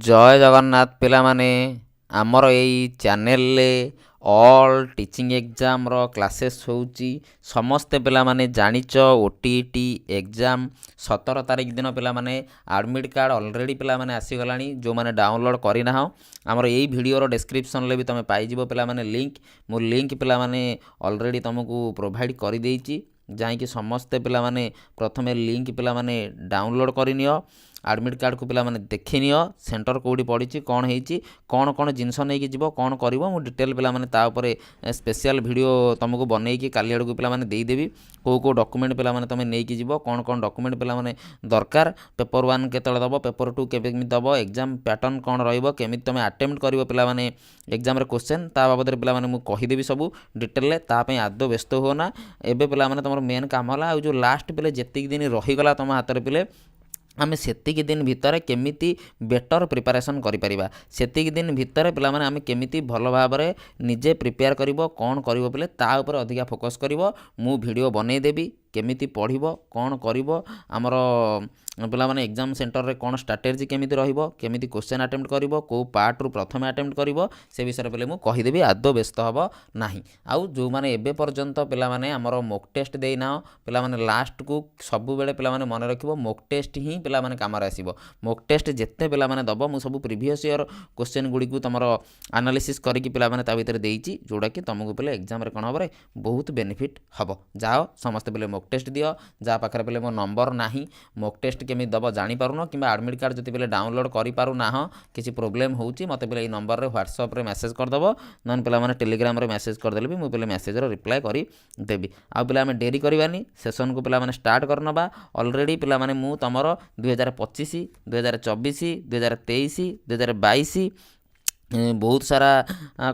ଜୟ ଜଗନ୍ନାଥ ପିଲାମାନେ ଆମର ଏଇ ଚ୍ୟାନେଲରେ ଅଲ୍ ଟିଚିଂ ଏକ୍ଜାମ୍ର କ୍ଲାसेସ୍ ହେଉଛି। ସମସ୍ତେ ପିଲାମାନେ ଜାଣିଛ OTET ଏକ୍ଜାମ୍ 17 ତାରିଖ ଦିନ ପିଲାମାନେ ଆଡ଼ମିଟ୍ କାର୍ଡ଼ ଅଲରେଡ଼ି ପିଲାମାନେ ଆସିଗଲାଣି। ଯେଉଁମାନେ ଡାଉନଲୋଡ଼ କରିନାହ ଆମର ଏଇ ଭିଡ଼ିଓର ଡେସ୍କ୍ରିପ୍ସନ୍ରେ ବି ତୁମେ ପାଇଯିବ ପିଲାମାନେ ଲିଙ୍କ୍। ମୁଁ ଲିଙ୍କ୍ ପିଲାମାନେ ଅଲରେଡ଼ି ତୁମକୁ ପ୍ରୋଭାଇଡ଼ କରିଦେଇଛି। ଯାଇକି ସମସ୍ତେ ପିଲାମାନେ ପ୍ରଥମେ ଲିଙ୍କ୍ ପିଲାମାନେ ଡାଉନଲୋଡ଼ କରିନିଅ। ଆଡ଼ମିଟ୍ କାର୍ଡ଼କୁ ପିଲାମାନେ ଦେଖିନିଅ, ସେଣ୍ଟର କେଉଁଠି ପଡ଼ିଛି, କ'ଣ ହେଇଛି, କ'ଣ ଜିନିଷ ନେଇକି ଯିବ, କ'ଣ କରିବ, ମୁଁ ଡିଟେଲ୍ ପିଲାମାନେ ତା ଉପରେ ସ୍ପେଶିଆଲ୍ ଭିଡ଼ିଓ ତୁମକୁ ବନେଇକି କାଲି ଆଡ଼କୁ ପିଲାମାନେ ଦେଇଦେବି। କେଉଁ ଡକୁମେଣ୍ଟ ପିଲାମାନେ ତୁମେ ନେଇକି ଯିବ, କ'ଣ ଡକୁମେଣ୍ଟ ପିଲାମାନେ ଦରକାର, ପେପର୍ 1 କେତେବେଳେ ଦେବ, ପେପର୍ 2 କେମିତି ଦେବ, ଏକ୍ଜାମ୍ ପ୍ୟାଟର୍ନ କ'ଣ ରହିବ, କେମିତି ତୁମେ ଆଟେମ୍ପ୍ଟ କରିବ ପିଲାମାନେ ଏକ୍ଜାମ୍ରେ କ୍ୱେଶ୍ଚନ୍, ତା ବାବଦରେ ପିଲାମାନେ ମୁଁ କହିଦେବି ସବୁ ଡିଟେଲ୍ରେ। ତା ପାଇଁ ଆଦୌ ବ୍ୟସ୍ତ ହୁଅନା। ଏବେ ପିଲାମାନେ ତୁମର ମେନ୍ କାମ ହେଲା ଆଉ ଯେଉଁ ଲାଷ୍ଟ ପିଲେ ଯେତିକି ଦିନ ରହିଗଲା ତୁମ ହାତରେ ପିଲେ ଆମେ ସେତିକି ଦିନ ଭିତରେ କେମିତି ବେଟର୍ ପ୍ରିପାରେସନ୍ କରିପାରିବା, ସେତିକି ଦିନ ଭିତରେ ପିଲାମାନେ ଆମେ କେମିତି ଭଲ ଭାବରେ ନିଜେ ପ୍ରିପେୟାର କରିବ, କ'ଣ କରିବ ପିଲେ ତା ଉପରେ ଅଧିକା ଫୋକସ୍ କରିବ। ମୁଁ ଭିଡ଼ିଓ ବନେଇଦେବି କେମିତି ପଢ଼ିବ, କ'ଣ କରିବ, ଆମର ପିଲାମାନେ ଏକ୍ଜାମ୍ ସେଣ୍ଟରରେ କ'ଣ ଷ୍ଟ୍ରାଟେଜି କେମିତି ରହିବ, କେମିତି କ୍ୱେଶ୍ଚନ୍ ଆଟେମ୍ପ୍ଟ କରିବ, କେଉଁ ପାର୍ଟରୁ ପ୍ରଥମେ ଆଟେମ୍ପ୍ଟ କରିବ, ସେ ବିଷୟରେ ପିଲେ ମୁଁ କହିଦେବି। ଆଦୌ ବ୍ୟସ୍ତ ହେବ ନାହିଁ। ଆଉ ଯେଉଁମାନେ ଏବେ ପର୍ଯ୍ୟନ୍ତ ପିଲାମାନେ ଆମର ମୋକ୍ ଟେଷ୍ଟ ଦେଇନାହ ପିଲାମାନେ ଲାଷ୍ଟକୁ ସବୁବେଳେ ପିଲାମାନେ ମନେ ରଖିବ ମୋକ୍ ଟେଷ୍ଟ ହିଁ ପିଲାମାନେ କାମରେ ଆସିବ। ମୋକ୍ ଟେଷ୍ଟ ଯେତେ ପିଲାମାନେ ଦେବ ମୁଁ ସବୁ ପ୍ରିଭିୟସ୍ ଇୟର୍ କ୍ୱେଶ୍ଚନ୍ ଗୁଡ଼ିକୁ ତୁମର ଆନାଲିସିସ୍ କରିକି ପିଲାମାନେ ତା ଭିତରେ ଦେଇଛି, ଯେଉଁଟାକି ତୁମକୁ ପିଲେ ଏକ୍ଜାମ୍ରେ କ'ଣ ହେବ ବହୁତ ବେନିଫିଟ୍ ହେବ। ଯାଅ ସମସ୍ତେ ପିଲେ ମୋକ୍ ଟେଷ୍ଟ ଦିଅ। ଯାହା ପାଖରେ ପିଲେ ମୋ ନମ୍ବର ନାହିଁ, ମୋକ୍ ଟେଷ୍ଟ କେମିତି ଦେବ ଜାଣିପାରୁନ, କିମ୍ବା ଆଡ଼ମିଟ୍ କାର୍ଡ଼ ଯଦି ପିଲେ ଡାଉନଲୋଡ଼ କରିପାରୁନାହ, କିଛି ପ୍ରୋବ୍ଲେମ୍ ହେଉଛି, ମୋତେ ପିଲେ ଏଇ ନମ୍ବରରେ ହ୍ୱାଟ୍ସଆପ୍ରେ ମେସେଜ୍ କରିଦେବ, ନହେଲେ ପିଲାମାନେ ଟେଲିଗ୍ରାମରେ ମେସେଜ୍ କରିଦେଲେ ବି ମୁଁ ପିଲେ ମେସେଜ୍ର ରିପ୍ଲାଏ କରିଦେବି। ଆଉ ପିଲା ଆମେ ଡେରି କରିବାନି, ସେସନ୍କୁ ପିଲାମାନେ ଷ୍ଟାର୍ଟ କରିନେବା। ଅଲରେଡ଼ି ପିଲାମାନେ ମୁଁ ତୁମର 2025, 2024, 2023, 2022 ବହୁତ ସାରା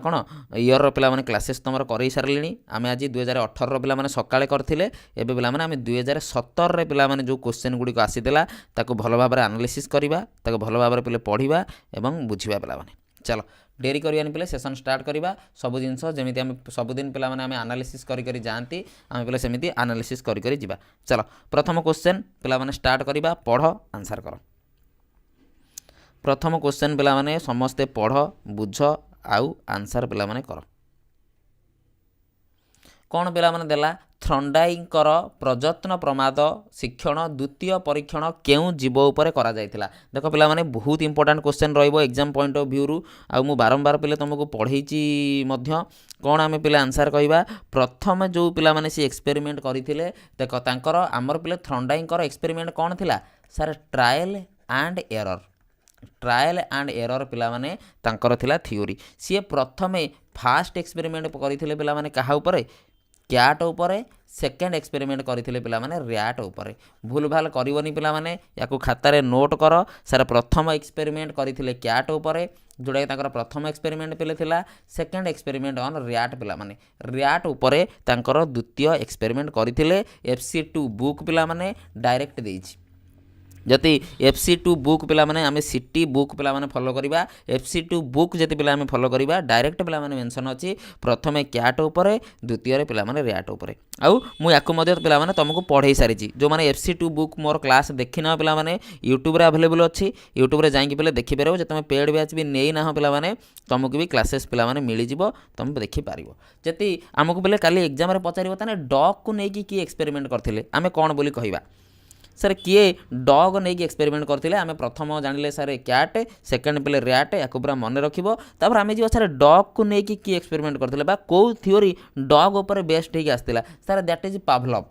କ'ଣ ଇୟର୍ର ପିଲାମାନେ କ୍ଲାसेସ୍ ତୁମର କରେଇ ସାରିଲିଣି। ଆମେ ଆଜି 2018ର ପିଲାମାନେ ସକାଳେ କରିଥିଲେ। ଏବେ ପିଲାମାନେ ଆମେ 2017ରେ ପିଲାମାନେ ଯେଉଁ କ୍ୱେଶ୍ଚନ୍ ଗୁଡ଼ିକ ଆସିଥିଲା ତାକୁ ଭଲ ଭାବରେ ଆନାଲିସିସ୍ କରିବା, ତାକୁ ଭଲ ଭାବରେ ପିଲେ ପଢ଼ିବା ଏବଂ ବୁଝିବା ପିଲାମାନେ। ଚାଲ ଡେରି କରିବାନି ପିଲେ, ସେସନ୍ ଷ୍ଟାର୍ଟ କରିବା। ସବୁ ଜିନିଷ ଯେମିତି ଆମେ ସବୁଦିନ ପିଲାମାନେ ଆମେ ଆନାଲିସିସ୍ କରି ଯାଆନ୍ତି, ଆମେ ପିଲେ ସେମିତି ଆନାଲିସିସ୍ କରି ଯିବା। ଚାଲ ପ୍ରଥମ କ୍ୱେଶ୍ଚନ୍ ପିଲାମାନେ ଷ୍ଟାର୍ଟ କରିବା। ପଢ଼, ଆନ୍ସର୍ କର। ପ୍ରଥମ କ୍ୱେଶ୍ଚନ୍ ପିଲାମାନେ ସମସ୍ତେ ପଢ଼, ବୁଝ ଆଉ ଆନ୍ସର୍ ପିଲାମାନେ କର। କ'ଣ ପିଲାମାନେ ଦେଲା? ଥର୍ଣ୍ଡାଇଙ୍କର ପ୍ରଯତ୍ନ ପ୍ରମାଦ ଶିକ୍ଷଣ ଦ୍ୱିତୀୟ ପରୀକ୍ଷଣ କେଉଁ ଜୀବ ଉପରେ କରାଯାଇଥିଲା? ଦେଖ ପିଲାମାନେ ବହୁତ ଇମ୍ପୋର୍ଟାଣ୍ଟ କ୍ୱେଶ୍ଚନ୍ ରହିବ ଏକ୍ଜାମ୍ ପଏଣ୍ଟ ଅଫ୍ ଭ୍ୟୁରୁ। ଆଉ ମୁଁ ବାରମ୍ବାର ପିଲେ ତୁମକୁ ପଢ଼େଇଛି ମଧ୍ୟ। କ'ଣ ଆମେ ପିଲେ ଆନ୍ସର୍ କହିବା? ପ୍ରଥମେ ଯେଉଁ ପିଲାମାନେ ସେ ଏକ୍ସପେରିମେଣ୍ଟ କରିଥିଲେ, ଦେଖ ତାଙ୍କର ଆମର ପିଲେ ଥର୍ଣ୍ଡାଇଙ୍କର ଏକ୍ସପେରିମେଣ୍ଟ କ'ଣ ଥିଲା? Sir trial and error. Trial and error ପିଲାମାନେ ତାଙ୍କର ଥିଲା ଥିଓରି। ସିଏ ପ୍ରଥମେ ଫାଷ୍ଟ ଏକ୍ସପେରିମେଣ୍ଟ କରିଥିଲେ ପିଲାମାନେ କାହା ଉପରେ? କ୍ୟାଟ୍ ଉପରେ। ସେକେଣ୍ଡ ଏକ୍ସପେରିମେଣ୍ଟ କରିଥିଲେ ପିଲାମାନେ ର୍ୟାଟ୍ ଉପରେ। ଭୁଲ ଭାଲ କରିବନି ପିଲାମାନେ, ୟାକୁ ଖାତାରେ ନୋଟ୍ କର। ସାର୍ ପ୍ରଥମ ଏକ୍ସପେରିମେଣ୍ଟ କରିଥିଲେ କ୍ୟାଟ୍ ଉପରେ, ଯେଉଁଟାକି ତାଙ୍କର ପ୍ରଥମ ଏକ୍ସପେରିମେଣ୍ଟ ପିଲେ ଥିଲା। ସେକେଣ୍ଡ ଏକ୍ସପେରିମେଣ୍ଟ ଅନ୍ ର୍ୟାଟ୍ ପିଲାମାନେ, ର୍ୟାଟ୍ ଉପରେ ତାଙ୍କର ଦ୍ୱିତୀୟ ଏକ୍ସପେରିମେଣ୍ଟ କରିଥିଲେ। FC2 ବୁକ୍ ପିଲାମାନେ ଡାଇରେକ୍ଟ ଦେଇଛି। ଯଦି FC2 ବୁକ୍ ପିଲାମାନେ ଆମେ ସିଟି ବୁକ୍ ପିଲାମାନେ ଫଲୋ କରିବା, FC2 ବୁକ୍ ଯଦି ପିଲା ଆମେ ଫଲୋ କରିବା, ଡାଇରେକ୍ଟ ପିଲାମାନେ ମେନ୍ସନ୍ ଅଛି ପ୍ରଥମେ କ୍ୟାଟ୍ ଉପରେ, ଦ୍ୱିତୀୟରେ ପିଲାମାନେ ର୍ୟାଟ୍ ଉପରେ। ଆଉ ମୁଁ ୟାକୁ ମଧ୍ୟ ପିଲାମାନେ ତୁମକୁ ପଢ଼େଇ ସାରିଛି। ଯେଉଁମାନେ FC2 ବୁକ୍ ମୋର କ୍ଲାସ୍ ଦେଖିନାହ ପିଲାମାନେ ୟୁଟ୍ୟୁବରେ ଆଭେଲେବୁଲ୍ ଅଛି, ୟୁଟ୍ୟୁବରେ ଯାଇକି ପିଲେ ଦେଖିପାରିବ। ଯେ ତୁମେ ପେଡ଼୍ ବ୍ୟାଚ୍ ବି ନେଇନାହ ପିଲାମାନେ, ତୁମକୁ ବି କ୍ଲାसेସ୍ ପିଲାମାନେ ମିଳିଯିବ, ତୁମେ ଦେଖିପାରିବ। ଯଦି ଆମକୁ ପିଲେ କାଲି ଏକ୍ଜାମ୍ରେ ପଚାରିବ ତାହେଲେ ଡଗ୍କୁ ନେଇକି କିଏ ଏକ୍ସପେରିମେଣ୍ଟ କରିଥିଲେ, ଆମେ କ'ଣ ବୋଲି କହିବା? ସାର୍ କିଏ ଡଗ୍ ନେଇକି ଏକ୍ସପେରିମେଣ୍ଟ କରିଥିଲେ? ଆମେ ପ୍ରଥମ ଜାଣିଲେ ସାର୍ କ୍ୟାଟ୍, ସେକେଣ୍ଡ ପିଲେ ର୍ୟାଟ୍, ୟାକୁ ପୁରା ମନେ ରଖିବ। ତାପରେ ଆମେ ଯିବା ସାର୍ ଡଗ୍କୁ ନେଇକି କିଏ ଏକ୍ସପେରିମେଣ୍ଟ କରିଥିଲେ ବା କେଉଁ ଥିଓରି ଡଗ୍ ଉପରେ ବେଷ୍ଟ ହେଇକି ଆସିଥିଲା? Sir that is Pavlov.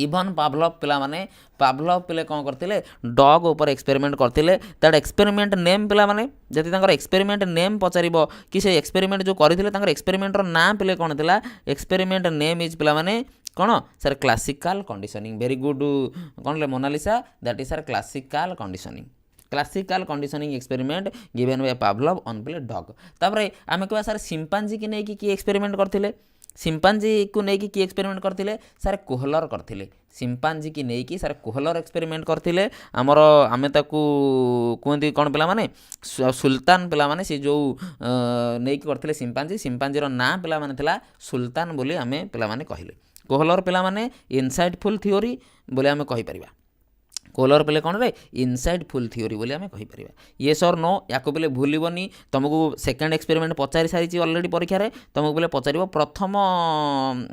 Even Pavlov ପିଲାମାନେ, ପାଭଲଭ୍ ପିଲେ କ'ଣ କରିଥିଲେ? ଡଗ୍ ଉପରେ ଏକ୍ସପେରିମେଣ୍ଟ କରିଥିଲେ। ତାର ଏକ୍ସପେରିମେଣ୍ଟ ନେମ୍ ପିଲାମାନେ, ଯଦି ତାଙ୍କର ଏକ୍ସପେରିମେଣ୍ଟ ନେମ୍ ପଚାରିବ କି ସେ ଏକ୍ସପେରିମେଣ୍ଟ ଯେଉଁ କରିଥିଲେ ତାଙ୍କର ଏକ୍ସପେରିମେଣ୍ଟର ନାଁ ପିଲେ କ'ଣ ଥିଲା? ଏକ୍ସପେରିମେଣ୍ଟ ନେମ୍ ଇଜ୍ ପିଲାମାନେ କ'ଣ? Sir classical conditioning. Very good କ'ଣ ଲେ Monalisa? That is sir classical conditioning. Classical conditioning experiment given by Pavlov on ପିଲେ ଡଗ୍। ତାପରେ ଆମେ କହିବା ସାର୍ ସିମ୍ପାଞ୍ଜିକି ନେଇକି କିଏ ଏକ୍ସପେରିମେଣ୍ଟ କରିଥିଲେ? ସିମ୍ପାଞ୍ଜିକୁ ନେଇକି କିଏ ଏକ୍ସପେରିମେଣ୍ଟ କରିଥିଲେ? ସାର୍ କୋହଲର କରିଥିଲେ। ସିମ୍ପାଞ୍ଜିକି ନେଇକି ସାର୍ କୋହଲର ଏକ୍ସପେରିମେଣ୍ଟ କରିଥିଲେ। ଆମର ଆମେ ତାକୁ କୁହନ୍ତି କ'ଣ ପିଲାମାନେ? ସୁଲତାନ ପିଲାମାନେ। ସେ ଯେଉଁ ନେଇକି କରିଥିଲେ ସିମ୍ପାଞ୍ଜିର ନାଁ ପିଲାମାନେ ଥିଲା ସୁଲତାନ ବୋଲି ଆମେ ପିଲାମାନେ କହିଲେ। କୋହଲର ପିଲାମାନେ ଇନସାଇଟଫୁଲ୍ ଥିଓରି ବୋଲି ଆମେ କହିପାରିବା। कोलर पेले कौन रे इनसाइड फुल थ्योरी बोली आम कहीपर येस और नो या पेले भूलनी तुमको सेकेंड एक्सपेरिमेंट पचारि सारी अलरेडी परीक्षा तुमको पेले पचार प्रथम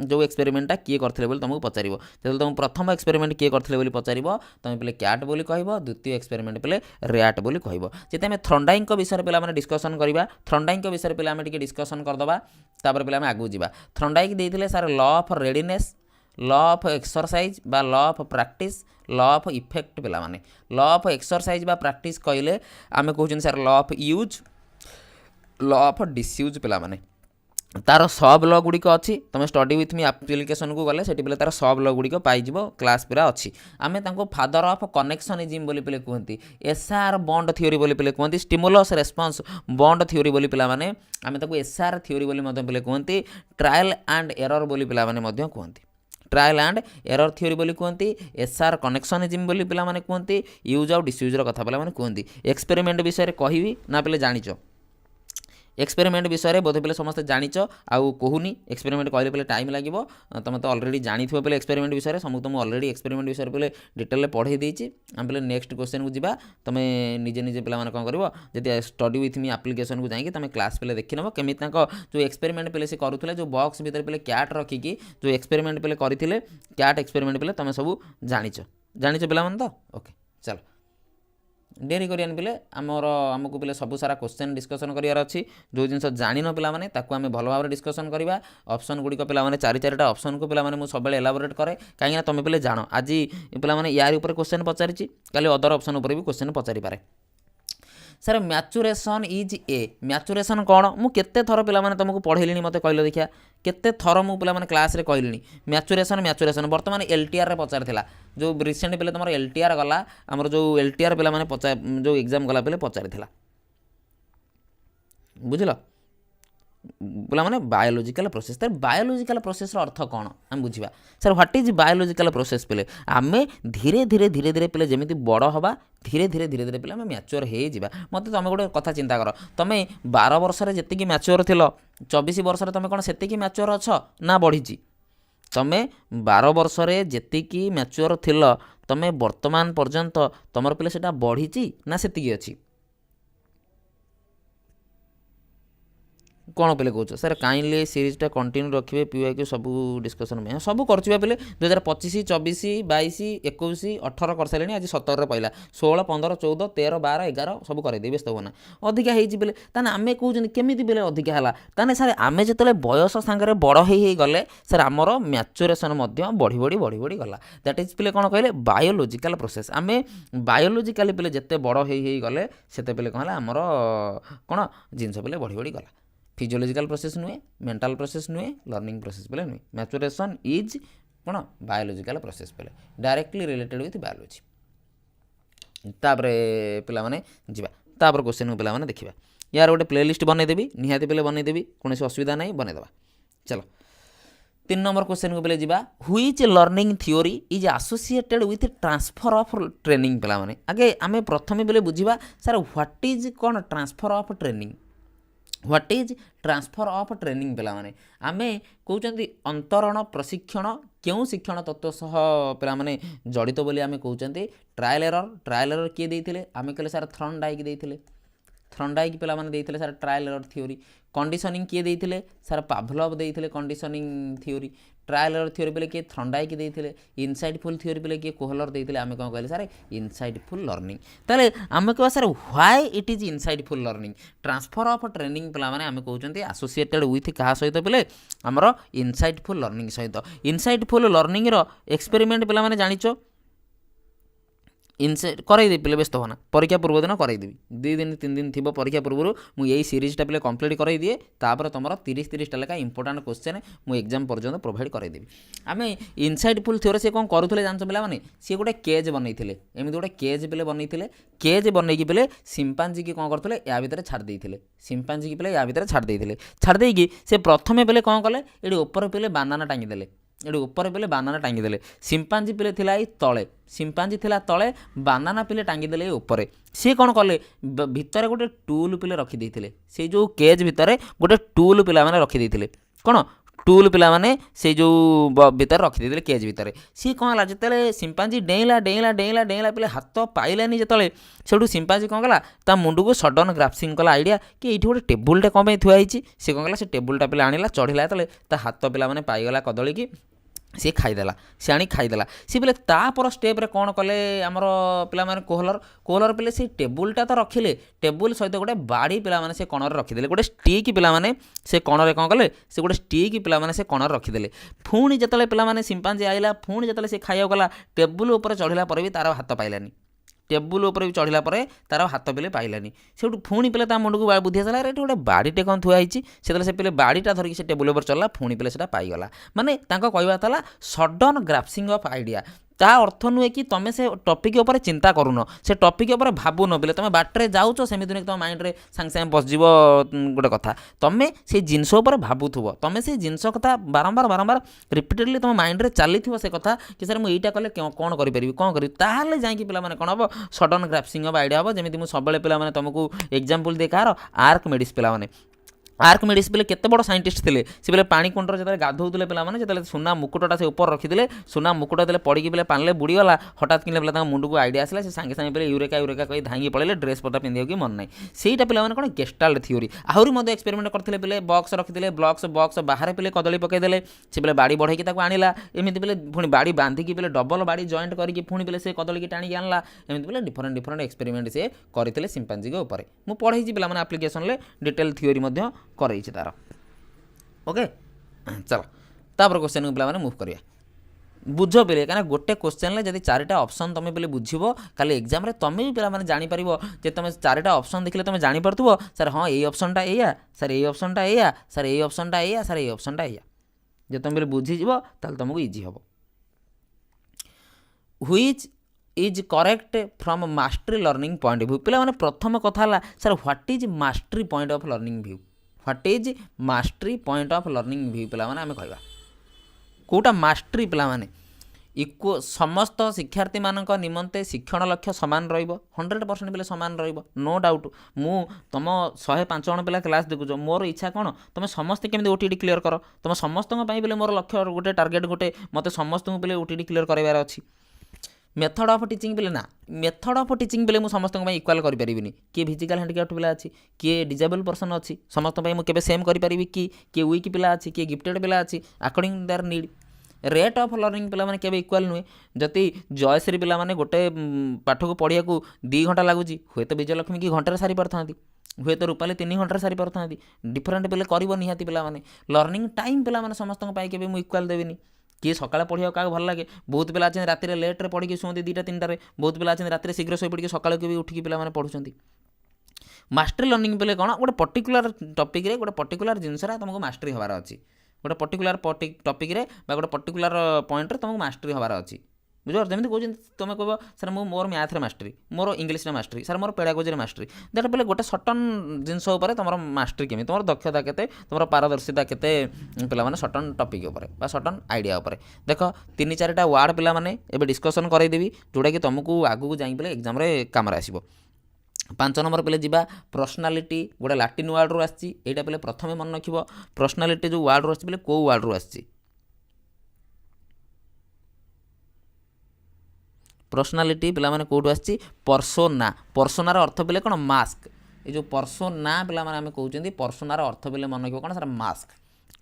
जो एक्सपेरिमेंटा किए करते तुमको पचार जो तुम प्रथम एक्सपेरिमेंट किए करते पचार तुम पेले कैट बोली कह द्वितीय एक्सपेरिमेंट पेले रैट बोली कह जी आम थ्रंडाइंग विषय पे आम डिस्कसन करवा थ्रंडाइंग विषय पे आम डिस्कसन करदे तापर पे आम आगू जा थ्रंडाइंग देते sir law of readiness law of exercise बा law of practice law of effect पिला माने लॉ ऑफ एक्सरसाइज बा प्रैक्टिस कहले आम कहते sir law of use law of disuse पिला माने तार सब लॉ गुड़िक अच्छी तुम स्टडी विथ मी आप्लिकेसन को गले से तार सब लॉ गुड़िक पाइब क्लास पूरा अच्छी आम फादर ऑफ कनेक्शनिज्म बोली पे कहते एसआर बॉन्ड थ्योरी बोली पे कहते स्टिमुलस रेस्पॉन्स बॉन्ड थ्योरी बोली पिला माने आम एसआर थ्योरी बोली पे कहते ट्रायल एंड एरर बोली पिला माने कहते ट्रायल एंड एरर थ्योरी बोली कहते एसआर कनेक्शनिज्म बोली पिला माने कहते यूज आउ डिसयूजर कथा पिला माने कहते एक्सपेरिमेंट विषय कहबी ना पे जानिच एक्सपेरिमेंट विषय में बोधे पे समस्त जानिच आउ कहूनी एक्सपेरिमेंट कहले पे टाइम लगे तुम तो अलरेडी जानी पे एक्सपेरिमेंट विषय समस्त मुझे अलरेडी एक्सपेरिमेंट विषय पे डिटेल पढ़े देती आम पे नेक्स्ट क्वेश्चन को जा तुम निजे निजे पे कौन कर जब स्टडी विथ मी आप्लिकेसन को जाकि तुम क्लास पे देखी नब केमी जो एक्सपेरिमेंट पे करुले जो बॉक्स भितर पे कैट रखिकी जो एक्सपेरिमेंट पे करते कैट एक्सपेरिमेंट पे तुम सब जानिच पे तो ओके चलो डेरी करियान पिले आमको पिले सब सारा क्वेश्चन डिस्कसन करार अच्छी जो जिन जान पाने आम भल भाव डिस्कसन करवा ऑप्शन गुड़िक पे चारि चारिटा ऑप्शन को पे सब एलाबोरेट करे कहीं तुम पे जान आज पे यार ऊपर क्वेश्चन पचारि काली अदर ऑप्शन उपर भी क्वेश्चन पचारि पारे sir maturation is a maturation कौन मुझे थर पे तुमको पढ़ेली मत कहल देखिया केते थर मु पे क्लास रे कहली मैचुरेशन मैचुरेशन बर्तमान एलटीआर पचार जो रिसेंट पे तुम एलटीआर गला आमर जो एलटीआर पे पचार जो एग्जाम गला पे पचार बुझल बोला मैंने बायोलॉजिकल प्रोसेस तर बायोलॉजिकल प्रोसेस अर्थ कौन आम बुझा sir what is biological process पे आम धीरे धीरे धीरे धीरे पे जमी बड़ हवा धीरे धीरे धीरे धीरे पे मैच्योर हो जा मत तुम गोटे कथा चिंता कर तुम 12 वर्ष जी मैच्योर थी 24 वर्ष तुम कौन से मैच्योर अच्छ ना बढ़ी तुम 12 वर्ष जी मैच्योर थी तुम वर्तमान पर्यंत तुम पे से बढ़ी ना से अच्छी कौन पे कौच सर काइंडली सीरीजटा कंटिन्यू रखिए पीवाई सब डिस्कसन में सब कर पे 2025 24 22 21 18 कर सारे आज 17 पहला 16 15 14 13 12 11 सब करदे व्यस्त होना अधिका होले आम कहते केमी बेले अधिका है सर आम जो बयस सांगे बड़ हो गले सर आमर मैचुरेसन बढ़ी बढ़ी बढ़ी बढ़ी गला दैट इज पे कौन कहले बायोलॉजिकल प्रोसेस आम बायोलॉजिकल पे जिते बड़ हो गले से पे कौन आमर कौन जिनस पे बढ़ी बढ़ी गला फिजियोलॉजिकल प्रोसेस नुहे मेंटल प्रोसेस नुहे लर्निंग प्रोसेस पे नुहे मैचुरेशन इज कौन बायोलॉजिकल प्रोसेस पे डायरेक्टली रिलेटेड विथ बायोलॉजी तापरे पिला माने जीवा तापर क्वेश्चन को पिला माने देखिबा यार गोटे प्लेलिस्ट बनईदेवी निहाती पे बनईदेवी कौन असुविधा नहीं बनईदेवा चलो 3 नंबर क्वेश्चन को पे जीवा which learning theory is associated with transfer of training पिला माने आगे आमे प्रथमे बेले बुझीबा सर व्हाट इज कौन transfer of training what is transfer of training पिला माने आमे कहते अंतरण प्रशिक्षण क्यों शिक्षण तत्व सह पिला माने जड़ित बोली आमे कहते ट्रायल एरर किए देइथिले आमे कहले सर थ्रंडाइक देइथिले थ्रंडाइक पिला माने देइथिले sir trial error theory conditioning किए देइथिले सर पाभलव देइथिले conditioning theory trial error theory पे किए थ्रंडाइक देइथिले इनसाइटफुल थ्योरी पे किए कोहलर देइथिले आमे कौन कहले सर इनसाइटफुल लर्निंग ताले आमे कहवा sir why it is insightful learning transfer of training पिला माने आमे कहउचंती एसोसिएटेड विथ कहा सहित पे हमर इनसाइटफुल लर्निंग सहित इनसाइटफुल लर्निंग रो एक्सपेरिमेंट पिला माने जानिचो इनसाइट करदेवी पे व्यस्त होना परीक्षा पूर्व दिन करदेवी 2 दिन 3 दिन थी परीक्षा पूर्व मुझे सीरीजटा पे कंप्लीट कर दिए तापर तुम 30-30 लेखा इंपोर्टाट क्वेश्चन मुझे एग्जाम पर्यंत प्रोवाइड करदेवी आम इनसाइटफुल थ्योरी से कौन करुले जान पे मैंने सी गोटे केज बनई एमती गोटे केज पे बनई केज बनईकी पे सिंपांजी की कौन करते या भितर छाड़ी सिंपांजी की पे या भितर छाड़ी से प्रथम पे कौन कले ये ऊपर पे बानाना टांगीदेले ये ऊपर पे बानाना टांगीदेले सिंपांजी पे थिला तले सिंपांजी थिला तले बानाना पिले टांगीदेले ऊपर सी कौन कले भितर गोटे टूल पिले रखिदे से जो केज भितर गोटे टूल पिला माने रखिदे कौन ଟୁଲ୍ ପିଲାମାନେ ସେଇ ଯେଉଁ ଭିତରେ ରଖିଦେଇଥିଲେ କେଜ୍ ଭିତରେ। ସିଏ କ'ଣ ହେଲା, ଯେତେବେଳେ ସିମ୍ପାଞ୍ଜି ଡେଇଁଲା ଡେଇଁଲା ଡେଇଁଲା ଡେଇଁଲା ପିଲା ହାତ ପାଇଲାନି ଯେତେବେଳେ, ସେଠୁ ସିମ୍ପାଞ୍ଜି କ'ଣ କଲା, ତା ମୁଣ୍ଡକୁ ସଡନ୍ ଗ୍ରାସ୍ପିଂ କଲା ଆଇଡ଼ିଆ କି ଏଇଠି ଗୋଟେ ଟେବୁଲ୍ଟେ କ'ଣ ପାଇଁ ଥୁଆ ହେଇଛି। ସେ କ'ଣ କଲା, ସେ ଟେବୁଲ୍ଟା ପିଲା ଆଣିଲା, ଚଢ଼ିଲା ଯେତେବେଳେ ତା ହାତ ପିଲାମାନେ ପାଇଗଲା କଦଳୀକି, सी खाईदेला, सी आनी खाईदेला। सी बोले तापर स्टेप्रे कौन कले आमर पिलामाने कोहलर कोहलर पिले से टेबुलटा तो रखिले, टेबुल सहित गोटे बाड़ी पिलामाने से कणर रखिदेले, गोटे स्टिक पिलामाने से कणरे कौन कले, से गोटे स्टिक पिलामाने से कणर रखिदेले। पुणी जेतले पिलामाने सिम्पांजी आइला, पुणी जेतले से खाइया गला, टेबुल ऊपर चढ़िला पर भी तार हाथ पाइलानी, टेबुल उपर भी चढ़िला पर तार हाथ पिले पाइलानी। से पुणी पिले मुंड को बुद्धि आसला, ये गोटे बाड़ीटे कौन थुआ से पिले बाड़ीटा धरिक से टेबुल उपर चलला, पुणी पिले से पाइगला। माने कहवा था सडन ग्रास्पिंग ऑफ आइडिया। ता अर्थ नुहे कि तुम से टॉपिक उपर चिंता करूनो, से टॉपिक उपर भावुन बोले तुम बाटे जाऊच सेमती नुहे तुम माइंड रे सांगे सांगे बसजिव गोटे कथा, तुम से जिनस उपर भावुथुव, तुम से जिनस कथा बारंबार बारंबार रिपीटेडली तुम माइंड रे चली से कथा कि सर मुझे यहाँ कले कौन करी कौन करी, ताहले जाइए पिलाने कौन हम सडन ग्रास्पिंग ऑफ आइडिया हम। जमी मुझे सब पिलाने तुमको एग्जांपल दे कार आर्किमिडीज पिलाने, आर्किमिडीज पिले केते बड़ साइंटिस्ट थे, सी पे पानी कुंडर जो गाधौले पिलाने जो सुना मुकुटा से ऊपर रखिदे, सुना मुकुटा देले पड़ी पे पानी बुड़ीगला, हठात कि पे मुंड को आइडिया आसला, से सांगे सांगे पे यूरेका यूरेका कही धांगी पड़े, ड्रेस पता पिंधा कि मन ना सहीटा पे कौन गेस्टाल्ट थ्योरी आहरी एक्सपेरिमेंट करते पे बॉक्स रखिदे, बॉक्स बॉक्स बाहर पे कदली पकईदे, से पे बाड़ी बढ़ाई आनिला, एमती पे पुणी बाड़ी बांधिकी पे डबल बाड़ी जॉइंट करके पुणी पे से कदली की टाणी आनला, एमती पे डिफरेंट डिफरेंट एक्सपेरिमेंट से करते सिम्पांजी के ऊपर। मुझे पढ़ाई पे आप्लिकेसन डिटेल थ्योरी कर तार ओके। चलो तापर क्वेश्चन को पे मुव करिया, बुझ पे कहीं गोटे क्वेश्चन जब चारिटा ऑप्शन तुम पे बुझो खाली एग्जाम रे तुम भी पे जापर जे तुम चारिटा ऑप्शन देखले तुम जापरु सर हाँ ये ऑप्शनटा एया, सर ये ऑप्शनटा एया, सर ये ऑप्शनटा एया, सर ये ऑप्शनटा एया, जे तुम पे बुझीज तुमको इजी हम। Which is correct from mastery learning point view, पे प्रथम कथा sir what is mastery point of learning view, what is mastery point of learning view पे आम कह कौटा मास्टरी पे इक्व समस्त शिक्षार्थी मानक निमंते शिक्षण लक्ष्य सामान रहिबो 100% पे सामान रहिबो नो डाउट। मु तुम 105 जन पिला क्लास देखुच, मोर इच्छा कौन तुम समस्ते केमती ओटीटी क्लियर कर, तुम समस्त पे मोर लक्ष्य गोटे टार्गेट गोटे मत समस्त पे ओटीटी क्लियर करार अच्छी। मेथड ऑफ टीचिंग पे ना, मेथड ऑफ टीचिंग पे मुझे समस्त इक्वाल करें, किए फिजिकल हैंडिक्राफ्ट पिला अच्छी, किए डिजेबल पर्सन अच्छी, समस्त मुझे सेम करें कि किए वीक पिला अच्छी, किए गिफ्टेड पिला अच्छी, according their need. Rate of learning पिला के इक्वाल नुहे, जदि जयश्री पिला गोटे पाठ को पढ़िया 2 घंटा लगुच, हुए तो विजयलक्ष्मी की घंटे सारी पारता, हुए तो रूपाली 3 घंटे सारी पारता, डिफरेंट पे कर निहाती पिलाने। लर्निंग टाइम पिलाने समस्त मुझे इक्वाल देवी, किए सकाଳେ पढ़िया क्या भल लगे, बहुत पिला राति लेट्रे पढ़ी शुँति 2टा 3टारे, बहुत पिला राति शीघ्र शोई पड़ी सकाळ भी उठिकी पिलाने पढ़ुंट। मास्टरी लर्निंग पे कौन गोटे पर्टिकुलर टॉपिक रे गोटे पर्टिकुलर जिनस तुमको मास्टरी हबार अच्छी, गोटे पर्टिकुलर टॉपिक रे गोटे पर्टिकुलर पॉइंट रे तुमको मास्टरी हबार अच्छी, बुझ जमी कौन तुम कह सर मोर मैथ रे मास्टरी, मोर इंग्लिश रे मास्टरी, सर मोर पेडागोजी रे मास्टरी, दैट पे गोटे सर्टन जिनस तुम मास्टरी केमी, तुम दक्षता केते, तुम पारदर्शिता केते पिलाने सर्टन टॉपिक उपर बा सर्टन आइडिया उपर। देख 3-4टा वार्ड पिलाने एबे डिस्कसन करदेवी जोटा कि तुमको आगू जाई एग्जाम रे काम आसो। 5 नंबर पे जावा पर्सनालीटी, गोटे लाटिन वार्ड रू आसी, यहाँ पे प्रथम मन रख पर्सनालीटी जो वार्ड रू आसी कौ वार्ड रू आसी, पर्सनालीटी पिलाने कौटू आसी पर्सोना, पर्सोनार अर्थ पे कौन मास्क, ये जो पर्सोना पिलाने आम कहते पर्सोनार अर्थ पे मन रखिए कौन सर मास्क,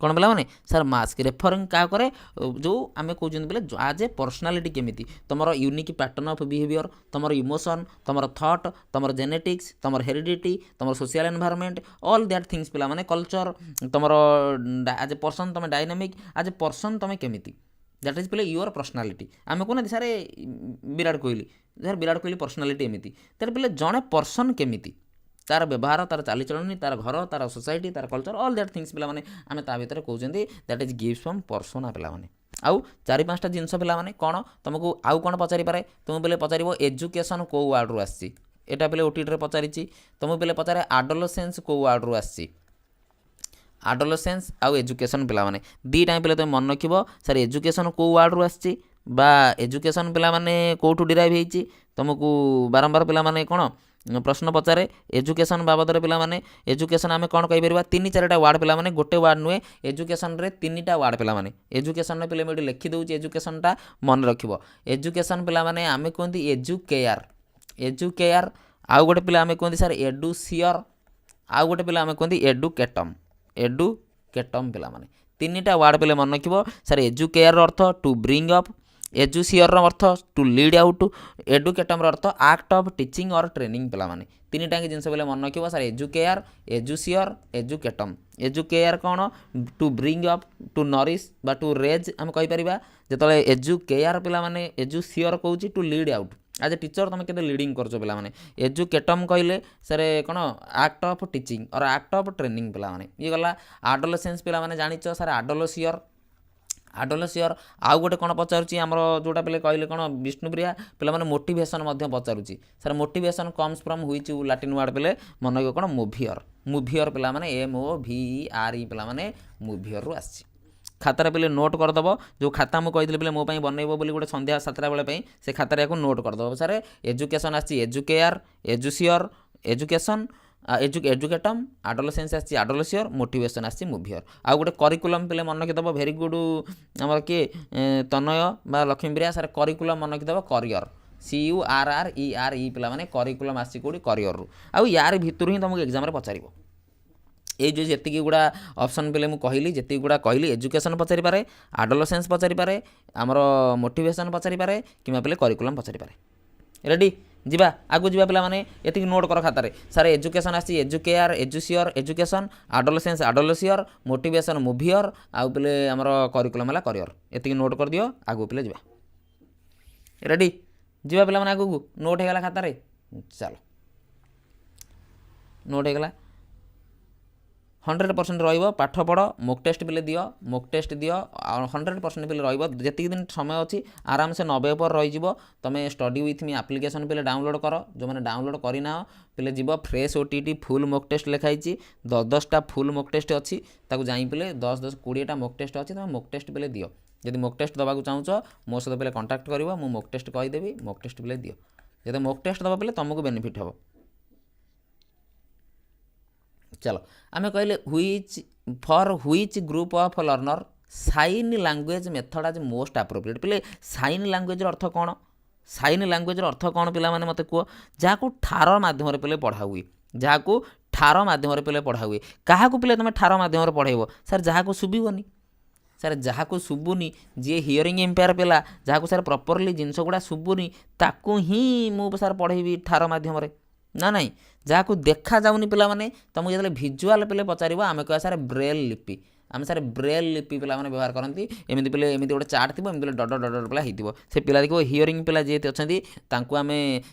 कौन पिलाने सर मास्क रेफरिंग क्या करे जो आम कहते बोले आज ए पर्सनालीटी केमिति तुम यूनिक पैटर्न ऑफ बिहेवियर, तुम इमोशन, तुम थॉट, तुम जेनेटिक्स, तुम हेरिडिटी, तुम social environment, all that things पिलाने कल्चर, तुम आज ए पर्सन तुम डायनामिक, आज ए पर्सन तुम केमिति, दैट इज पे योर पर्सनालीटी। आम कहना सारे विराट कोहली, सर विराट कोहली पर्सनालीटी एमती, तार पे जड़े पर्सन केमिति, तार व्यवहार, तार चालीचलनी, तार घर, तार सोसाइटी, तार कल्चर, ऑल दैट थिंग्स पिलाने आम ता भर कहते that is gives from persona पिलाने। आउ 4-5टा जिनस पिलाने कौन तुमको आउ कौन पचारि पारे, तुम पे पचार एजुकेशन कौ वार्ड रू आसी, यहाँ पे ओटीटी पचारि, तुम पे पचारे आडोलेसेंस कौ वार्ड रू आसी, आडोलेसेंस आउ एजुकेशन पिलाने 2 टाइम पे तुम मन रख सर एजुकेशन कौ वार्ड रू आसी बा एजुकेशन पिलाने कौटू डिराइव होती, तुमको बारंबार पिलाने कौन प्रश्न पचारे एजुकेशन बाबद पे एजुकेशन आम कौन कहीपर 3-4टा वार्ड पे गोटे वार्ड नुहे एजुकेशन रे 3टा वार्ड पे एजुकेशन पे मुझे लिखिदे एजुकेशनटा मन रख एजुकेशन पे आम कहते एजुकेयर आउ गोटे पे आम कहते सर एडुसियर आउ गोटे पे आम कहते एडुकेटम पे 3टा वार्ड पे मन रख सर एजुकेयर अर्थ टू ब्रिंग अप एजुसियर अर्थ टू लीड आउट एडुकेटम अर्थ आक्ट ऑफ टीचिंग और ट्रेनिंग पे 3टा जिनस बोले मन रख sir educare educere educatum educare कौन to bring up to nourish बा टू रेज आम कहीपर जो एजुकेयर पे एजुसियर कौच टू लीड आउट आज ए टीचर तुम के लीडिंग कर पे एजुकेटम कहले सर कौन आक्ट ऑफ टीचिंग और आक्ट ऑफ ट्रेनिंग पे ये गला आडोलेसेंस पे जान सर आडोलेसियर आउ गोटे कौन पचारुची आमर जोटा पे कहले कौन विष्णुप्रिया पे मोटिवेशन पचारुची sir motivation comes from which Latin word पे मन कौन मुभियर पे MOVER पे मुभियर रु आसी खातार पे नोट करदेव जो खाता मुझे कही पे मोपाई बनइब बोली गोटे संध्या 7टा बेले से खातार या नोट करदेव सर एजुकेशन आसी एजुकेयर एजुसियर एजुकेशन एजुकेटम आडोलेसेंस आसी आडोलेसियर मोटिवेशन आसी मुभियर आउ गोटे करिकुलम पे मन रखिदेव भेरी गुड आमर किए तनय बा लक्ष्मीप्रिया सर करिकुलम मन रखिदेव करियर CURRERE पे करिकुलम आसी कौटी करियर रु आउ यार भितर ही तुमको एग्जाम पचार ये जो जी गुड़ा ऑप्शन पे मुझे कहली जी गुड़ा कहली एजुकेशन पचारि पारे आडोलेसेंस पचारि पारे आमर मोटिवेशन पचारि पारे कि पे करिकुलम पचारि पारे रेडी जीवा आगु जीवा पे ये नोट कर खातार सर एजुकेशन आसी एजुकेयर एजुसियर एजुकेशन आडोलेसेंस आडोलेसियर मोटिवेशन मुभियर आउ पे आमर करिकुलम है करियर ये नोट कर दियो आगु पे जीवा रेडी जीवा पे आगू नोट होगा खातार चलो नोट होगा 100% रहिबो पाठ पढ़ मोक टेस्ट पे दियो मोक टेस्ट दियो 100% पे रहिबो जति दिन समय अच्छी आराम से 90 पर रही तुम स्टडी विथ मी एप्लिकेशन पे डाउनलोड कर जो मैंने डाउनलोड करना पे जीव fresh OTT full mock test लिखाई 10-10टा फुल मोक टेस्ट अच्छी जाई पे 10-20टा मोक टेस्ट अच्छी तुम मोक टेस्ट पे दियो जब मोक टेस्ट दबाक चाहो मो सहित पे कंटाक्ट कर मोक टेस्ट कहीदेवी मोक टेस्ट पे दियो जब मोक टेस्ट दबा पे तुमको बेनिफिट हम चलो आम कहले which group of learner sign language method आज मोस्ट एप्रोप्रिएट पे साइन लैंग्वेज अर्थ कौन साइन लैंग्वेज अर्थ कौन पिला माने मते कह जहाँ ठार माध्यम पे पढ़ा हुए जहाँ ठार माध्यम पे पढ़ा हुए क्या पे तुम ठार माध्यम पढ़ेब सर जहाँ को शुभनी सर जहाँ को शुभुनी जी हियरिंग इम्पेयर पिला जहाँ को सर प्रॉपर्ली जिनस गुड़ा शुभुनी ताकू ही मु सर पढ़ेबी ठार माध्यम ना नहीं जहाँ को देखा जाऊनी पिला माने तुमको जो भिजुआल पे पचार आम कह सर ब्रेल लिपि आम सर ब्रेल लिपि पिला माने व्यवहार करती एमती पे एमती गोटे चार्ट थी एमती डट डट डट पिला होती से पिला देखो हियरिंग पिला जी अच्छा आम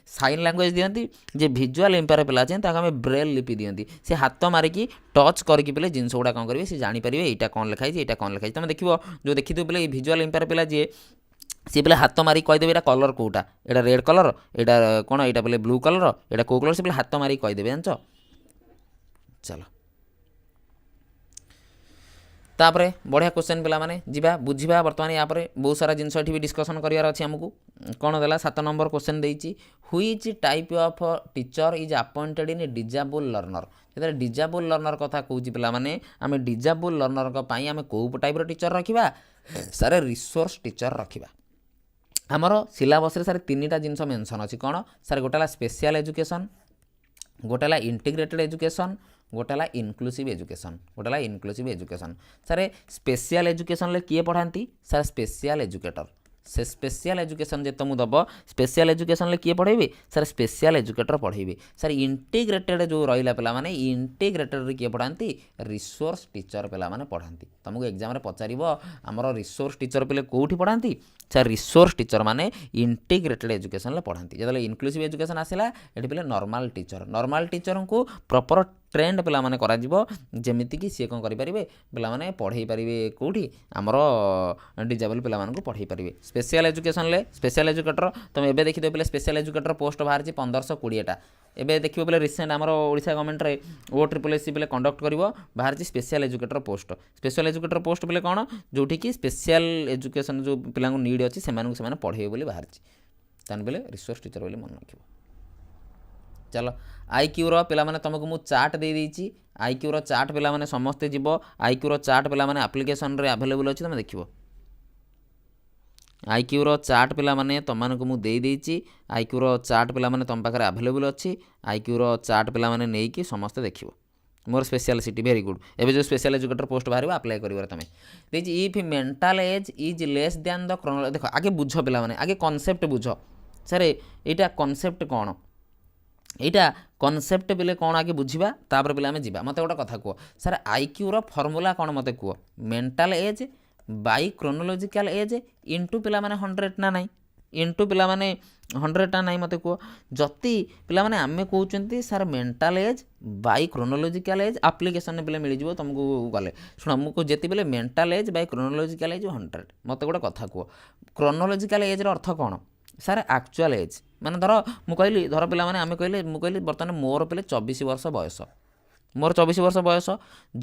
साइन लैंग्वेज दिखती जे भिजुआल इम्पेयर पिला अच्छे आम ब्रेल लिपि दिखती से हाथ मारिकी टच करके पे जिनस गुड़ा कौन करेंगे सी जानीपर यहाँ कौन लिखाई यहाँ कौन लिखाई तुम देखो जो देखी पे भिजुआल इम्पेयर पिला जी सी पे हाथ मारी कहीदेवे यहाँ कलर कौटा यहाँ रेड कलर यहाँ कौन यहाँ पे ब्लू कलर यहाँ कौ कलर से पे हाथ मारी कहीदेवे जान चलो तापरे बढ़िया क्वेश्चन पिला माने जीवा बुझा बर्तमान यहाँ पर बहुत सारा जिनस भी डिस्कसन करार अच्छे आमको कौन देला 7 नंबर क्वेश्चन देती which type of teacher is appointed in disable learner जो डिजेबल लर्नर कथा कौच पिला माने आम डिजेबल लर्नर आम कौ टाइप टीचर रखा सारे रिसोर्स टीचर रखा आमर सिलेबस सारे 3टा जिनस मेंशन अच्छी कौन सारे गोटेला स्पेशल एजुकेशन गोटेला इंटीग्रेटेड एजुकेशन गोटेला इनक्लूसिव एजुकेशन सारे स्पेशल एजुकेशन किए पढ़ाती सारे स्पेशल एजुकेटर से स्पेशल एजुकेशन जे तुम दब स्पेशल एजुकेशन किए पढ़ेबे सर स्पेशल एजुकेटर पढ़ेबे सर इंटीग्रेटेड जो रहा पिला माने इंटीग्रेटेड किए पढ़ाती रिसोर्स टीचर पिला माने पढ़ाती तुमको एग्जाम रे पचार आमर रिसोर्स टीचर पे कौटी पढ़ाती सर रिसोर्स टीचर माने इंटीग्रेटेड एजुकेशन पढ़ाती जो इनक्लूसिव एजुकेशन आसला ये पे नॉर्मल टीचर को प्रॉपर ट्रेंड पिला माने करा जिवो जेमिति कि सी कौन करेंगे पिला माने पढ़ाई पारे कौटी आमर डिजेबल पिला मानक पढ़ाई पारे स्पेशल एजुकेशन ले स्पेशल एजुकेटर तुम एबे देखिए पे स्पेशल एजुकेटर पोस्ट बाहर 1520टा एबे देखिए पे रिसेंट आमर ओडिशा गवर्नमेंट रे OSSC पे कंडक्ट करिवो बाहर स्पेशल एजुकेटर पोस्ट पे कौन जोठी कि स्पेशल एजुकेशन जो पिला नीड अच्छी से पढ़ेबे बोली बाहर तान बेले रिसोर्स टीचर बोली मन रखिबो चलो आईक्यू रो पिला माने तुमको मु चार्ट दे देइची आईक्यू रो चार्ट पिला माने समस्ते जीव आईक्यू रो चार्ट पिला माने एप्लिकेशन रे अवेलेबल अछि तुम देखिबो आईक्यू रो चार्ट पिला माने तुमको मु दे देइची आईक्यू रो चार्ट पिला माने तुम पाखरे अवेलेबल अछि आईक्यू रो चार्ट पिला माने नै कि समस्ते देखिबो मोर स्पेशलिटी वेरी गुड एबे जो स्पेशल एजुकेटर पोस्ट बाहर अप्लाई करिवर तमे देछि if mental age is less than the chronology देखो आगे बुझो पिला माने आगे कांसेप्ट बुझो सर एटा कांसेप्ट कोन एटा कनसेप्ट बेले कौन आगे बुझा तापर पे आम जा मत गोटे कथा कह सर आईक्यू रो फर्मूला कौन मत कह mental age by chronological age into पिला माने 100 ना नाई इंटू पिला माने 100 ना नाई मत कह जति पिला माने आमे कहउचंती sir mental age by chronological age application बेले मिल जिवो तुमको गले शुण मुझे जेति बेले mental age by chronological age 100 मत गोटे कथा कह क्रोनोलॉजिकल एज रो अर्थ कौन सर एक्चुअल एज माने धर मु कहली धर पिला माने आमे कहले मु कहली बर्तमान मोर पे 24 वर्ष बयस मोर 24 वर्ष बयस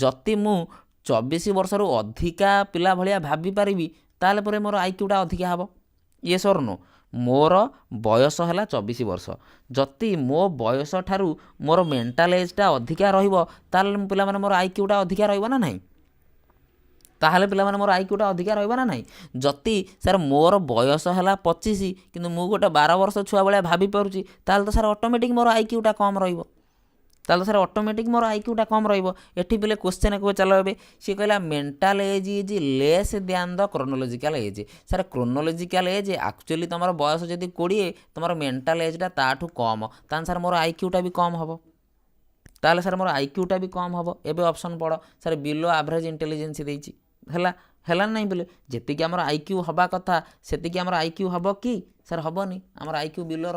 जति मु 24 वर्ष रु अधिका पिला भलिया भाबी पारिबी ताले परे मोर आईक्यूटा अधिका हबो येस और नो मोर बयस है 24 वर्ष जति मो बयस ठारू मोर मेंटल एजटा अधिका रहिबो ताले पिला माने मोर आईक्यूटा अधिका रहिबो ना नाही ताहले पिला माने मोर आईक्यूटा अधिका रहिबो ना नाही जति सर मोर बयस है 25 किंतु मु गोटे 12 वर्ष छुआ भाया भाभी पारुची ताहले तो सर ऑटोमेटिक मोर आईक्यूटा कम रहिबो ताहले सर ऑटोमेटिक मोर आईक्यूटा कम रहिबो एठी पिले क्वेश्चन को चलो एबे सी कहला mental age is less than the chronological age sir chronological age actually तमर बयस जदि 20 तमर मेंटल एजटा ताठू कम तान सर मोर आईक्यूटा भी कम हबो ताहले सर मोर आईक्यूटा भी कम हबो एबे ऑप्शन पड़ सर बिलो एवरेज इंटेलिजेंस देइची है नहीं बोले जी आम आईक्यू हवा कथा से आम आईक्यू हम कि सर हेनी आम आईक्यू बिलो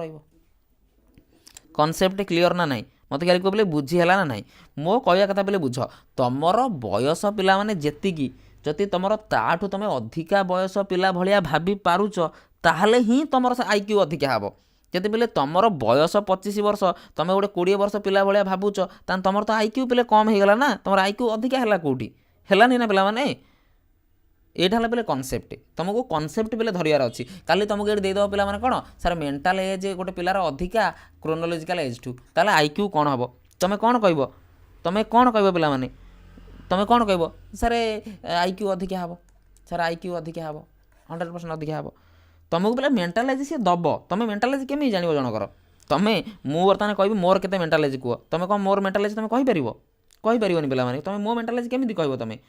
रनसेप्ट क्लीयर ना नहीं मत क्या बोले बुझीला ना नहीं मो कह कथा बोले बुझ तुमर बयस पिला माने जेतिकी जदि तुम ताठू तुम अधिका बयस पिला भलिया भाभी पारुच ताहले ही तुम आईक्यू अधिका हम जदि बोले तुमर बयस 25 वर्ष तुम गोटे 20 वर्ष पिला भलिया भावुच तान तुम तो आईक्यू पिले कम हो गला ना तुम आईक्यू अधिका है कौटी है ना पिला माने एटा हला बेले कनसेप्ट तुमको कनसेप्ट बेले धरियार अच्छी काली तुमको ये देदेव पिला माने कौन सर मेंटल एज गोटे पिलार अधिका क्रोनोलॉजिकल एज ठू ताले आईक्यू कौन हम तुम कौन कह पिला माने तुम कौन कह सर आईक्यू अधिका हम सर आईक्यू अधिका हम 100% अधिका हम तुमको बोले मेंटल एज सी दब तुम मेंटल एज केमी जान जनकर तुम मु बर्तमान कह मोर केते मेंटल एज कह तुम कौन मोर मेंटल एज तुम कहीपर पिला माने तुम मो मेंटल एज केमी कह तुम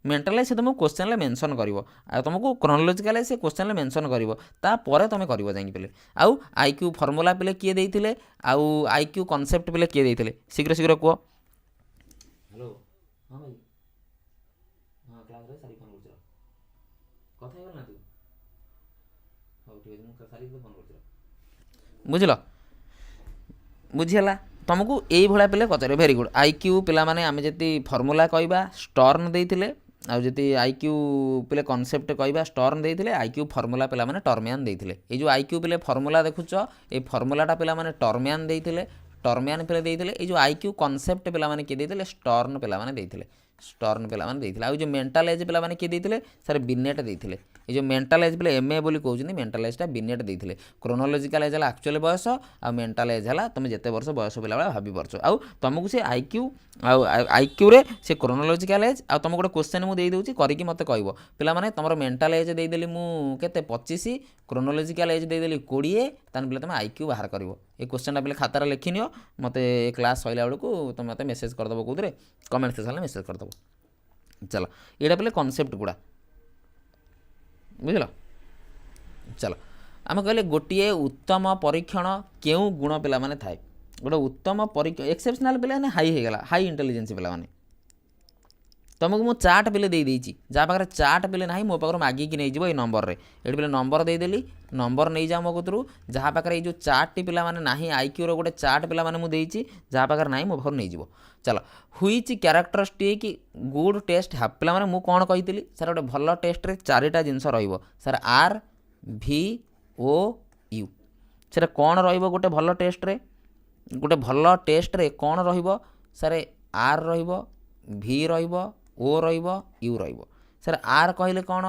मेंटल एज से तुमको क्वेश्चन मेंशन कर तुमको क्रोनोलॉजिकल एज से क्वेश्चन मेंशन कर तुम कर जाए पे आउ आईक्यू फर्मूला पे किए देते आउ आईक्यू कनसेप्ट पे किए देते शीघ्र शीघ्र कह हेलो हाँ भाई हाँ क्लास रे सारी फोन कर कथा हे ना तू हां ठीक है मु सारी फोन कर बुझलो बुझीला तुमको यही भाया पे पचारे भेरी गुड आईक्यू पिला माने आमे जति फर्मूला कहवा स्टर्न देते आउती आईक्यू पे कनसेप्ट कहवा स्टर्न देते आईक्यू फर्मूला पिला माने टर्मियान देते ये जो आईक्यू पे फर्मूला देखुच ये फर्मूलाटा पिला माने टर्मियान देते टर्मियान पे देते ये जो आईक्यू कनसेप्ट पिला माने किए देते स्टर्न पिला माने देते स्टर्न पिला माने देते आउ जो मेंटल एज पिला माने किए देते सर बिनेट देते ये जो मेंटल एज पे एमए बोली कहते मेंटल एजटा बिनेट देते क्रोनोलॉजिकल एज है एक्चुअल बयस आ मेंटल एज है तुम जिते वर्ष बयस पिला भाभी पार्छ आउ तुमको से आईक्यू आईक्यू रे से क्रोनोलॉजिकल एज आ तुमको गोटे क्वेश्चन मुझे देदेवि करके मत कह पिला माने तुम मेंटल एज देदेली मुझे 25 क्रोनोलॉजिकल एज देदेली 20 तान पे तुम आईक्यू बाहर कर ये क्वेश्चन पे खातार लिखि नियो मत क्लास सैला बेलू तुम मत मेसेज करदेव कौन कमेंट सेक्शन में मेसेज करदेव चलो ये पे कनसेप्ट गुड़ा बुझल चलो आम कहले गोटे उत्तम परीक्षण क्यों गुण पिला माने थाए गोटे उत्तम परीक्षण एक्सेप्शनल पिला ने हाई हो गला हाई इंटेलिजेंस पिला माने तुमको मु चार्ट पिले दे देइची जहाँ पाखे चार्ट पिले ना मो पाखर मागिकी नहीं ये नंबर रे ये पे नंबर देदेली नंबर नहीं जा मो कतरू जहाँ पाखे ये चार्ट टी पिला माने नाही आईक्यू रो गोटे चार्ट पिला माने मु देइची जहाँ पाखे ना मो पाखर नहीं जीवो चलो हुईच क्यारेक्टरिस्टिक गुड टेस्ट हाफ पिला माने मु कौन कही सर गोटे भल टेस्ट रे चारिटा जिनस रहिबो सर आर भी ओ यू सर कौन रहिबो गोटे भल टेस्ट रे गोटे भल टेस्ट रे कौन रहिबो सर आर रहिबो भी रहिबो ओ रहिबो यू रहिबो सर आर कहले कौन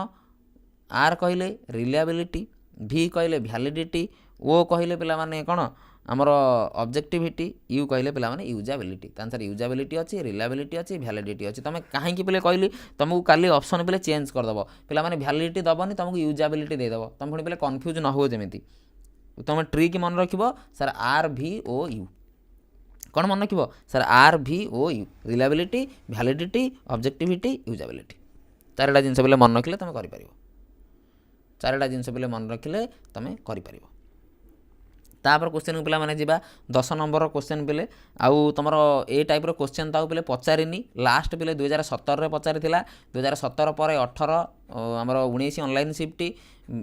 आर कहले रिलायबिलिटी भी कहले वैलिडिटी ओ कहले पिला माने कौन ଆମର ଅବଜେକ୍ଟିଭିଟି ୟୁ କହିଲେ ପିଲାମାନେ ୟୁଜାବିଲିଟି ତାଙ୍କର ୟୁଜାବିଲିଟି ଅଛି ରିଲାବିଲିଟି ଅଛି ଭ୍ୟାଲିଡିଟି ଅଛି ତୁମେ କାହିଁକି ପିଲେ କହିଲି ତୁମକୁ କାଲି ଅପସନ୍ ପିଲେ ଚେଞ୍ଜ କରିଦେବ ପିଲାମାନେ ଭ୍ୟାଲିଡିଟି ଦେବନି ତୁମକୁ ୟୁଜାବିଲିଟି ଦେଇଦେବ ତୁମେ ପୁଣି ପିଲେ କନଫ୍ୟୁଜ୍ ନ ହୁଅ ଯେମିତି ତୁମେ ଟ୍ରିକ୍ ମନେ ରଖିବ ସାର୍ RVOU କ'ଣ ମନେ ରଖିବ ସାର୍ RVOU ରିଲାବିଲିଟି ଭ୍ୟାଲିଡିଟି ଅବଜେକ୍ଟିଭିଟି ୟୁଜାବିଲିଟି ଚାରିଟା ଜିନିଷ ପିଲେ ମନେ ରଖିଲେ ତୁମେ କରିପାରିବ ଚାରିଟା ଜିନିଷ ପିଲେ ମନେ ରଖିଲେ ତୁମେ କରିପାରିବ ତାପରେ କ୍ୱେଶ୍ଚନ୍ ପିଲାମାନେ ଯିବା 10 ନମ୍ବର କ୍ୱେଶ୍ଚନ୍ ପିଲେ ଆଉ ତୁମର ଏ ଟାଇପ୍ର କ୍ୱେଶ୍ଚନ୍ ତାକୁ ପିଲେ ପଚାରିନି ଲାଷ୍ଟ ପିଲେ 2017ରେ ପଚାରିଥିଲା 2017 ପରେ 18 ଆମର 19 ଅନଲାଇନ୍ ସିଫ୍ଟ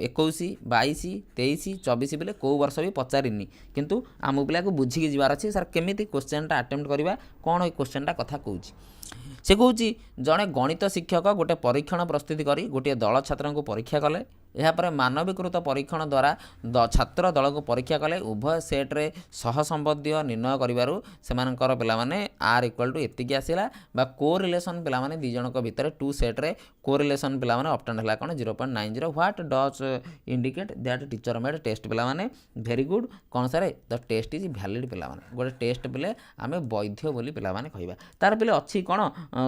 21 22 23 24 ପିଲେ କେଉଁ ବର୍ଷ ବି ପଚାରିନି କିନ୍ତୁ ଆମ ପିଲାକୁ ବୁଝିକି ଯିବାର ଅଛି ସାର୍ କେମିତି କ୍ୱେଶ୍ଚନ୍ଟା ଆଟେମ୍ପ୍ଟ କରିବା କ'ଣ ଏ କ୍ୱେଶ୍ଚନ୍ଟା କଥା କହୁଛି ସେ କହୁଛି ଜଣେ ଗଣିତ ଶିକ୍ଷକ ଗୋଟେ ପରୀକ୍ଷଣ ପ୍ରସ୍ତୁତି କରି ଗୋଟିଏ ଦଳ ଛାତ୍ରଙ୍କୁ ପରୀକ୍ଷା କଲେ ଏହାପରେ ମାନବୀକୃତ ପରୀକ୍ଷଣ ଦ୍ୱାରା ଛାତ୍ର ଦଳକୁ ପରୀକ୍ଷା କଲେ ଉଭୟ ସେଟ୍ରେ ସହସମ୍ବନ୍ଧୀୟ ନିର୍ଣ୍ଣୟ କରିବାରୁ ସେମାନଙ୍କର ପିଲାମାନେ R = ଏତିକି ଆସିଲା ବା କୋରିଲେସନ୍ ପିଲାମାନେ ଦୁଇ ଜଣଙ୍କ ଭିତରେ 2 ସେଟ୍ରେ କୋରିଲେସନ୍ ପିଲାମାନେ ଅପ୍ଟେଣ୍ଡ ହେଲା କ'ଣ 0.90 what does indicate that teacher made test ପିଲାମାନେ ଭେରି ଗୁଡ୍ କ'ଣ sir the test is valid ପିଲାମାନେ ଗୋଟେ ଟେଷ୍ଟ ପିଲେ ଆମେ ବୈଧ ବୋଲି ପିଲାମାନେ କହିବା ତାର ପିଲେ ଅଛି କ'ଣ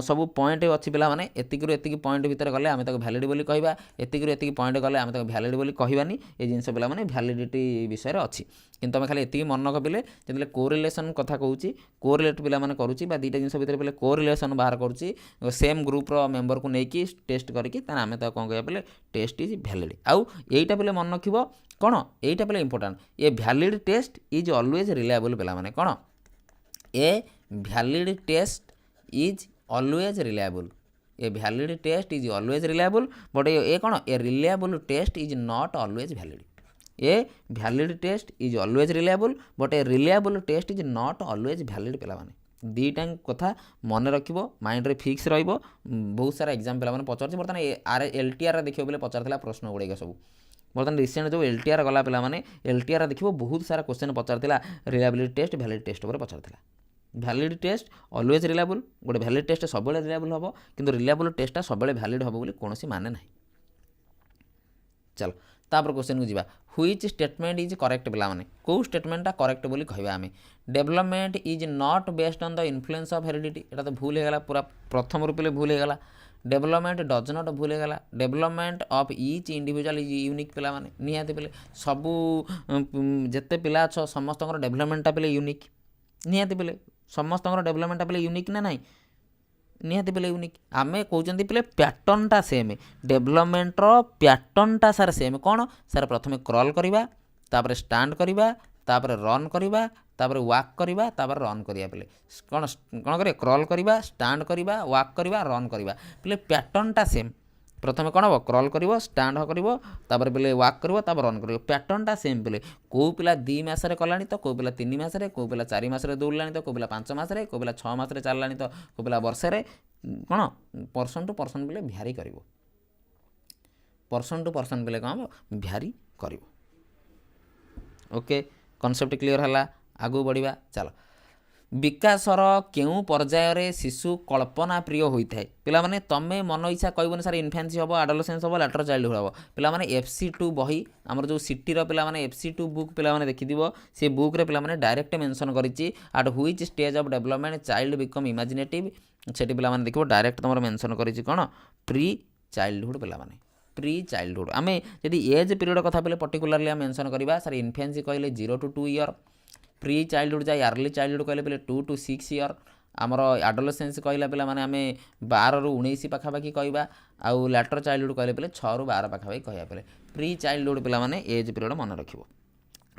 ସବୁ ପଏଣ୍ଟ ଅଛି ପିଲାମାନେ ଏତିକିରୁ ଏତିକି ପଏଣ୍ଟ ଭିତରେ ଗଲେ ଆମେ ତାକୁ ଭ୍ୟାଲିଡ୍ ବୋଲି କହିବା ଏତିକିରୁ ଏତିକି ପଏଣ୍ଟ ଗଲେ ଆମେ ତାକୁ ଭ୍ୟାଲିଡ୍ ବୋଲି କହିବାନି ଏ ଜିନିଷ ପିଲାମାନେ ଭ୍ୟାଲିଡିଟି ବିଷୟରେ ଅଛି କିନ୍ତୁ ଆମେ ଖାଲି ଏତିକି ମନେ ରଖିଲେ ଯେତେବେଳେ କୋରିଲେସନ୍ କଥା କହୁଛି କୋରିଲେଟ୍ ପିଲାମାନେ କରୁଛି ବା ଦୁଇଟା ଜିନିଷ ଭିତରେ ପିଲେ କୋରିଲେସନ୍ ବାହାର କରୁଛି ସେମ୍ ଗ୍ରୁପ୍ର ମେମ୍ବରକୁ ନେଇକି ଟେଷ୍ଟ କରିକି ତାହେଲେ ଆମେ ତାକୁ କ'ଣ କହିବା ପିଲେ ଟେଷ୍ଟ ଇଜ୍ ଭ୍ୟାଲିଡ୍ ଆଉ ଏଇଟା ପିଲେ ମନେ ରଖିବ କ'ଣ ଏଇଟା ପିଲେ important a valid test is always reliable ପିଲାମାନେ କ'ଣ a valid test is always reliable a valid test is always reliable but a कौन a reliable test is not always valid a valid test is always reliable but a reliable test is not always valid पिला माने दीटा कथा मन रख mind रे fix रहिबो बहुत सारा एग्जाम पिला माने पचार बर्तमान LTR देखियो बोले पचार प्रश्न गुड़िक सब बर्तमान रिसेंट जो LTR गला पिला माने LTR देखियो बहुत सारा क्वेश्चन पचार रिलायबिलिटी टेस्ट भैलिड टेस्ट पर पचार भैलिड टेस्ट ऑलवेज रिलायबल गोटे भैलिड टेस्ट सब रिलायबल हम किंतु रिलायबल टेस्टा सब भैलिड हम बोली कौन माने ना चलो तापर क्वेश्चन को जीवा व्हिच स्टेटमेंट इज करेक्ट पिला माने को स्टेटमेंटा करेक्ट बोली कहबा आमे development is not based on the influence of heredity एटा तो भूल हेगला पूरा प्रथम रूप ले भूल हेगला डेवलपमेंट डज नॉट भूल हेगला development of each individual is unique पिला माने निहाती पिले सबू जते पिला छ समस्त डेवलपमेंटा पिले यूनिक निहाती पिले समस्त डेवलपमेंटा पिले यूनिक ना नाई निहाती पिले यूनिक आमे कहते पिले पैटर्नटा सेम डेवलपमेंटर पैटर्नटा सार सेम कौन सार प्रथम क्रॉल करवा तापर स्टांड करवा तापर रन करवा तापर वॉक करवा तापर रन करवा पिले कौन कौन करे क्रॉल करवा स्टांड करवा वॉक करवा रन करवा पिले पैटर्नटा सेम प्रथम कौन हम क्रॉल कर स्टांड कर पे वाक कर रन कर पैटर्नटा सेम पे कौ पिला 2 मासरे कलानी तो कौ पिला 3 मासरे कौ पिला 4 मासरे दौड़लानी तो कौ पिला 5 मासरे कौ पिला 6 मासरे चललानी तो कौ पिला वर्षे कौन पर्सन टू पर्सन पे भ्यारी कर पर्सन टू पर्सन पे कौन भ्यारी कर ओके कॉन्सेप्ट क्लियर है आगू बढ़िया चलो विकासर केउ पर्यायर शिशु कल्पना प्रिय होता है पिला माने तमे मन इच्छा कहबनी सार इन्फेन्सी हम आडोलेसेंस हम लेटर चाइल्डहुड हम पिला माने FC2 बही आमर जो सिटीर पिला माने FC2 बुक पिला माने देखिदिबो से बुक रे पिला माने डायरेक्ट मेंशन करिछि at which stage of development child become imaginative सेठी पिला माने देखिबो डायरेक्ट तमर मेंशन करिछि कोन प्री चाइल्डहुड पिला माने प्री चाइल्डहुड आमे यदि एज पीरियड कथा पले पर्टिकुलरली मेंशन करबा सार इन्फेन्सी कहले 0 to 2 ईयर प्री चाइल्डहुड जाए अर्ली चाइल्डहुड कहले पे 2 to 6 ईयर आमर आडोलेसेंस कहला पे मैंने आम 12 ରୁ 19 पाखापाखि कहवा आउ लैटर चाइल्डहुड कहले पे 6 ରୁ 12 पाखापाखि कहवा पे प्री चाइल्डहुड पे मैंने एज पीरियड मन रखिबो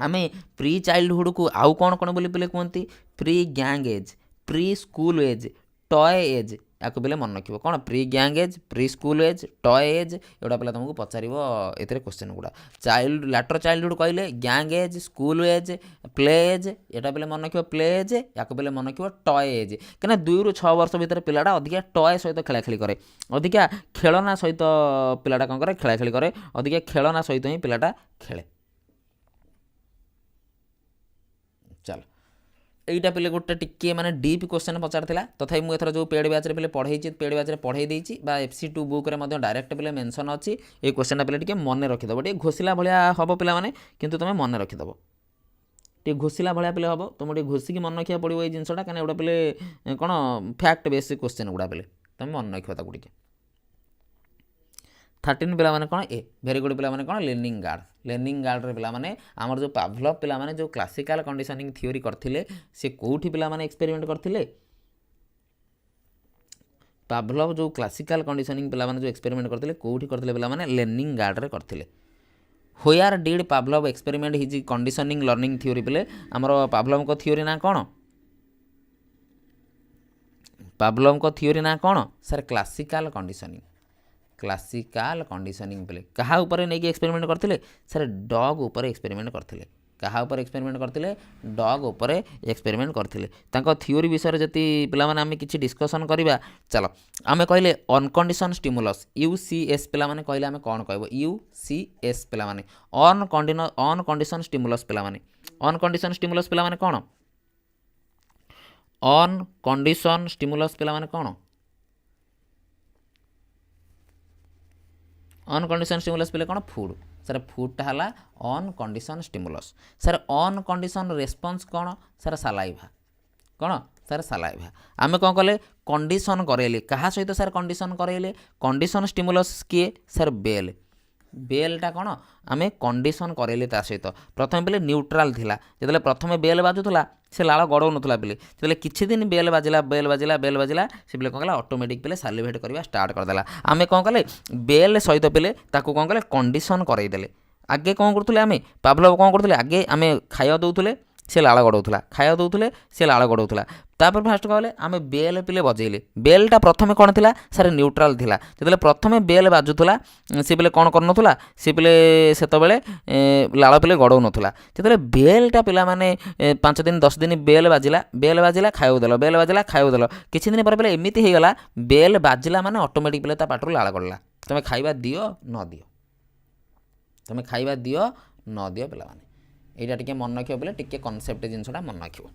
आम प्री चाइल्डहुड को आउ कौन कौन बोली पे कहते pre gang age preschool age toy age या पे मन रखिबो कौन pre gang age preschool age toy age एटा पे तुमको पचार ए क्वेश्चन गुड़ा चाइल्ड लैटर चाइल्डहुड कहले gang age school age play age एटा पे मन रखिबो प्ले एज या पे मन रखिबो टॉय एज कहीं 2 ରୁ 6 वर्ष भितर पिलाटा अधिका टॉय सहित खेलाखेली करे अधिका खेलना सहित पिलाटा कौन करे खेलाखेली करे अधिका खेलना सहित ही पिलाटा खेले चल এইটা পেলে গোটে টিকে মানে ডিপ কোশ্চেন পচারিলা তথাপি মু এথর যে পেড ব্যাচরে পেলে পড়াইছি পেড ব্যাচরে পড়াই দেইছি বা FC2 বুকরে মধ্যে ডাইরেক্ট পেলে মেনশন ଅଛି এই কোশ্চেনটা পেলে টিকে মনে রখিদেব টিকে ঘোষিলা ভলিয়া হব পিলা মানে কিন্তু তুমি মনে রখিদেব टे घोषिला भाया पे हम तुम टे घोषिकी मन रखा पड़ो ये जिनसा कहीं गोटे पे कौन फैक्ट बेस क्वेश्चन गुड़ा पे तुम मन रख टे 13 पिला माने कौन ए भेरी गुड पिला माने कौन लर्निंग गार्ड रे पिला माने आमर जो पावलव पिला माने जो क्लासिकल कंडीशनिंग थ्योरी करथिले से कोठी पिला माने एक्सपेरिमेंट करथिले पावलव जो क्लासिकल कंडीशनिंग पिला माने जो एक्सपेरिमेंट करथिले कोठी करथिले पिला माने लर्निंग गार्ड रे करथिले where did पावलव experiment his conditioning learning theory पिले आमर पावलव को थ्योरी ना कौन पावलव को थ्योरी ना कौन सर क्लासिकल कंडीशनिंग पे क्या ऊपर नहीं एक्सपेरिमेंट करते सर डॉग ऊपर एक्सपेरिमेंट करते क्या ऊपर एक्सपेरिमेंट करते डॉग ऊपर एक्सपेरिमेंट करते थ्योरी विषय जति पिला माने आमे किछि डिस्कशन करबा चलो आमे कहले अनकंडीशन स्टिमुलस यूसीएस पिला माने कहले आमे कोन कहबो यूसीएस पिला माने अनकंडीशन स्टिमुलस पिला माने अनकंडीशन स्टिमुलस पिला माने कोन अनकंडीशन स्टिमुलस पिला माने कोन अनकंडीशन स्टिमुलस पे कौन फूड सर फूडटा है अनकंडीशन स्टिमुलस सर अनकंडीशन रेस्पॉन्स कौन सर सालाइभा कौन सर सालाइभा आमे कौन कले कंडीशन करेले क्या सहित सर कंडीशन करेले कंडीशन स्टिमुलस किए सर बेलटा कौन आमे कंडीशन करेले ता सहित प्रथम पे न्यूट्राल थिला जतले प्रथम बेल बाजुला से लाल गड़ौ नथला पिले जतले किछि दिन बेल बाजिला से पिले कौन कला ऑटोमेटिक पिले सालिवेट करवा स्टार्ट करदेला आमे कौन कले बेल सहित पिले ताकू कौन कले कंडीशन करईदेले आगे कौन करथुले आमे पावलव कौन करथुले आगे आमे खाया दउथुले से लाल गड़ौला खाया दउथुले से लाल गड़ौला तापर फास्ट कहले आमे बेल पिले बजेले बेलटा प्रथमे कौन थिला सर न्यूट्राल थिला जतले प्रथमे बेल बाजुथुला से पिले कौन करनथुला से पिले सेतबेले लाल पिले गड़ौ नथुला जतले बेलटा पिला माने 5 दिन 10 दिन बेल बाजिला खाया देल किछि दिन पर पिले एमिति हे गला बेल बाजिला माने ऑटोमेटिक पिले ता पाटरु लाल गड़ला तमे खाइबा दियो न दियो पिला माने एटा टिके मन रखियो बोले टिके कॉन्सेप्ट जिनसटा मन रखियो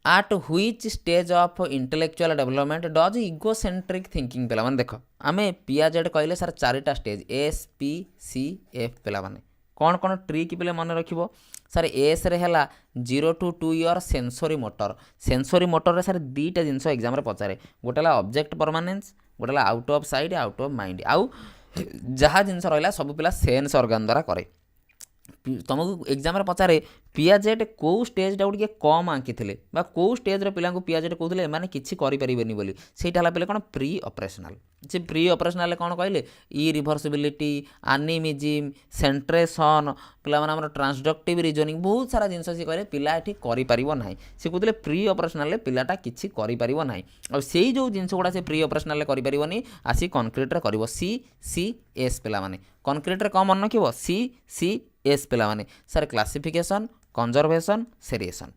at which stage of intellectual development does egocentric thinking पिला माने देखो आमे पियाजेड कहले सर चारिटा stage S P C F पिला माने कौन कौन ट्रिक पिले मन रखिबो सर एस रे हला 0 to 2 इयर सेंसरी मोटर रे सर दीटा जिनस एग्जाम रे पचारे गोटेला ऑब्जेक्ट परमानेंस गोटेला out of sight out of mind आउ जहाँ जिनस रहा सब पिला सेन्स ऑर्गन द्वारा करे तुमको एग्जाम पचारे पियाजेट कौ स्टेजा टे कम आंकी थे कौ स्टेज पिला पियाजेट कहते हैं किसी करें बोली सेटा पे कौन प्री ऑपरेशनल से प्री ऑपरेशनल कौन कहले इरिभर्सिबिलिटी आनिमिजिम सेंट्रेशन पे ट्रांसडक्टिव रीजनिंग बहुत सारा जिनस सी कहले पिला ये करना सी कहते प्री ऑपरेशनल पिलाटा किसी करना आई जो जिनस गुड़ा से प्री ऑपरेशनल करें आसी कनक्रीट कर सी सी एस पिला माने कनक्रीट रे कौन मन रखिब सी सी एस पिला माने सर क्लासिफिकेशन कंजर्वेशन सेरिएशन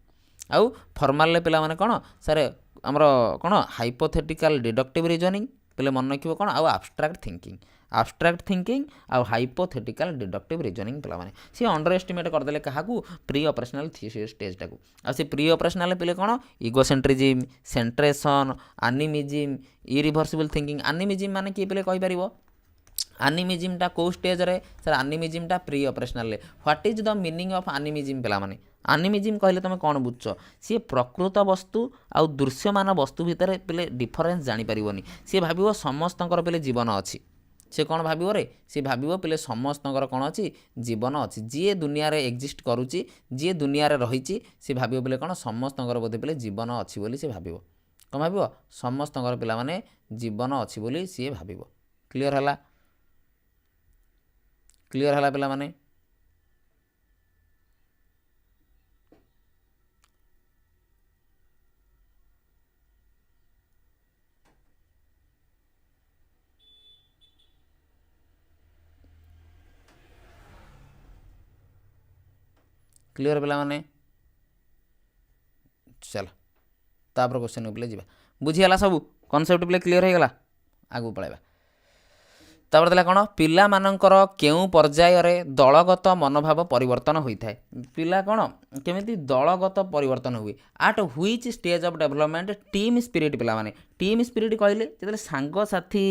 आउ फॉर्माल पिला माने कौन सर आमर कौन हाइपोथेटिकल डिडक्टिव रीजनिंग पिले मन रखिब कौन आउ आब्स्ट्राक्ट थिंकिंग आउ हाइपोथेटिकल डिडक्टिव रीजनिंग पिला माने सी अंडर एस्टिमेट करदेले काहाकू प्री ऑपरेशनल स्टेज टाकू आ से प्री ऑपरेशनल पिले कौन इगोसेंट्रिज्म सेंट्रेशन आनिमिजिम इरिभर्सिबल थिंकिंग आनिमिजिम माने कि पिले कहि परिबो आनिमिजिमटा कौ स्टेज रे सर आनिमिजिमटा pre operational what is the meaning of animism पिला माने आनिमिजिम कहले तुम कौन बुझ सी प्रकृत वस्तु आउ दृश्यमान वस्तु भितर पिले डिफरेन्स जानी परिबोनी सी भाबिबो समस्तंकर पिले जीवन अछि से कौन भाबिबो रे सी भाबिबो पिले समस्तंकर कौन अछि जीवन अछि जी दुनिया रे एग्जिस्ट करूची जी दुनिया रे रहिची सी भाबिबो पिले कौन समस्तंकर बोधे पिले जीवन अछि बोली सी भाबिबो कौन भाबिबो समस्तंकर पिला माने जीवन अछि बोली सी भाबिबो क्लियर हला पिला माने क्लियर पिला माने चल तापर क्वेश्चन पे जा बुझीगला सब कॉन्सेप्ट पे क्लियर हो गला आगू पळाइबा ତାପରେ ଦେଲା କ'ଣ ପିଲାମାନଙ୍କର କେଉଁ ପର୍ଯ୍ୟାୟରେ ଦଳଗତ ମନୋଭାବ ପରିବର୍ତ୍ତନ ହୋଇଥାଏ। ପିଲା କ'ଣ କେମିତି ଦଳଗତ ପରିବର୍ତ୍ତନ ହୁଏ। At which stage of development team spirit ପିଲାମାନେ ଟିମ୍ ସ୍ପିରିଟ୍ କହିଲେ ଯେତେବେଳେ ସାଙ୍ଗସାଥି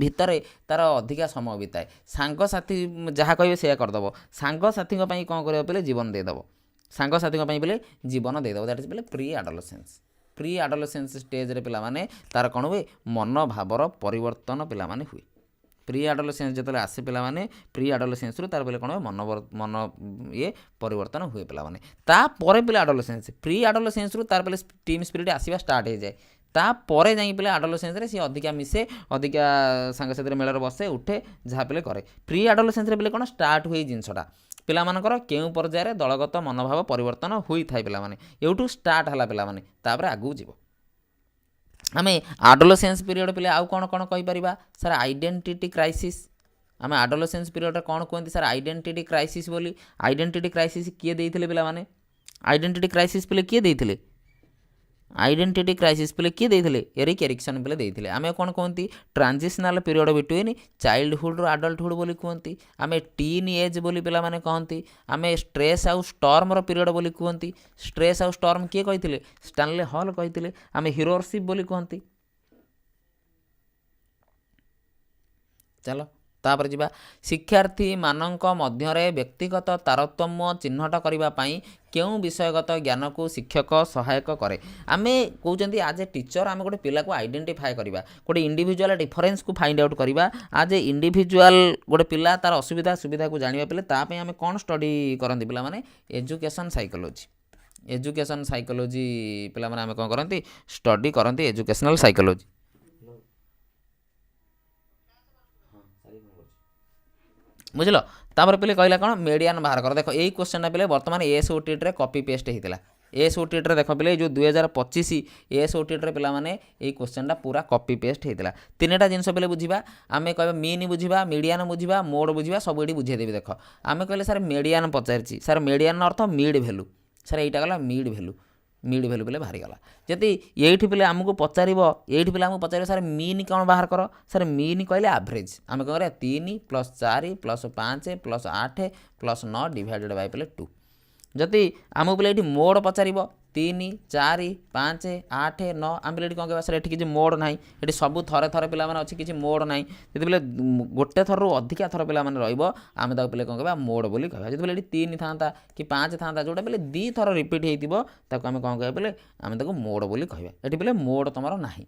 ଭିତରେ ତା'ର ଅଧିକା ସମୟ ବିତାଏ। ସାଙ୍ଗସାଥି ଯାହା କହିବେ ସେଇଆ କରିଦେବ। ସାଙ୍ଗସାଥିଙ୍କ ପାଇଁ କ'ଣ କରିବ ପିଲେ ଜୀବନ ଦେଇଦେବ। ସାଙ୍ଗସାଥିଙ୍କ ପାଇଁ ପିଲେ ଜୀବନ ଦେଇଦେବ। ଦ୍ୟାଟ୍ ଇଜ୍ ପିଲେ ପ୍ରି ଆଡୋଲେସେନ୍ସ। ପ୍ରି ଆଡୋଲେସେନ୍ସ ଷ୍ଟେଜ୍ରେ ପିଲାମାନେ ତା'ର କ'ଣ ହୁଏ ମନୋଭାବର ପରିବର୍ତ୍ତନ ପିଲାମାନେ ହୁଏ। ପ୍ରି ଆଡୋଲେସେନ୍ସ ଯେତେବେଳେ ଆସେ ପିଲାମାନେ ପ୍ରି ଆଡୋଲେସେନ୍ସରୁ ତା'ର ପିଲେ କ'ଣ ହୁଏ ମନ ଇଏ ପରିବର୍ତ୍ତନ ହୁଏ ପିଲାମାନେ। ତାପରେ ପିଲା ଆଡୋଲେସେନ୍ସ ପ୍ରି ଆଡୋଲେସେନ୍ସରୁ ତା'ର ପିଲେ ଟିମ୍ ସ୍ପିରିଟ୍ ଆସିବା ଷ୍ଟାର୍ଟ ହେଇଯାଏ। ତାପରେ ଯାଇକି ପିଲା ଆଡୋଲେସେନ୍ସରେ ସିଏ ଅଧିକା ମିଶେ, ଅଧିକା ସାଙ୍ଗସାଥିରେ ମେଳରେ ବସେ ଉଠେ ଯାହା ପିଲେ କରେ। ପ୍ରି ଆଡୋଲେସେନ୍ସରେ ପିଲେ କ'ଣ ଷ୍ଟାର୍ଟ ହୁଏ ଜିନିଷଟା ପିଲାମାନଙ୍କର କେଉଁ ପର୍ଯ୍ୟାୟରେ ଦଳଗତ ମନୋଭାବ ପରିବର୍ତ୍ତନ ହୋଇଥାଏ ପିଲାମାନେ। ଏଇଠୁ ଷ୍ଟାର୍ଟ ହେଲା ପିଲାମାନେ ତାପରେ ଆଗକୁ ଯିବ। ଆମେ ଆଡୋଲେସେନ୍ସ ପିରିୟଡ଼ ପିଲେ ଆଉ କ'ଣ କ'ଣ କହିପାରିବା ସାର୍ ଆଇଡେଣ୍ଟିଟି କ୍ରାଇସିସ୍। ଆମେ ଆଡୋଲେସେନ୍ସ ପିରିୟଡ଼ରେ କ'ଣ କୁହନ୍ତି ସାର୍ ଆଇଡେଣ୍ଟିଟି କ୍ରାଇସିସ୍ ବୋଲି। ଆଇଡେଣ୍ଟିଟି କ୍ରାଇସିସ୍ କିଏ ଦେଇଥିଲେ ପିଲାମାନେ। ଆଇଡେଣ୍ଟିଟି କ୍ରାଇସିସ୍ ପିଲେ କିଏ ଦେଇଥିଲେ। ଆଇଡେଣ୍ଟିଟି କ୍ରାଇସିସ୍ ପିଲେ କିଏ ଦେଇଥିଲେ ଏରିକ୍ ଏରିକ୍ସନ୍ ପିଲେ ଦେଇଥିଲେ। ଆମେ କ'ଣ କୁହନ୍ତି ଟ୍ରାଞ୍ଜିସନାଲ୍ ପିରିୟଡ଼ ବିଟୁଇନ୍ ଚାଇଲ୍ଡହୁଡ଼ରୁ ଆଡଲ୍ଟହୁଡ଼ ବୋଲି କୁହନ୍ତି। ଆମେ ଟିନ୍ ଏଜ୍ ବୋଲି ପିଲାମାନେ କହନ୍ତି। ଆମେ ଷ୍ଟ୍ରେସ୍ ଆଉ ଷ୍ଟର୍ମର ପିରିୟଡ଼ ବୋଲି କୁହନ୍ତି। ଷ୍ଟ୍ରେସ୍ ଆଉ ଷ୍ଟର୍ମ କିଏ କହିଥିଲେ ଷ୍ଟାନଲେ ହଲ୍ କହିଥିଲେ। ଆମେ ହିରୋରସିପ୍ ବୋଲି କୁହନ୍ତି। ଚାଲ ତାପରେ ଯିବା ଶିକ୍ଷାର୍ଥୀମାନଙ୍କ ମଧ୍ୟରେ ବ୍ୟକ୍ତିଗତ ତାରତମ୍ୟ ଚିହ୍ନଟ କରିବା ପାଇଁ କେଉଁ ବିଷୟଗତ ଜ୍ଞାନକୁ ଶିକ୍ଷକ ସହାୟକ କରେ। ଆମେ କହୁଛନ୍ତି ଆଜ୍ ଏ ଟିଚର୍ ଆମେ ଗୋଟେ ପିଲାକୁ ଆଇଡେଣ୍ଟିଫାଏ କରିବା, ଗୋଟେ ଇଣ୍ଡିଭିଜୁଆଲ୍ ଡିଫରେନ୍ସକୁ ଫାଇଣ୍ଡ ଆଉଟ୍ କରିବା। ଆଜ୍ ଏ ଇଣ୍ଡିଭିଜୁଆଲ୍ ଗୋଟେ ପିଲା ତା'ର ଅସୁବିଧା ସୁବିଧାକୁ ଜାଣିବା ପିଲେ ତା ପାଇଁ ଆମେ କ'ଣ ଷ୍ଟଡ଼ି କରନ୍ତି ପିଲାମାନେ ଏଜୁକେସନ୍ ସାଇକୋଲୋଜି। ଏଜୁକେସନ୍ ସାଇକୋଲୋଜି ପିଲାମାନେ ଆମେ କ'ଣ କରନ୍ତି ଷ୍ଟଡ଼ି କରନ୍ତି ଏଜୁକେସନାଲ୍ ସାଇକୋଲୋଜି। ବୁଝିଲ। ତାପରେ ପିଲେ କହିଲା କ'ଣ ମିଡ଼ିଆନ୍ ବାହାର କର। ଦେଖ ଏଇ କ୍ୱେଶ୍ଚନଟା ପିଲେ ବର୍ତ୍ତମାନ ଏଏସ୍ଓଟିଟିରେ କପି ପେଷ୍ଟ ହେଇଥିଲା। ଏଏସ୍ଓଟିଟିରେ ଦେଖ ପିଲେ ଯେଉଁ 2025 ଏଏସ୍ଓଟିଟିରେ ପିଲାମାନେ ଏଇ କ୍ୱେଶ୍ଚନଟା ପୁରା କପି ପେଷ୍ଟ ହେଇଥିଲା। ତିନିଟା ଜିନିଷ ପିଲେ ବୁଝିବା। ଆମେ କହିବା ମିନ୍ ବୁଝିବା, ମିଡ଼ିଆନ୍ ବୁଝିବା, ମୋଡ଼ ବୁଝିବା, ସବୁ ଏଠି ବୁଝେଇଦେବି। ଦେଖ ଆମେ କହିଲେ ସାର୍ ମିଡ଼ିଆନ୍ ପଚାରିଛି, ସାର୍ ମିଡ଼ିଆନ୍ ଅର୍ଥ ମିଡ୍ ଭ୍ୟାଲୁ। ସାର୍ ଏଇଟା ଗଲା ମିଡ୍ ଭ୍ୟାଲୁ। ମିଡ୍ ଭ୍ୟାଲୁ ପିଲେ ବାହାରିଗଲା। ଯଦି ଏଇଠି ପିଲେ ଆମକୁ ପଚାରିବ, ଏଇଠି ପିଲେ ଆମକୁ ପଚାରିବ ସାର୍ ମିନ୍ କ'ଣ ବାହାର କର। ସାର୍ ମିନ୍ କହିଲେ ଆଭରେଜ୍। ଆମେ କ'ଣ କରିବା 3 + 4 + 5 + 8 + 9 ଡିଭାଇଡେଡ଼ ବାଇ ପିଲେ 2। ଯଦି ଆମକୁ ପିଲେ ଏଇଠି ମୋଡ଼ ପଚାରିବ 3 4 5 8 9 ଆମେ ପିଲେ ଏଠି କ'ଣ କହିବା ସାର୍ ଏଠି କିଛି ମୋଡ଼ ନାହିଁ, ଏଠି ସବୁ ଥରେ ଥରେ ପିଲାମାନେ ଅଛି କିଛି ମୋଡ଼ ନାହିଁ। ଯଦି ପିଲେ ଗୋଟେ ଥରରୁ ଅଧିକା ଥର ପିଲାମାନେ ରହିବ ଆମେ ତାକୁ ପିଲେ କ'ଣ କହିବା ମୋଡ଼ ବୋଲି କହିବା। ଯଦି ପିଲେ ଏଠି 3 ଥାନ୍ତା କି 5 ଥାନ୍ତା ଯେଉଁଟା ପିଲେ 2 ଥର ରିପିଟ୍ ହେଇଥିବ ତାକୁ ଆମେ କ'ଣ କହିବା ପିଲେ ଆମେ ତାକୁ ମୋଡ଼ ବୋଲି କହିବା। ଏଠି ପିଲେ ମୋଡ଼ ତୁମର ନାହିଁ,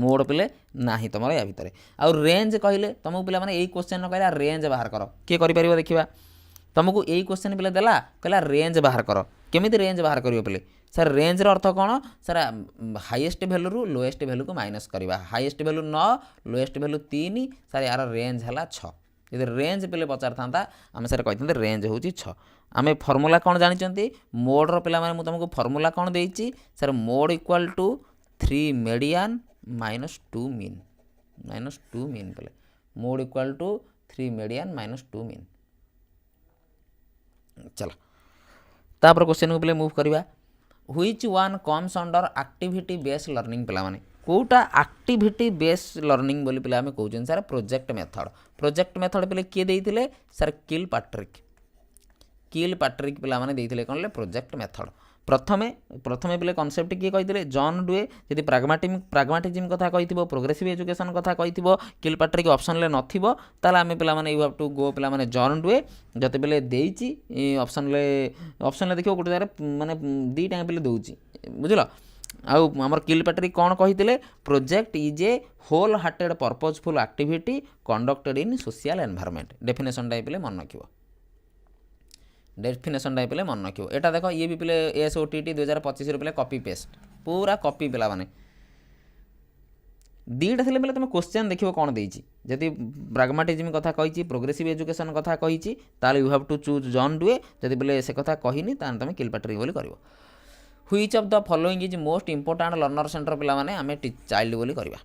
ମୋଡ଼ ପିଲେ ନାହିଁ ତୁମର ୟା ଭିତରେ। ଆଉ ରେଞ୍ଜ କହିଲେ ତୁମକୁ ପିଲାମାନେ ଏଇ କ୍ୱେଶ୍ଚନ୍ କହିଲା ରେଞ୍ଜ ବାହାର କର। କିଏ କରିପାରିବ ଦେଖିବା। ତୁମକୁ ଏଇ କ୍ୱେଶ୍ଚନ୍ ପିଲେ ଦେଲା କହିଲା ରେଞ୍ଜ ବାହାର କର। କେମିତି ରେଞ୍ଜ ବାହାର କରିବ ପିଲେ ସାର୍ ରେଞ୍ଜର ଅର୍ଥ କ'ଣ ସାର୍ ହାଇଏଷ୍ଟ ଭ୍ୟାଲୁରୁ ଲୋଏଷ୍ଟ ଭ୍ୟାଲୁକୁ ମାଇନସ୍ କରିବା। Highest value 9 lowest value 3 sir ୟାର ରେଞ୍ଜ ହେଲା 6। ଯଦି ରେଞ୍ଜ ପିଲେ ପଚାରିଥାନ୍ତା ଆମେ ସାର୍ କହିଥାନ୍ତେ ରେଞ୍ଜ ହେଉଛି 6। ଆମେ ଫର୍ମୁଲା କ'ଣ ଜାଣିଛନ୍ତି ମୋଡ଼ର ପିଲାମାନେ ମୁଁ ତୁମକୁ ଫର୍ମୁଲା କ'ଣ ଦେଇଛି sir mode equal to 3 median -2 mean. -2 mean ପିଲେ mode equal to 3 median -2 mean. चल तापर क्वेश्चन को पिले मूव करवा। Which one comes under activity based learning पिला माने कोटा एक्टिविटी बेस्ड लर्निंग बोली पिला हमें कहउछन sir project method. Project method पिले किए देइथिले सर किल पैट्रिक पिला माने देइथिले कोनले प्रोजेक्ट मेथड। प्रथमे पिले कॉन्सेप्ट किए कहिथिले जॉन डुए। यदि प्राग्माटिज्म कथा कहिथिबो प्रोग्रेसिव एजुकेशन कथा कहिथिबो किल पैट्रिक ऑप्शन ले नथिबो ताले आमे पिला माने यू हैव टू गो पिला माने जॉन डुए। जते पिले देइची ऑप्शन ले देखिबो गोटे जारे माने दी टाइम पिले दोउची बुझिलो। आउ हमर किल पैट्रिक कोन कहिथिले project is a whole hearted purposeful activity conducted in social environment. Definition type पिले मन रखिबो। डेफिनेशन टाइप पिले मन रखिबो। एटा देखो ये भी पिले एएसओटीटी 2025 पिले कॉपी पेस्ट पूरा कॉपी पिला माने दीटा थिले पिले तुम क्वेश्चन देखिबो कोन देइची। जदि प्राग्माटिज्म कथा कहिची प्रोग्रेसिव एजुकेशन कथा कहिची ताले you have to choose John Dewey. जदि पिले से कथा कहिनी ताने तुम किल पैट्रिक बोली करबो। Which of the following is most important learner centre पिला माने हमें चाइल्ड बोली करबा।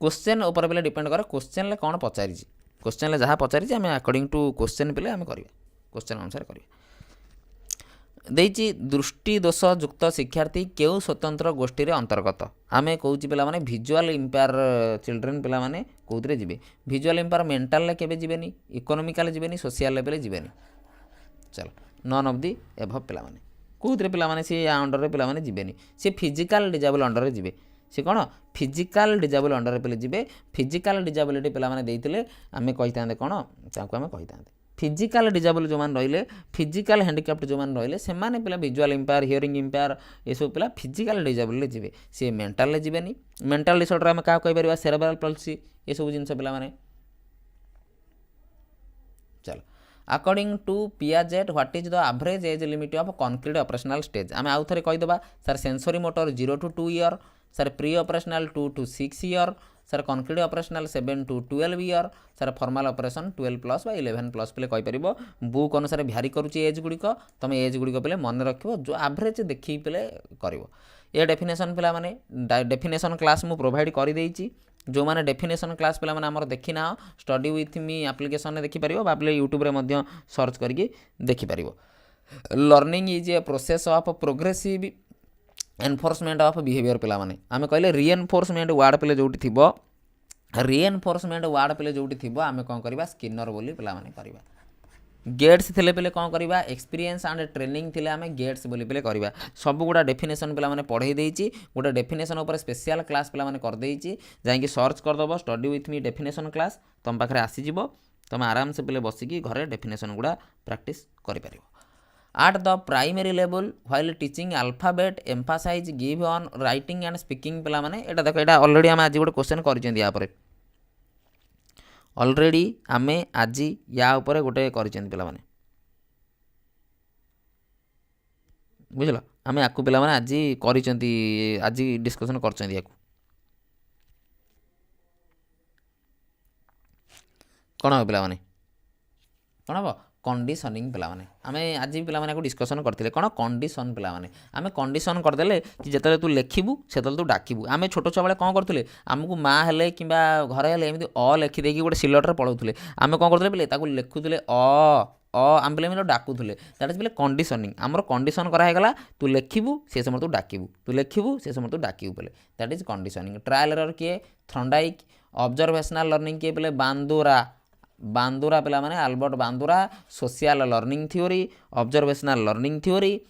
क्वेश्चन ऊपर पिले डिपेंड करे क्वेश्चन ले कोन पचारिची। क्वेश्चन ले जहाँ पचारिची हमें अकॉर्डिंग टू क्वेश्चन पिले हमें करबा क्वेश्चन अनुसार करबा। ଦେଇଛି ଦୃଷ୍ଟି ଦୋଷ ଯୁକ୍ତ ଶିକ୍ଷାର୍ଥୀ କେଉଁ ସ୍ୱତନ୍ତ୍ର ଗୋଷ୍ଠୀରେ ଅନ୍ତର୍ଗତ ଆମେ କହୁଛି ପିଲାମାନେ ଭିଜୁଆଲ୍ ଇମ୍ପେୟାର ଚିଲଡ୍ରେନ୍ ପିଲାମାନେ କେଉଁଥିରେ ଯିବେ ଭିଜୁଆଲ୍ ଇମ୍ପେୟାର ମେଣ୍ଟାଲରେ କେବେ ଯିବେନି ଇକୋନୋମିକାଲ ଯିବେନି ସୋସିଆଲ ଲେଭେଲରେ ଯିବେନି ଚାଲ ନନ୍ ଅଫ୍ ଦି ଏଭବ୍ ପିଲାମାନେ କେଉଁଥିରେ ପିଲାମାନେ ସେ ଅଣ୍ଡରରେ ପିଲାମାନେ ଯିବେନି ସେ ଫିଜିକାଲ୍ ଡିଜାବୁଲ୍ ଅଣ୍ଡରରେ ଯିବେ ସେ କ'ଣ ଫିଜିକାଲ୍ ଡିଜାବୁଲ୍ ଅଣ୍ଡରରେ ପିଲା ଯିବେ ଫିଜିକାଲ୍ ଡିଜାବିଲିଟି ପିଲାମାନେ ଦେଇଥିଲେ ଆମେ କହିଥାନ୍ତେ କ'ଣ ତାଙ୍କୁ ଆମେ କହିଥାନ୍ତେ ଫିଜିକାଲ୍ ଡିଜାବୁଲ୍ ଯେଉଁମାନେ ରହିଲେ ଫିଜିକାଲ୍ ହ୍ୟାଣ୍ଡିକ୍ୟାପ୍ଟ ଯେଉଁମାନେ ରହିଲେ ସେମାନେ ପିଲା ଭିଜୁଆଲ୍ ଇମ୍ପେୟାର ହିୟରିଂ ଇମ୍ପେୟାର ଏସବୁ ପିଲା ଫିଜିକାଲ୍ ଡିଜାବୁଲ୍ରେ ଯିବେ ସେ ମେଣ୍ଟାଲରେ ଯିବେନି ମେଣ୍ଟାଲ୍ ଡିସଅର୍ଡର ଆମେ କାହାକୁ କହିପାରିବା ସେରେବ୍ରାଲ୍ ପଲ୍ସି ଏସବୁ ଜିନିଷ ପିଲାମାନେ ଚାଲ according to Piaget what is the average age limit of concrete operational stage ଆମେ ଆଉ ଥରେ କହିଦେବା sir sensory motor 0 to 2 year sir pre operational 2 to 6 year sir concrete operational 7 to 12 year sir formal operation 12+ ବା 11+ ପିଲେ କହିପାରିବ book ଅନୁସାରେ vary କରୁଛି age ଗୁଡ଼ିକ ତୁମେ ଏଜ୍ ଗୁଡ଼ିକ ପିଲେ ମନେ ରଖିବ ଯେଉଁ ଆଭରେଜ୍ ଦେଖିକି ପିଲେ କରିବ ଏ ଡେଫିନେସନ୍ ପିଲାମାନେ ଡେଫିନେସନ୍ କ୍ଲାସ୍ ମୁଁ ପ୍ରୋଭାଇଡ଼ କରିଦେଇଛି ଯେଉଁମାନେ ଡେଫିନେସନ୍ କ୍ଲାସ୍ ପିଲାମାନେ ଆମର ଦେଖିନା ଷ୍ଟଡି ୱିଥ୍ ମି ଆପ୍ଲିକେସନ୍ରେ ଦେଖିପାରିବ ବା ପିଲେ ୟୁଟ୍ୟୁବ୍ରେ ମଧ୍ୟ ସର୍ଚ୍ଚ କରିକି ଦେଖିପାରିବ learning is a process of progressive enforcement of behaviour ପିଲାମାନେ ଆମେ କହିଲେ ରିଏନଫୋର୍ସମେଣ୍ଟ ୱାର୍ଡ଼ ପିଲେ ଯେଉଁଠି ଥିବ ରିଏନଫୋର୍ସମେଣ୍ଟ ୱାର୍ଡ଼ ପିଲେ ଯେଉଁଠି ଥିବ ଆମେ କ'ଣ କରିବା ସ୍କିନର ବୋଲି ପିଲାମାନେ କରିବା ଗେଟ୍ସ ଥିଲେ ପିଲେ କ'ଣ କରିବା ଏକ୍ସପିରିଏନ୍ସ ଆଣ୍ଡ ଟ୍ରେନିଂ ଥିଲେ ଆମେ ଗେଟ୍ସ ବୋଲି ପିଲେ କରିବା ସବୁଗୁଡ଼ା ଡେଫିନେସନ୍ ପିଲାମାନେ ପଢ଼େଇ ଦେଇଛି ଗୋଟେ ଡେଫିନେସନ୍ ଉପରେ ସ୍ପେଶିଆଲ୍ କ୍ଲାସ୍ ପିଲାମାନେ କରିଦେଇଛି ଯାଇକି ସର୍ଚ୍ଚ କରିଦେବ ଷ୍ଟଡି ୱିଥ୍ ମି ଡେଫିନେସନ୍ କ୍ଲାସ୍ ତୁମ ପାଖରେ ଆସିଯିବ ତୁମେ ଆରାମସେ ପିଲେ ବସିକି ଘରେ ଡେଫିନେସନ୍ ଗୁଡ଼ା ପ୍ରାକ୍ଟିସ୍ କରିପାରିବ At the primary level, while teaching alphabet, emphasize give on writing and speaking ପିଲାମାନେ ଏଇଟା ଦେଖ ଏଇଟା ଅଲରେଡ଼ି ଆମେ ଆଜି ଗୋଟେ କ୍ୱେଶ୍ଚନ୍ କରିଛନ୍ତି ୟା ଉପରେ ଅଲରେଡ଼ି ଆମେ ଆଜି ୟା ଉପରେ ଗୋଟେ କରିଛନ୍ତି ପିଲାମାନେ ବୁଝିଲ ଆମେ ୟାକୁ ପିଲାମାନେ ଆଜି କରିଛନ୍ତି ଆଜି ଡିସ୍କସନ୍ କରିଛନ୍ତି ୟାକୁ କ'ଣ ହେବ ପିଲାମାନେ କ'ଣ ହେବ कंडीशनिंग पिलाने आम आज पिलाने डिस्कसन करते कौन कंडीशन पिलाने आम कंडीशन करदे कि जिते तू लिखबू से तू डाकबू आम छोट छुआ बेले कौन करते आमको माँ हेले कि घर हेले एमती लिखिदे गोटे सिलटर पढ़ाऊे आम कौन करते पे लिखुले आम पे डाकुले दैट इज पे कंडीशनिंग आमर कंडीशन करागला तू लिखबू से समय तू डाकबू तू लिखबू से समय तू डाकबू पे that is conditioning trial error किए थ्रंडाइक ऑब्जर्वेशनल लर्निंग किए पे बांदुरा पिला माने Albert Bandura social learning theory observational learning theory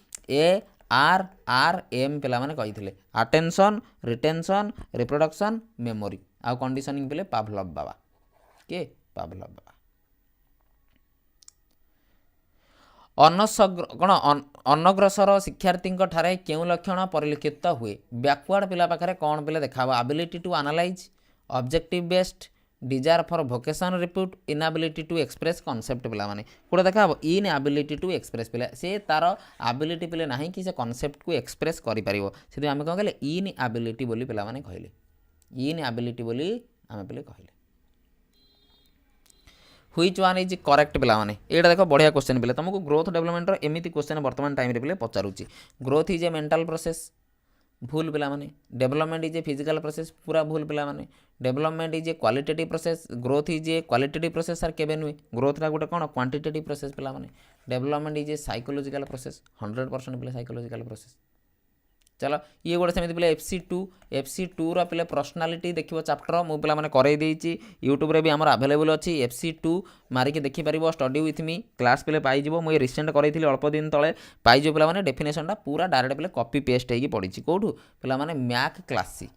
ARRM पिला माने कही अटेंशन रिटेंशन रिप्रोडक्शन मेमोरी आउ कंडीशनिंग पिले पाभलव बाबा के पाभलव बाबा अनग्रसर शिक्षार्थी ठारे केउं लक्षण परिलक्षित हुए बैकवर्ड पिला पाखरे कौन पिले देखा ability to analyse objective based desire for vocation repute inability to express concept पिला माने कोडा देखा इनएबिलिटी टू एक्सप्रेस पिला से तार एबिलिटी पिले नाही कि से कॉन्सेप्ट को एक्सप्रेस करि परिबो से आमे कोन कहले इनएबिलिटी बोली पिला माने कहले इनएबिलिटी बोली आमे पिले कहले व्हिच वन इज करेक्ट पिला माने एटा देखो बढ़िया क्वेश्चन पिले तुमको ग्रोथ डेवलपमेंट रो एमिति क्वेश्चन वर्तमान टाइम रे पिले पचारुची growth is a mental process भूल पिला माने development is a physical process पूरा भूल पिला माने development is a qualitative process growth is a qualitative process sir केबे नुए ग्रोथ रा गोटे कोन क्वांटिटेटिव प्रोसेस पिला माने development is A psychological process 100% पिला साइकोलॉजिकल प्रोसेस चलो ये गोटे सेमती पिले FC2 रा पिले पर्सनालिटी देखिबो चैप्टर मु पिला माने करई देइची यूट्यूब रे भी हमर अवेलेबल अछि FC2 मारी के देखि परिबो स्टडी विथ मी क्लास पिले पाई जिवो मु रिसेंट करैथिली अल्प दिन तळे पाई जो पिला माने डेफिनेशन टा पूरा डायरेक्ट पिले कॉपी पेस्ट हेकी पडिची कोठू पिला माने मैक क्लासी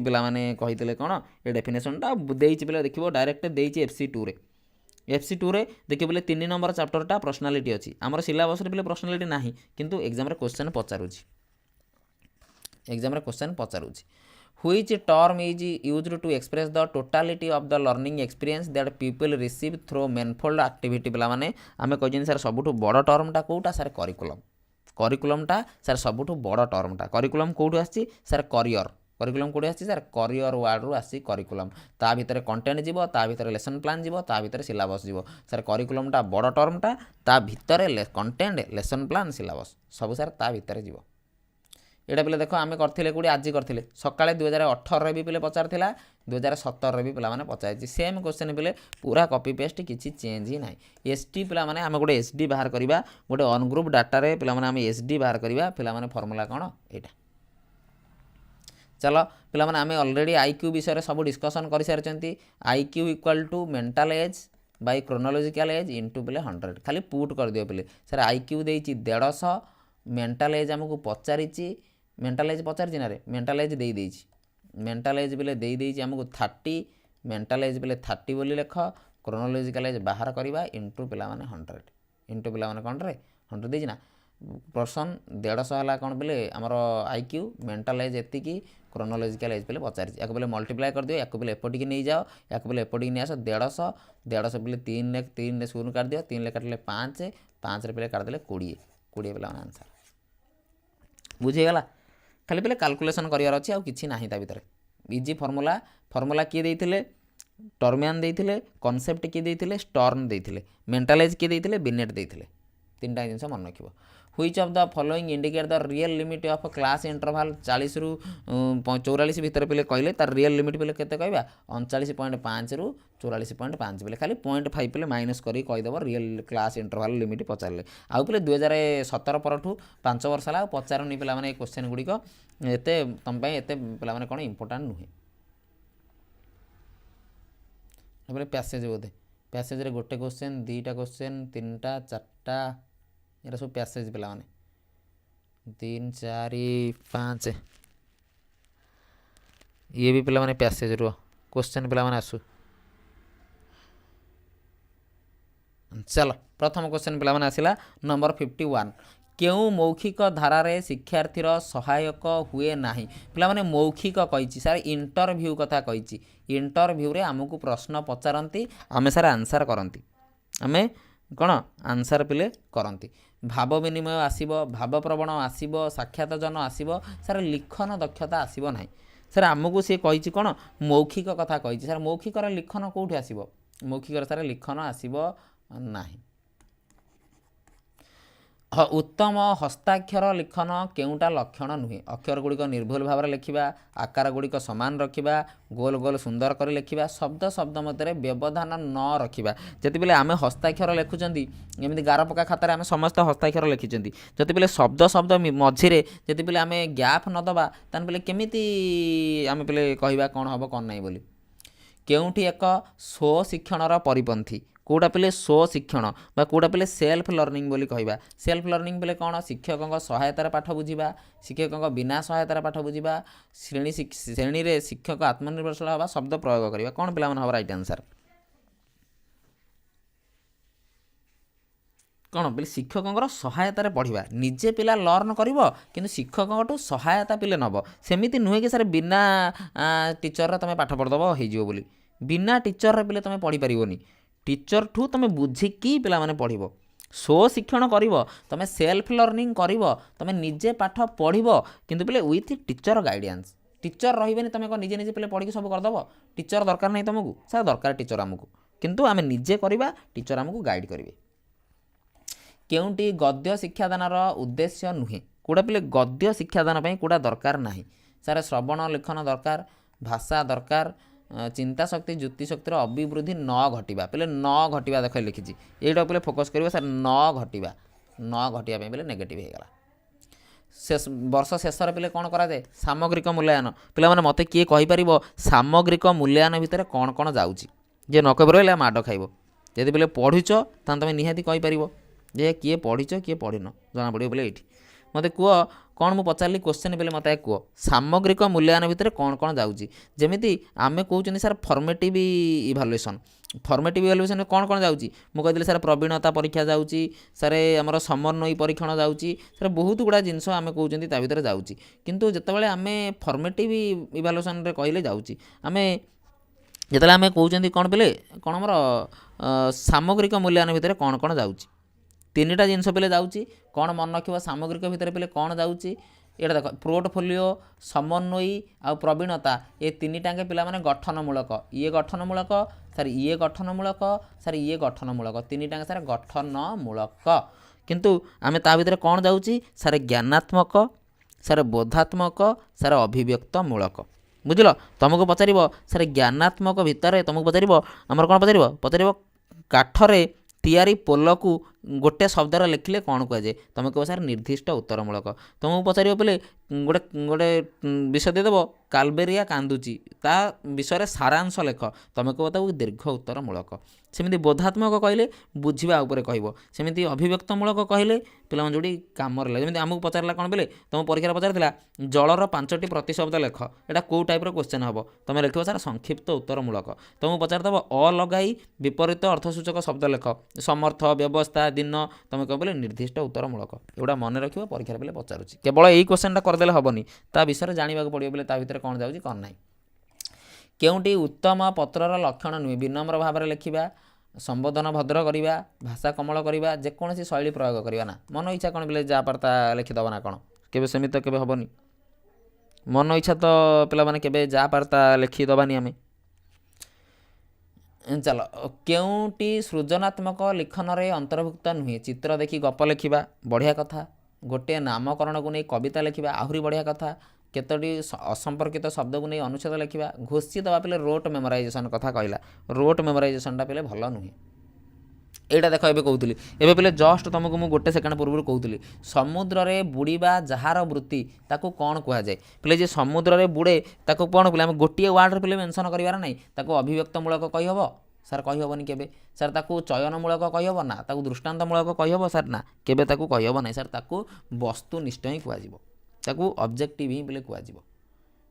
पिला माने कहितले कोन ए डेफिनेशन टा देइची पिले देखिबो डायरेक्ट देइची FC2 रे देखिबो पिले 3 नंबर चैप्टर टा पर्सनालिटी अछि हमर सिलेबस रे पिले पर्सनालिटी नाही किंतु एग्जाम रे क्वेश्चन पचारुची which term is used to express the totality of the learning experience that people receive through manifold activity पिला माने आमे कहिजन सर सबुठु बड़ टर्म टा कोउटा सर करिकुलम टा सर सबुठु बड़ टर्म टा करिकुलम कोउठु आछि सर करिकुलम कोडी आछि सर करियर वर्ड रु आछि करिकुलम ता भितरे कंटेंट जीवो ता भितरे लेसन प्लान जीवो ता भितरे सिलेबस जीवो सर करिकुलम टा बड़ टर्म ता भितरे कंटेंट लेसन प्लान सिलेबस सब सर ता भितरे जीवो एटा पिले देख आम करते कौटी आज करते सकाଳେ 2018 भी पिले पचार 2017 भी पिला पचार सेम क्वेश्चन पिले पूरा कॉपी पेस्ट किसी चेंज ही ना एसटी पिला आम गोटे एसडी बाहर करवा गोटे अनग्रुप डाटा पिला आम एसडी बाहर करवा पिला फर्मूला कौन यहाँ चलो पिला आम अलरेडी आईक्यू विषय सब डिस्कसन कर सारी IQ equal to mental age by chronological age into पिले 100 खाली पुट कर दियो पिले सर आईक्यू देइछि 150 मेंटल एज आमको पचारिछि मेंटल एज पचारिछि ना रे मेंटल एज दे देइछि मेंटल एज पिले दे देइछि आमको 30 मेंटल एज पिले 30 बोली लेख क्रोनोलॉजिकल एज बाहर करवा इंटू पिला 100 इंटू पिला कौन रे 100 देइछि ना पर्सन 150 है कौन बोले आमर आईक्यू मेंटल एज एतिकी क्रोनोलॉजिकल एज पे पचार या मल्टीप्लाई कर दियो या एपटिक नहीं जाओ या एपटिक नहीं आस 150 पे 3 शून्य काट दियो 3 काटिले 5 5 पे काटिदेले 20 20 पे आंसर बुझीगला खाली पे कैलकुलेशन करार अच्छी आ कि ना भितर इजी फर्मूला फर्मूला किए देते टर्मियान देते कनसेप्ट किए देते स्टर्न देते मेंटल एज किए देते बिनेट देते 3टा जिनस मन रखिए which of the following indicate the real limit of class interval 40 रु 44 भितर पे कहले तार रियल लिमिट पे केते कहबा 39.5 रु 44.5 पे खाली 0.5 पे माइनस करी कहीदेव रियल क्लास इंटरवल लिमिट पचारे आउ पे 2017 परठू 5 वर्ष है पचारनी पे मैंने क्वेश्चन गुड़िक एत तुम एत पे कौन इंपोर्टाट नुहे पैसेज बोधे पैसेज रे गोटे क्वेश्चन 2टा क्वेश्चन 3टा 4टा ये सब पैसेज पे 3 4 5 ये भी पे पैसेज रो क्वेश्चन पे आसू चलो प्रथम क्वेश्चन पे आसला नंबर 51 क्यों मौखिक धारारे शिक्षार्थीर सहायक हुए नाही पे मौखिक कही सार इंटरव्यू कथा कही इंटरव्यू रे आमको प्रश्न पचारती आमे सार आंसर करती आमे कौन आंसर पिले करती भाव विनिमय आसीबो भाव प्रवण आसीबो साक्षातजन आसीबो सार लिखन दक्षता आसीबो नाही सर आमको सी कही कौन मौखिक कथा कही सर मौखिक लिखन कौटी आसीबो मौखिक सार लिखन आसीबो नाही उत्तम हस्ताक्षर लिखन केउटा लक्षण नुहे अक्षर गुड़िक निर्भुल भाव में लिखा आकार गुड़िक सामान रखा गोल गोल सुंदर कर लिखा शब्द शब्द मध्य व्यवधान न रखा जति बेले आम हस्ताक्षर लिखुंट एमती गार पका खातार आम समस्त हस्ताक्षर लिखिं जति बेले शब्द शब्द मझिरे जति बेले आम गैप नदबा तान बेले केमिति आम पे कहवा कौन हम कौन नहीं बोली केउठी एक स्व शिक्षणर परिपंथी कौटा पे स्व शिक्षण बा कौटा पे सेल्फ लर्निंग बोली कहवा सेल्फ लर्निंग बेले कौन शिक्षकों सहायतार पाठ बुझा शिक्षकों बिना सहायतार पाठ बुझा श्रेणी रे शिक्षक आत्मनिर्भरशील हवा शब्द प्रयोग करवा कौन पे हम राइट आंसर कौन बोले शिक्षकों सहायतार पढ़ा निजे पिला लर्न कर कि शिक्षकों सहायता पिले नब सेमती नुहे कि सर बिना टीचर तुम पाठ पढ़ीदेव हो बोली बिना टीचर पिले तुम पढ़ी पारनी टीचर ठू तुम बुझिकी पिला माने पढ़िबो स्व शिक्षण करिवो तुम सेल्फ लर्निंग करिवो तुम निजे पाठ पढ़िबो किंतु पिले विथ टीचर गाइडेंस टीचर रहिबेनी तुम निजे निजे पिले पढ़ी सब करदेव टीचर दरकार नहीं तुमको सर दरकार टीचर आमको किंतु आम निजे करवा टीचर आमको गाइड करेंगे केउंटी गद्य शिक्षादानर उद्देश्य नुहे कौटा पे गद्य शिक्षादान कौटा दरकार ना सारे श्रवण लेखन दरकार भाषा दरकार चिंता शक्ति जुक्ति शक्तिर अभिवृद्धि न घटा पे न घटा देख लिखी ये पे फोकस कर सर न घटा पे नेगेटिव होगा वर्ष शेष पे कौन कराए सामग्रिक मूल्यांकन पे मत किए कहीपर सामग्रिक मूल्यांकन भितर कौन कौन जाऊँगी जे न कह माड़ खाइब जब पे पढ़ुच तुम निहाती कहीपर जे किए पढ़ीच किए पढ़ीन जना पड़ो बोले ये मत कह कौन मुझे पचारि क्वेश्चन पे मत कह सामग्रिक मूल्यांकन भितर कौन कौन जाऊँगी जमी आम कहते सर फर्मेटिव इभालुएसन फर्मेटिव इभालुएसन कौन कौन जाऊँगी मुझे कहली सर प्रवीणता परीक्षा जाऊँगी सर आमर समन्वयी परीक्षण जाऊँगी सर बहुत गुड़ा जिनस आम कहते भितर जाऊँगी किंतु जितेबाला आम फर्मेटिव इभालुएसन कहले जाऊँगी आम जिते आम कहते कौन पे कौन आमर सामग्रिक मूल्यांकन भितर कौन कौन जाऊँगी 3टा जिनस पे जाऊँगी कौन मन रख सामग्रिक भितर पे कौन जाऊँगी ये देख पोर्टफोलियो समन्वयी आ प्रवीणता ये 3टाके पिला माने गठनमूलक ये गठनमूलक सर ये गठनमूलक सर ये गठनमूलक 3टाके सर गठनमूलक किंतु आम ता भितर कौन जाऊँगी सर ज्ञानात्मक ସାର୍ ବୋଧାତ୍ମକ ସାର୍ ଅଭିବ୍ୟକ୍ତମୂଳକ। ବୁଝିଲ ତୁମକୁ ପଚାରିବ ସାର୍ ଜ୍ଞାନାତ୍ମକ ଭିତରେ ତୁମକୁ ପଚାରିବ ଆମର କ'ଣ ପଚାରିବ କାଠରେ ତିଆରି ପୋଲକୁ ଗୋଟେ ଶବ୍ଦରେ ଲେଖିଲେ କ'ଣ କୁହାଯାଏ? ତୁମେ କହିବ ସାର୍ ନିର୍ଦ୍ଦିଷ୍ଟ ଉତ୍ତରମୂଳକ। ତୁମକୁ ପଚାରିବ ପିଲେ ଗୋଟେ ଗୋଟେ ବିଷୟ ଦେଇଦେବ କାଲବେରିଆ କାନ୍ଦୁଛି, ତା ବିଷୟରେ ସାରାଂଶ ଲେଖ, ତୁମେ କହିବ ତାକୁ ଦୀର୍ଘ ଉତ୍ତରମୂଳକ। ସେମିତି ବୋଧାତ୍ମକ କହିଲେ ବୁଝିବା ଉପରେ କହିବ, ସେମିତି ଅଭିବ୍ୟକ୍ତମୂଳକ କହିଲେ ପିଲାମାନେ ଯେଉଁଠି କାମରେ ଲାଗେ। ଯେମିତି ଆମକୁ ପଚାରିଲା କ'ଣ ପିଲେ, ତୁମ ପରୀକ୍ଷାରେ ପଚାରିଥିଲା ଜଳର 5ଟି ପ୍ରତିଶବ୍ଦ ଲେଖ, ଏଇଟା କେଉଁ ଟାଇପ୍ର କ୍ୱେଶ୍ଚନ୍ ହେବ? ତୁମେ ଲେଖିବ ସାର୍ ସଂକ୍ଷିପ୍ତ ଉତ୍ତରମୂଳକ। ତୁମକୁ ପଚାରିଦେବ ଲଗାଇ ବିପରୀତ ଅର୍ଥସୂଚକ ଶବ୍ଦ ଲେଖ, ସମର୍ଥ, ବ୍ୟବସ୍ଥା, ଦିନ, ତୁମେ କହିବ ବୋଲେ ନିର୍ଦ୍ଦିଷ୍ଟ ଉତ୍ତରମୂଳକ। ଏଗୁଡ଼ା ମନେ ରଖିବ, ପରୀକ୍ଷାରେ ପିଲେ ପଚାରୁଛି। କେବଳ ଏଇ କ୍ୱେଶ୍ଚନ୍ଟା କରିଦେଲେ ହେବନି, ତା ବିଷୟରେ ଜାଣିବାକୁ ପଡ଼ିବ ବୋଲେ ତା ଭିତରେ କ'ଣ ଯାଉଛି କ'ଣ ନାହିଁ। କେଉଁଟି ଉତ୍ତମ ପତ୍ରର ଲକ୍ଷଣ ନୁହେଁ? ବିନମ୍ର ଭାବରେ ଲେଖିବା, ସମ୍ବୋଧନ ଭଦ୍ର କରିବା, ଭାଷା କୋମଳ କରିବା, ଯେକୌଣସି ଶୈଳୀ ପ୍ରୟୋଗ କରିବା। ନା ମନ ଇଚ୍ଛା କ'ଣ ପିଲେ ଯାହା ପାର୍ତା ଲେଖିଦେବ ନା କ'ଣ? କେବେ ସେମିତି ତ କେବେ ହେବନି। ମନ ଇଚ୍ଛା ତ ପିଲାମାନେ କେବେ ଯାହା ପାର୍ତା ଲେଖିଦେବାନି ଆମେ। ଚାଲ, କେଉଁଟି ସୃଜନାତ୍ମକ ଲିଖନରେ ଅନ୍ତର୍ଭୁକ୍ତ ନୁହେଁ? ଚିତ୍ର ଦେଖି ଗପ ଲେଖିବା, ବଢ଼ିଆ କଥା। ଗୋଟିଏ ନାମକରଣକୁ ନେଇ କବିତା ଲେଖିବା, ଆହୁରି ବଢ଼ିଆ କଥା। କେତୋଟି ଅସମ୍ପର୍କିତ ଶବ୍ଦକୁ ନେଇ ଅନୁଚ୍ଛେଦ ଲେଖିବା, ଘୋଷି ଦେବା ପିଲେ ରୋଟ୍ ମେମୋରାଇଜେସନ୍ କଥା କହିଲା। ରୋଟ୍ ମେମୋରାଇଜେସନ୍ଟା ପିଲେ ଭଲ ନୁହେଁ। এইটা দেখো ଏବେ କହୁଥିଲି, ଏବେ ପିଲେ ଜଷ୍ଟ ତୁମକୁ ମୁଁ ଗୋଟେ ସେକେଣ୍ଡ ପୂର୍ବରୁ କହୁଥିଲି ସମୁଦ୍ରରେ ବୁଡ଼ିବା ଯାହାର ବୃତ୍ତି ତାକୁ କ'ଣ କୁହାଯାଏ? ପିଲେ ଯେ ସମୁଦ୍ରରେ ବୁଡ଼େ ତାକୁ କ'ଣ ପିଲେ ଆମେ ଗୋଟିଏ ୱାର୍ଡ଼ରେ ପିଲେ ମେନସନ୍ କରିବାର ନାହିଁ। ତାକୁ ଅଭିବ୍ୟକ୍ତମୂଳକ କହିହେବ? ସାର୍ କହିହେବନି କେବେ। ସାର୍ ତାକୁ ଚୟନମୂଳକ କହିହେବ? ନା। ତାକୁ ଦୃଷ୍ଟାନ୍ତମୂଳକ କହିହେବ? ସାର୍ ନା, କେବେ ତାକୁ କହିହେବ ନାହିଁ। ସାର୍ ତାକୁ ବସ୍ତୁନିଷ୍ଠ ହିଁ କୁହାଯିବ, ତାକୁ ଅବଜେକ୍ଟିଭ୍ ହିଁ ପିଲେ କୁହାଯିବ।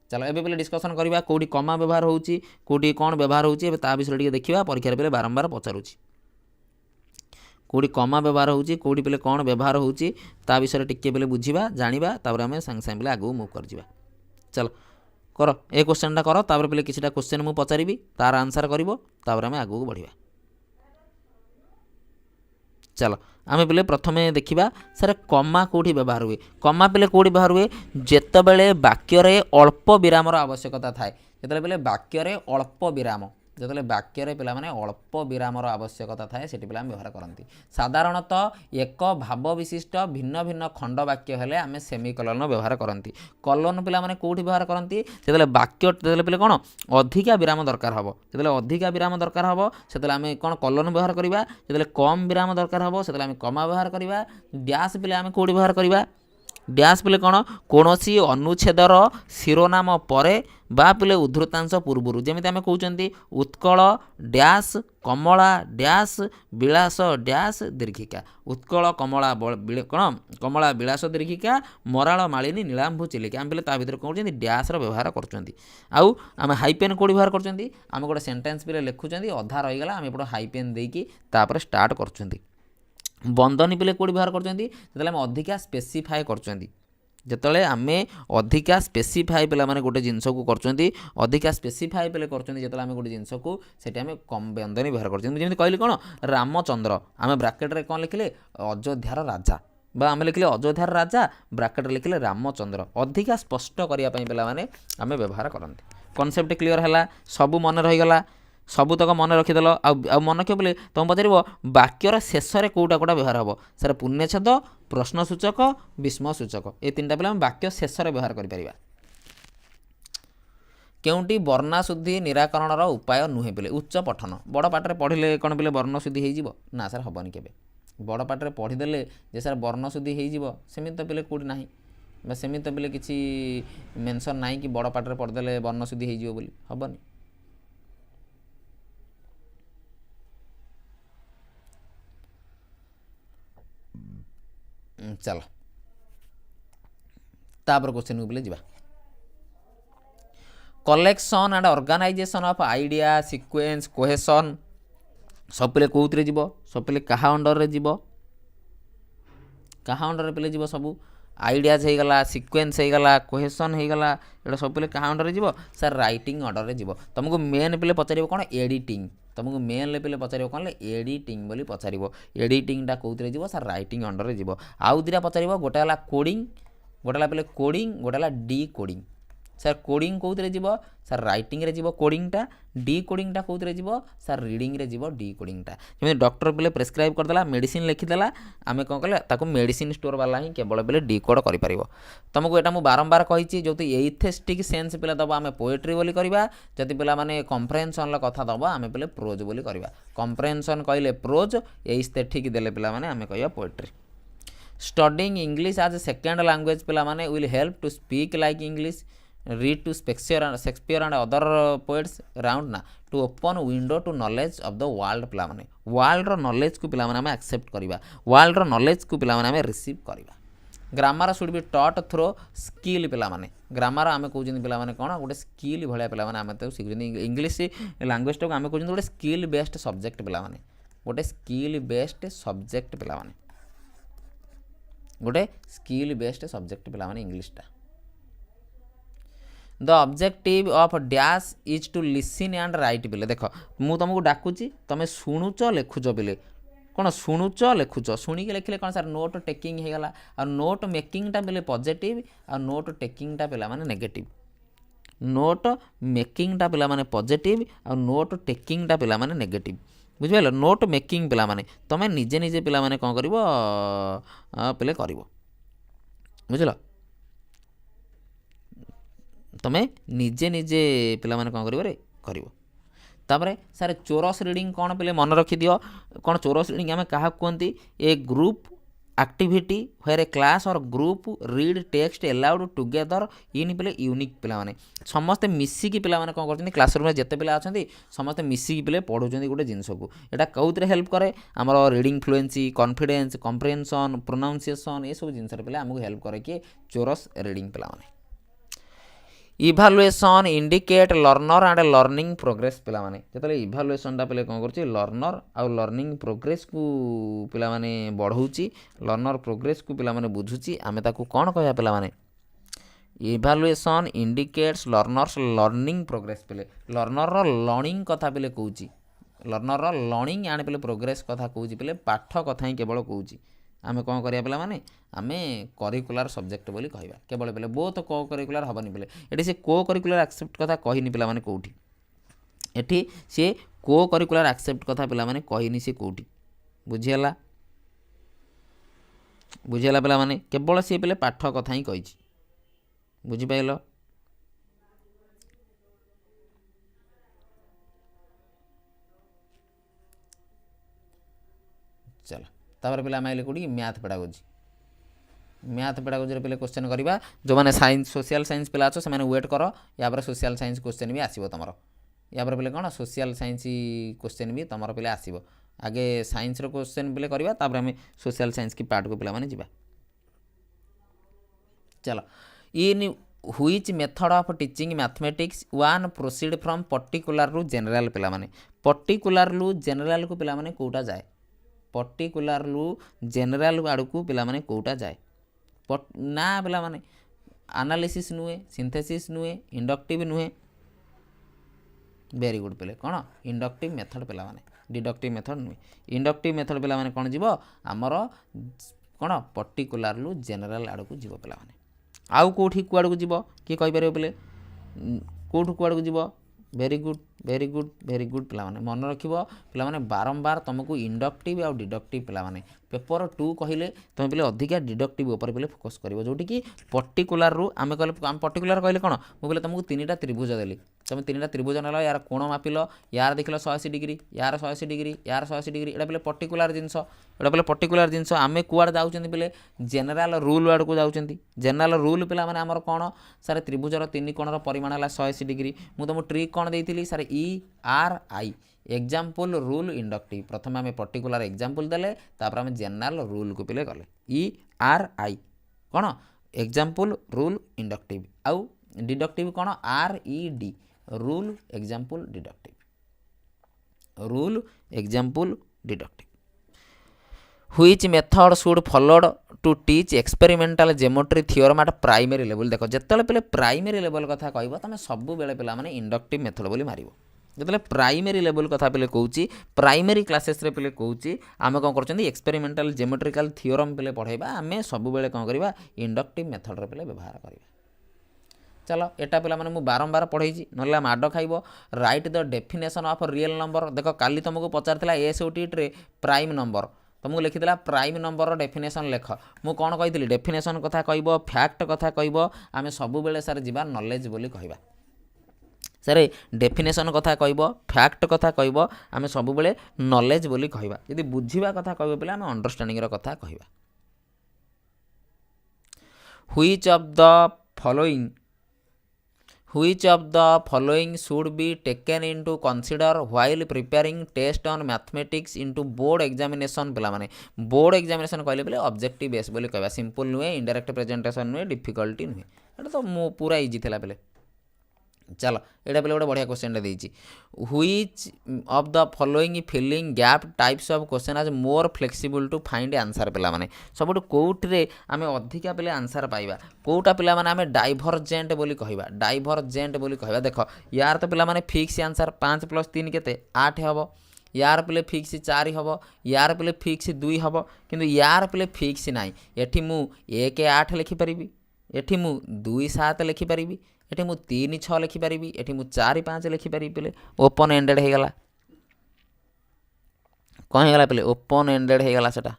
ଚାଲ ଏବେ ପିଲେ ଡିସ୍କସନ୍ କରିବା କେଉଁଠି କମା ବ୍ୟବହାର ହେଉଛି, କେଉଁଠି କ'ଣ ବ୍ୟବହାର ହେଉଛି, ଏବେ ତା ବିଷୟରେ ଟିକେ ଦେଖିବା। ପରୀକ୍ଷାରେ ପିଲେ ବାରମ୍ବାର ପଚାରୁଛି କେଉଁଠି କମା ବ୍ୟବହାର ହେଉଛି, କେଉଁଠି ପିଲେ କ'ଣ ବ୍ୟବହାର ହେଉଛି, ତା ବିଷୟରେ ଟିକେ ପିଲେ ବୁଝିବା, ଜାଣିବା, ତାପରେ ଆମେ ସାଙ୍ଗେ ସାଙ୍ଗେ ପିଲେ ଆଗକୁ ମୁଭ୍ କରିଯିବା। ଚାଲ କର, ଏ କ୍ୱେଶ୍ଚନ୍ଟା କର, ତାପରେ ପିଲେ କିଛିଟା କ୍ୱେଶ୍ଚନ୍ ମୁଁ ପଚାରିବି, ତାର ଆନ୍ସର୍ କରିବ, ତାପରେ ଆମେ ଆଗକୁ ବଢ଼ିବା। ଚାଲ ଆମେ ପିଲେ ପ୍ରଥମେ ଦେଖିବା ସାର୍ କମା କେଉଁଠି ବ୍ୟବହାର ହୁଏ। କମା ପିଲେ କେଉଁଠି ବ୍ୟବହାର ହୁଏ? ଯେତେବେଳେ ବାକ୍ୟରେ ଅଳ୍ପ ବିରାମର ଆବଶ୍ୟକତା ଥାଏ। ଯେତେବେଳେ ପିଲେ ବାକ୍ୟରେ ଅଳ୍ପ ବିରାମ, ଯେତେବେଳେ ବାକ୍ୟରେ ପିଲାମାନେ ଅଳ୍ପ ବିରାମର ଆବଶ୍ୟକତା ଥାଏ ସେଠି ପିଲାମାନେ ବ୍ୟବହାର କରନ୍ତି। ସାଧାରଣତଃ ଏକ ଭାବ ବିଶିଷ୍ଟ ଭିନ୍ନ ଭିନ୍ନ ଖଣ୍ଡ ବାକ୍ୟ ହେଲେ ଆମେ ସେମିକଲନ ବ୍ୟବହାର କରନ୍ତି। କଲନ ପିଲାମାନେ କେଉଁଠି ବ୍ୟବହାର କରନ୍ତି? ଯେତେବେଳେ ବାକ୍ୟ ଯେତେବେଳେ ପିଲେ କ'ଣ ଅଧିକା ବିରାମ ଦରକାର ହେବ, ଯେତେବେଳେ ଅଧିକା ବିରାମ ଦରକାର ହେବ ସେତେବେଳେ ଆମେ କ'ଣ କଲନ ବ୍ୟବହାର କରିବା। ଯେତେବେଳେ କମ୍ ବିରାମ ଦରକାର ହେବ ସେତେବେଳେ ଆମେ କମା ବ୍ୟବହାର କରିବା। ଡ୍ୟାସ୍ ପିଲେ ଆମେ କେଉଁଠି ବ୍ୟବହାର କରିବା? ଡ୍ୟାସ୍ ପିଲେ କ'ଣ କୌଣସି ଅନୁଚ୍ଛେଦର ଶିରୋନାମ ପରେ ବା ପିଲେ ଉଦ୍ଧୃତାଂଶ ପୂର୍ବରୁ। ଯେମିତି ଆମେ କହୁଛନ୍ତି ଉତ୍କଳ ଡ୍ୟାସ୍ କମଳା ଡ୍ୟାସ୍ ବିଳାସ ଡ୍ୟାସ୍ ଦୀର୍ଘିକା। ଉତ୍କଳ କମଳା କ'ଣ କମଳା ବିଳାସ ଦୀର୍ଘିକା ମରାଳ ମାଳିନୀ ନୀଳାମ୍ଭୁ ଚିଲିକା। ଆମେ ପିଲେ ତା ଭିତରେ କ'ଣ କରୁଛନ୍ତି? ଡ୍ୟାସ୍ର ବ୍ୟବହାର କରୁଛନ୍ତି। ଆଉ ଆମେ ହାଇପେନ୍ କେଉଁଠି ବ୍ୟବହାର କରୁଛନ୍ତି? ଆମେ ଗୋଟେ ସେଣ୍ଟେନ୍ସ ପିଲେ ଲେଖୁଛନ୍ତି, ଅଧା ରହିଗଲା, ଆମେ ଏପଟେ ହାଇପେନ୍ ଦେଇକି ତାପରେ ଷ୍ଟାର୍ଟ କରୁଛନ୍ତି। ବନ୍ଦନୀ ପିଲେ କେଉଁଠି ବ୍ୟବହାର କରୁଛନ୍ତି? ଯେତେବେଳେ ଆମେ ଅଧିକା ସ୍ପେସିଫାଏ କରୁଛନ୍ତି। ଯେତେବେଳେ ଆମେ ଅଧିକା ସ୍ପେସିଫାଏ ପିଲାମାନେ ଗୋଟେ ଜିନିଷକୁ କରୁଛନ୍ତି, ଅଧିକା ସ୍ପେସିଫାଏ ପିଲେ କରୁଛନ୍ତି ଯେତେବେଳେ ଆମେ ଗୋଟେ ଜିନିଷକୁ, ସେଠି ଆମେ କମ୍ ବନ୍ଦନୀ ବ୍ୟବହାର କରୁଛନ୍ତି। ଯେମିତି କହିଲି କ'ଣ ରାମଚନ୍ଦ୍ର, ଆମେ ବ୍ରାକେଟ୍ରେ କ'ଣ ଲେଖିଲେ? ଅଯୋଧ୍ୟାର ରାଜା, ବା ଆମେ ଲେଖିଲେ ଅଯୋଧ୍ୟାର ରାଜା, ବ୍ରାକେଟ୍ରେ ଲେଖିଲେ ରାମଚନ୍ଦ୍ର। ଅଧିକା ସ୍ପଷ୍ଟ କରିବା ପାଇଁ ପିଲାମାନେ ଆମେ ବ୍ୟବହାର କରନ୍ତି। କନସେପ୍ଟ କ୍ଲିଅର୍ ହେଲା? ସବୁ ମନେ ରହିଗଲା? ସବୁତକ ମନେ ରଖିଦେଲ? ଆଉ ମନେ ରଖିବ ବୋଲେ ତୁମେ ପଚାରିବ ବାକ୍ୟର ଶେଷରେ କେଉଁଟା କେଉଁଟା ବ୍ୟବହାର ହେବ? ସାର୍ ପୂର୍ଣ୍ଣଚ୍ଛେଦ, ପ୍ରଶ୍ନସୂଚକ, ବିସ୍ମୟସୂଚକ, ଏ ତିନିଟା ପିଲା ଆମେ ବାକ୍ୟ ଶେଷରେ ବ୍ୟବହାର କରିପାରିବା। କେଉଁଟି ବର୍ଣ୍ଣାଶୁଦ୍ଧି ନିରାକରଣର ଉପାୟ ନୁହେଁ ପିଲେ? ଉଚ୍ଚ ପଠନ। ବଡ଼ ପାଠରେ ପଢ଼ିଲେ କ'ଣ ପିଲେ ବର୍ଣ୍ଣଶୁଦ୍ଧି ହେଇଯିବ? ନା ସାର୍ ହେବନି କେବେ। ବଡ଼ ପାଠରେ ପଢ଼ିଦେଲେ ଯେ ସାର୍ ବର୍ଣ୍ଣଶୁଦ୍ଧି ହେଇଯିବ ସେମିତି ତ ପିଲେ କେଉଁଠି ନାହିଁ, ବା ସେମିତି ତ ପିଲେ କିଛି ମେନସନ୍ ନାହିଁ କି ବଡ଼ ପାଠରେ ପଢ଼ିଦେଲେ ବର୍ଣ୍ଣଶୁଦ୍ଧି ହେଇଯିବ ବୋଲି, ହେବନି। ଚାଲ ତାପରେ କ୍ୱେଶ୍ଚନକୁ ପିଲେ ଯିବା। Collection and organisation of idea, sequence, cohesion ସବୁ ପିଲେ କେଉଁଥିରେ ଯିବ? ସବୁ ପିଲେ କାହା ଅଣ୍ଡରରେ ଯିବ? କାହା ଅଣ୍ଡରରେ ପିଲେ ଯିବ? ସବୁ ଆଇଡ଼ିଆଜ୍ ହେଇଗଲା, ସିକ୍ୱେନ୍ସ ହେଇଗଲା, କୋହେସନ୍ ହେଇଗଲା, ଏଇଟା ସବୁ ପିଲେ କାହା ଅଣ୍ଡରରେ ଯିବ? ସାର୍ ରାଇଟିଂ ଅର୍ଡ଼ରରେ ଯିବ। ତୁମକୁ ମେନ୍ ପିଲେ ପଚାରିବ କ'ଣ? ଏଡ଼ିଟିଂ। ତୁମକୁ ମେନ୍ରେ ପିଲେ ପଚାରିବ କ'ଣ? ଏଡ଼ିଟିଂ ବୋଲି ପଚାରିବ। ଏଡ଼ିଟିଂଟା କେଉଁଥିରେ ଯିବ? ସାର୍ ରାଇଟିଂ ଅଣ୍ଡରରେ ଯିବ। ଆଉ ଦୁଇଟା ପଚାରିବ, ଗୋଟେ ହେଲା କୋଡ଼ିଂ, ଗୋଟେ ହେଲା ପିଲେ କୋଡ଼ିଂ, ଗୋଟେ ହେଲା ଡି କୋଡ଼ିଂ। सर कोडिंग कौन जीव सर रईटिंग रे जीव कोडिंगटा डी कोडिंगटा कौन जीव सर रीडिंग रे जीव डी कोडिंगटा जमी डॉक्टर पे प्रेस्क्राइब करदेला मेडिसिन लिखिदेला आम कौन कले ताको मेडिसिन स्टोर वाला ही केवल पे डी कोड कर तुमको यहाँ मुझे बारंबार कही जो एस्थेटिक सेन्स पे दब आम पोएट्री बोली करवा जदि पे मैंने कम्प्रेहेंशन कथा दब आम पे प्रोज बोली करवा कम्प्रेहेंशन कहले प्रोज एस्थेटिक देले पे आम कह poetry studying English as a second language पे मैंने will help to speak like English read to Shakespeare and other poets round ना to open window to knowledge of the world पे मैंने वर्ल्ड नॉलेज को पे एक्सेप्ट करवा world knowledge को पे रिसीव करवा grammar should be taught through skill पे मैंने ग्रामर आम कहते पे कौन गोटे स्किल भाया पे आम तो शिखुं इंग्लिश लैंग्वेज टाक आम कहते गोटे स्किल बेस्ड सब्जेक्ट पे गोटे स्किल बेस्ड सब्जेक्ट पे गोटे स्किल बेस्ड सब्जेक्ट पे इंग्लिशटा the objective of dash is to listen and write पिले देख मु तुमको डाकुची तुम शुणुच लिखुच पिले कौन शुणुच लिखुच शुणिक लिखिले कौन सर नोट टेकिंग हो गला और नोट मेकिंगटा पिले पॉजिटिव और नोट टेकिंगटा पिला माने नेगेटिव नोट मेकिंगटा पिला माने पॉजिटिव और नोट टेकिंगटा पिला माने नेगेटिव बुझिपाल नोट मेकिंग पिला माने तुम निजे निजे पिला माने कौन करिवो पिले करिवो बुझिल तुम्हें निजे निजे पिला माने कौन करिवो तापर सारे चोरस रिडिंग कौन पे मन रखी दियो कौन चोरस रिडिंग आम क्या कहते a group activity where a class और group read text aloud together in पे यूनिक पिला माने समस्ते मिसिकी पिला माने कौन करछन्ती क्लासरूम जिते पिला अछन्ती समस्ते मिसिकी पिले पढ़ुछन्ती गोटे जिनस को एटा कौतरे हेल्प करे आमर reading fluency confidence comprehension pronunciation ये सब जिनस पे आमको हेल्प करे कि चोरस रिडिंग पिला माने evaluation indicate learner and learning progress पे जो इभालुएसनटा पे कौन कर लर्नर आउ लर्निंग प्रोग्रेस को पिला माने बढ़ाऊँगी लर्नर प्रोग्रेस को पिला माने बुझुची आमे ताकू कौन कह पिला माने evaluation indicates learners learning progress पे लर्नर लर्निंग कथा पे कहूँ लर्नर लर्निंग एंड पे प्रोग्रेस कथा कहूँ पे पाठ कथा ही केवल कहूँ आमे कौन करिया पिला माने आमे करिकुलर सब्जेक्ट बोली कहबा केवल बेले बोथ को करिकुलर हबनी बेले एठी से को करिकुलर एक्सेप्ट कथा कहिनी पिला माने कोठी एठी से को करिकुलर एक्सेप्ट कथा पिला माने कहिनी से कोठी बुझियला पिला माने केवल से बेले पाठ कथा ही कहिछि बुझि पाइलो चलो तापर पे आम कौटी मैथ पेडागोजी पे क्वेश्चन करवा जो मैंने साइंस सोशल साइंस पिला अच्छे से वेट कर या सोशल साइंस क्वेश्चन भी आसो तुम या पे कौन सोशल साइंस क्वेश्चन भी तुम पे आसो आगे साइंस क्वेश्चन पे करवा आम सोशल साइंस की पार्ट को पे जा चलो in which method of teaching mathematics one proceed from particular रु जनरल पिला माने पर्टिकुलर रु जनरल को पिला माने कोटा जाए पर्टिकुलर रु जनरल आड़ को पिला माने कोटा जाए ना पिला माने एनालिसिस नुहे सिंथेसिस नुहे इंडक्टिव नुहे वेरी गुड पिले कौन इंडक्टिव मेथड पिला माने डिडक्टिव मेथड नुहे इंडक्टिव मेथड पिला माने कौन जीवो आमर कौन पर्टिकुलर रु जनरल आड़ को जीवो पिला माने आउ कोठी कुआड़ को जीवो किए कहि परिबो पिले कोठु कुआड़ को जीवो very good very good very good पिला माने मन रखिबो पिला माने बारंबार तुमको इंडक्टिव आउ डिडक्टिव पिला माने पेपर 2 कहले तुम पे अधिका डिडक्टिव ऊपर पे फोकस करिवो जोटी कि पर्टिकुलर रु आमे कहले आम पर्टिकुलर कहले कोन मु कहले तुमको तीनटा त्रिभुज देली तुम तीनटा त्रिभुज नेलो यार कोण मापिलो यार देखलो 180 डिग्री यार 180 डिग्री यार 180 डिग्री एटा पे पर्टिकुलर जिंस एटा पे पर्टिकुलर जिंस आमे कुआड जाउचंदी पे जनरल रूल वाड को जाउचंदी जनरल रूल पिला माने हमर कोन सारे त्रिभुजर तीन कोणर परिमाण हला 180 डिग्री मु तुम ट्रिक कोन देइथिली सारे ई आर आई एग्जाम्पल रूल इंडक्टिव प्रथम आम पर्टिकुलर एग्जाम्पल देले तापर आम जनरल रूल को पिले गले ई आर आई कौन एग्जाम्पल रूल इंडक्टिव आउ डिडक्टिव कौन R E D rule example deductive rule example deductive which method should followed to teach experimental geometry theorem at primary level देख जिते पे प्राइमरी लेवल कथा कह तुम सब बेले पे इंडक्टिव मेथड बोली मार जो प्राइमरी लेवल कथा पे कहूँ प्राइमरी क्लासेस रे पे कहूँ आम कौन कर एक्सपेरिमेंटल ज्योमेट्रिकल थ्योरम पे पढ़ाइबा आम सब बेले कौन करवा इंडक्टिव मेथड रे पे व्यवहार करवा चलो एटा पिला माने मु बारंबार पढ़ाई ना माड खाइब right the definition of real number देख काली तुमको पचार एसओटी प्राइम नंबर तुमको लिखिला प्राइम नंबर डेफिनेशन लेख मु कौन कही डेफिनेशन कथा कहब फैक्ट कथा कहब आम सब बेले सार जा नॉलेज बोली कहबा सर डेफिनेशन कथा कहब फैक्ट कथा कहब आम सब बेले नॉलेज बोली कहबा यदि बुझिबा कथा कहब बोले आम अंडरस्टैंडिंग रो कथा कहबा which of the following Which of the following should be taken into consider while preparing test on mathematics into board examination पिला माने बोर्ड एग्जामिनेशन कहले बोले ऑब्जेक्टिव बेस बोली कहबा सिंपल नुहे इनडायरेक्ट प्रेजेंटेशन नुहे डिफिकल्टी नुहे एटा तो मु पूरा इजी थिला बेले चलो एटा बेले गोटे बढ़िया क्वेश्चन देइछि which of the following filling gap types of question are more flexible to find answer पिला माने सबुठ कोउटरे आमे अधिका बेले आंसर पाइबा कोउटा पिला माने आमे डाइभरजेंट बोली कहबा डाइभरजेंट बोली कहबा देखो यार तो पिला माने फिक्स आंसर 5 + 3 केते 8 हबो यार पिले फिक्स 4 हबो यार पिले फिक्स 2 हबो किंतु यार पिले फिक्स नाही एठी मु 1 8 लिखि परिबी एठी मु 2 7 लिखि परिबी एठी मु 3 6 लिखि परिबी एठी मु 4 5 लिखि परिबी पिले ओपन एंडेड हे गला कोन हे गला पिले ओपन एंडेड हे गला सेटा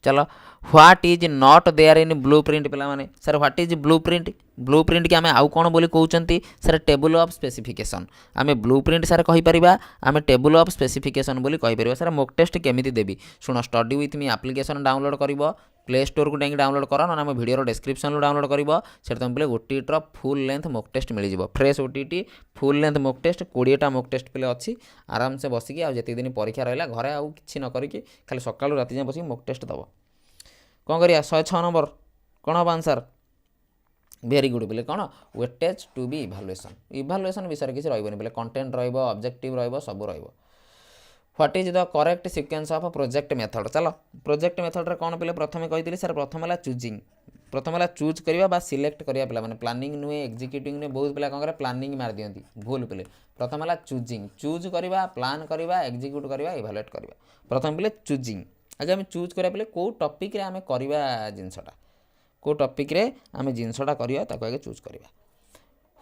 चलो what is not there in blueprint पिला माने sir what is blueprint blueprint के आमे आउ कोन बोली कहउचंती सर टेबल ऑफ स्पेसिफिकेशन आमे ब्लूप्रिंट सर कहि परिबा आमे टेबल ऑफ स्पेसिफिकेशन बोली कहि परिबा सर मॉक टेस्ट केमिति देबी सुनो study with me application download करिवो प्ले स्टोर को डाइंग डाउनलोड कर ना आम वीडियो डिस्क्रिप्शन रो डाउनलोड कर तुम पे OTT full length mock test मिल जाव fresh OTT full length mock test 20टा मॉक टेस्ट पे अच्छी आराम से बसिकी आज जी दिन परीक्षा रहा घरे आउ कि न करी खाली सका राति जाए बस मॉक टेस्ट दब कौन करिया 106 नंबर कौन हम आंसर वेरी गुड बोले कौन weightage to be evaluation evaluation विषय किसी रही बोले कंटेंट रब्जेक्टिव सब रहा what is the correct sequence of project method चलो प्रोजेक्ट मेथड रे कौन पे प्रथम कही सर प्रथम है चूजिंग प्रथम है चूज करवा सिलेक्ट करा पे मैंने प्लानिंग नुहे एक्जिक्यूटिंग नुहे बहुत पिला कौन प्लानिंग मार दिखती भूल पे प्रथम है चूजिंग चूज करवा प्लान करवा एक्जिक्यूट करवा इभालुएट करवा प्रथम पे चूजिंग आगे आम चूज करा पे कौ टॉपिक रे आम करवा जिनसटा कौ टॉपिक रे आम जिनसटा करवा ताको आगे चूज करवा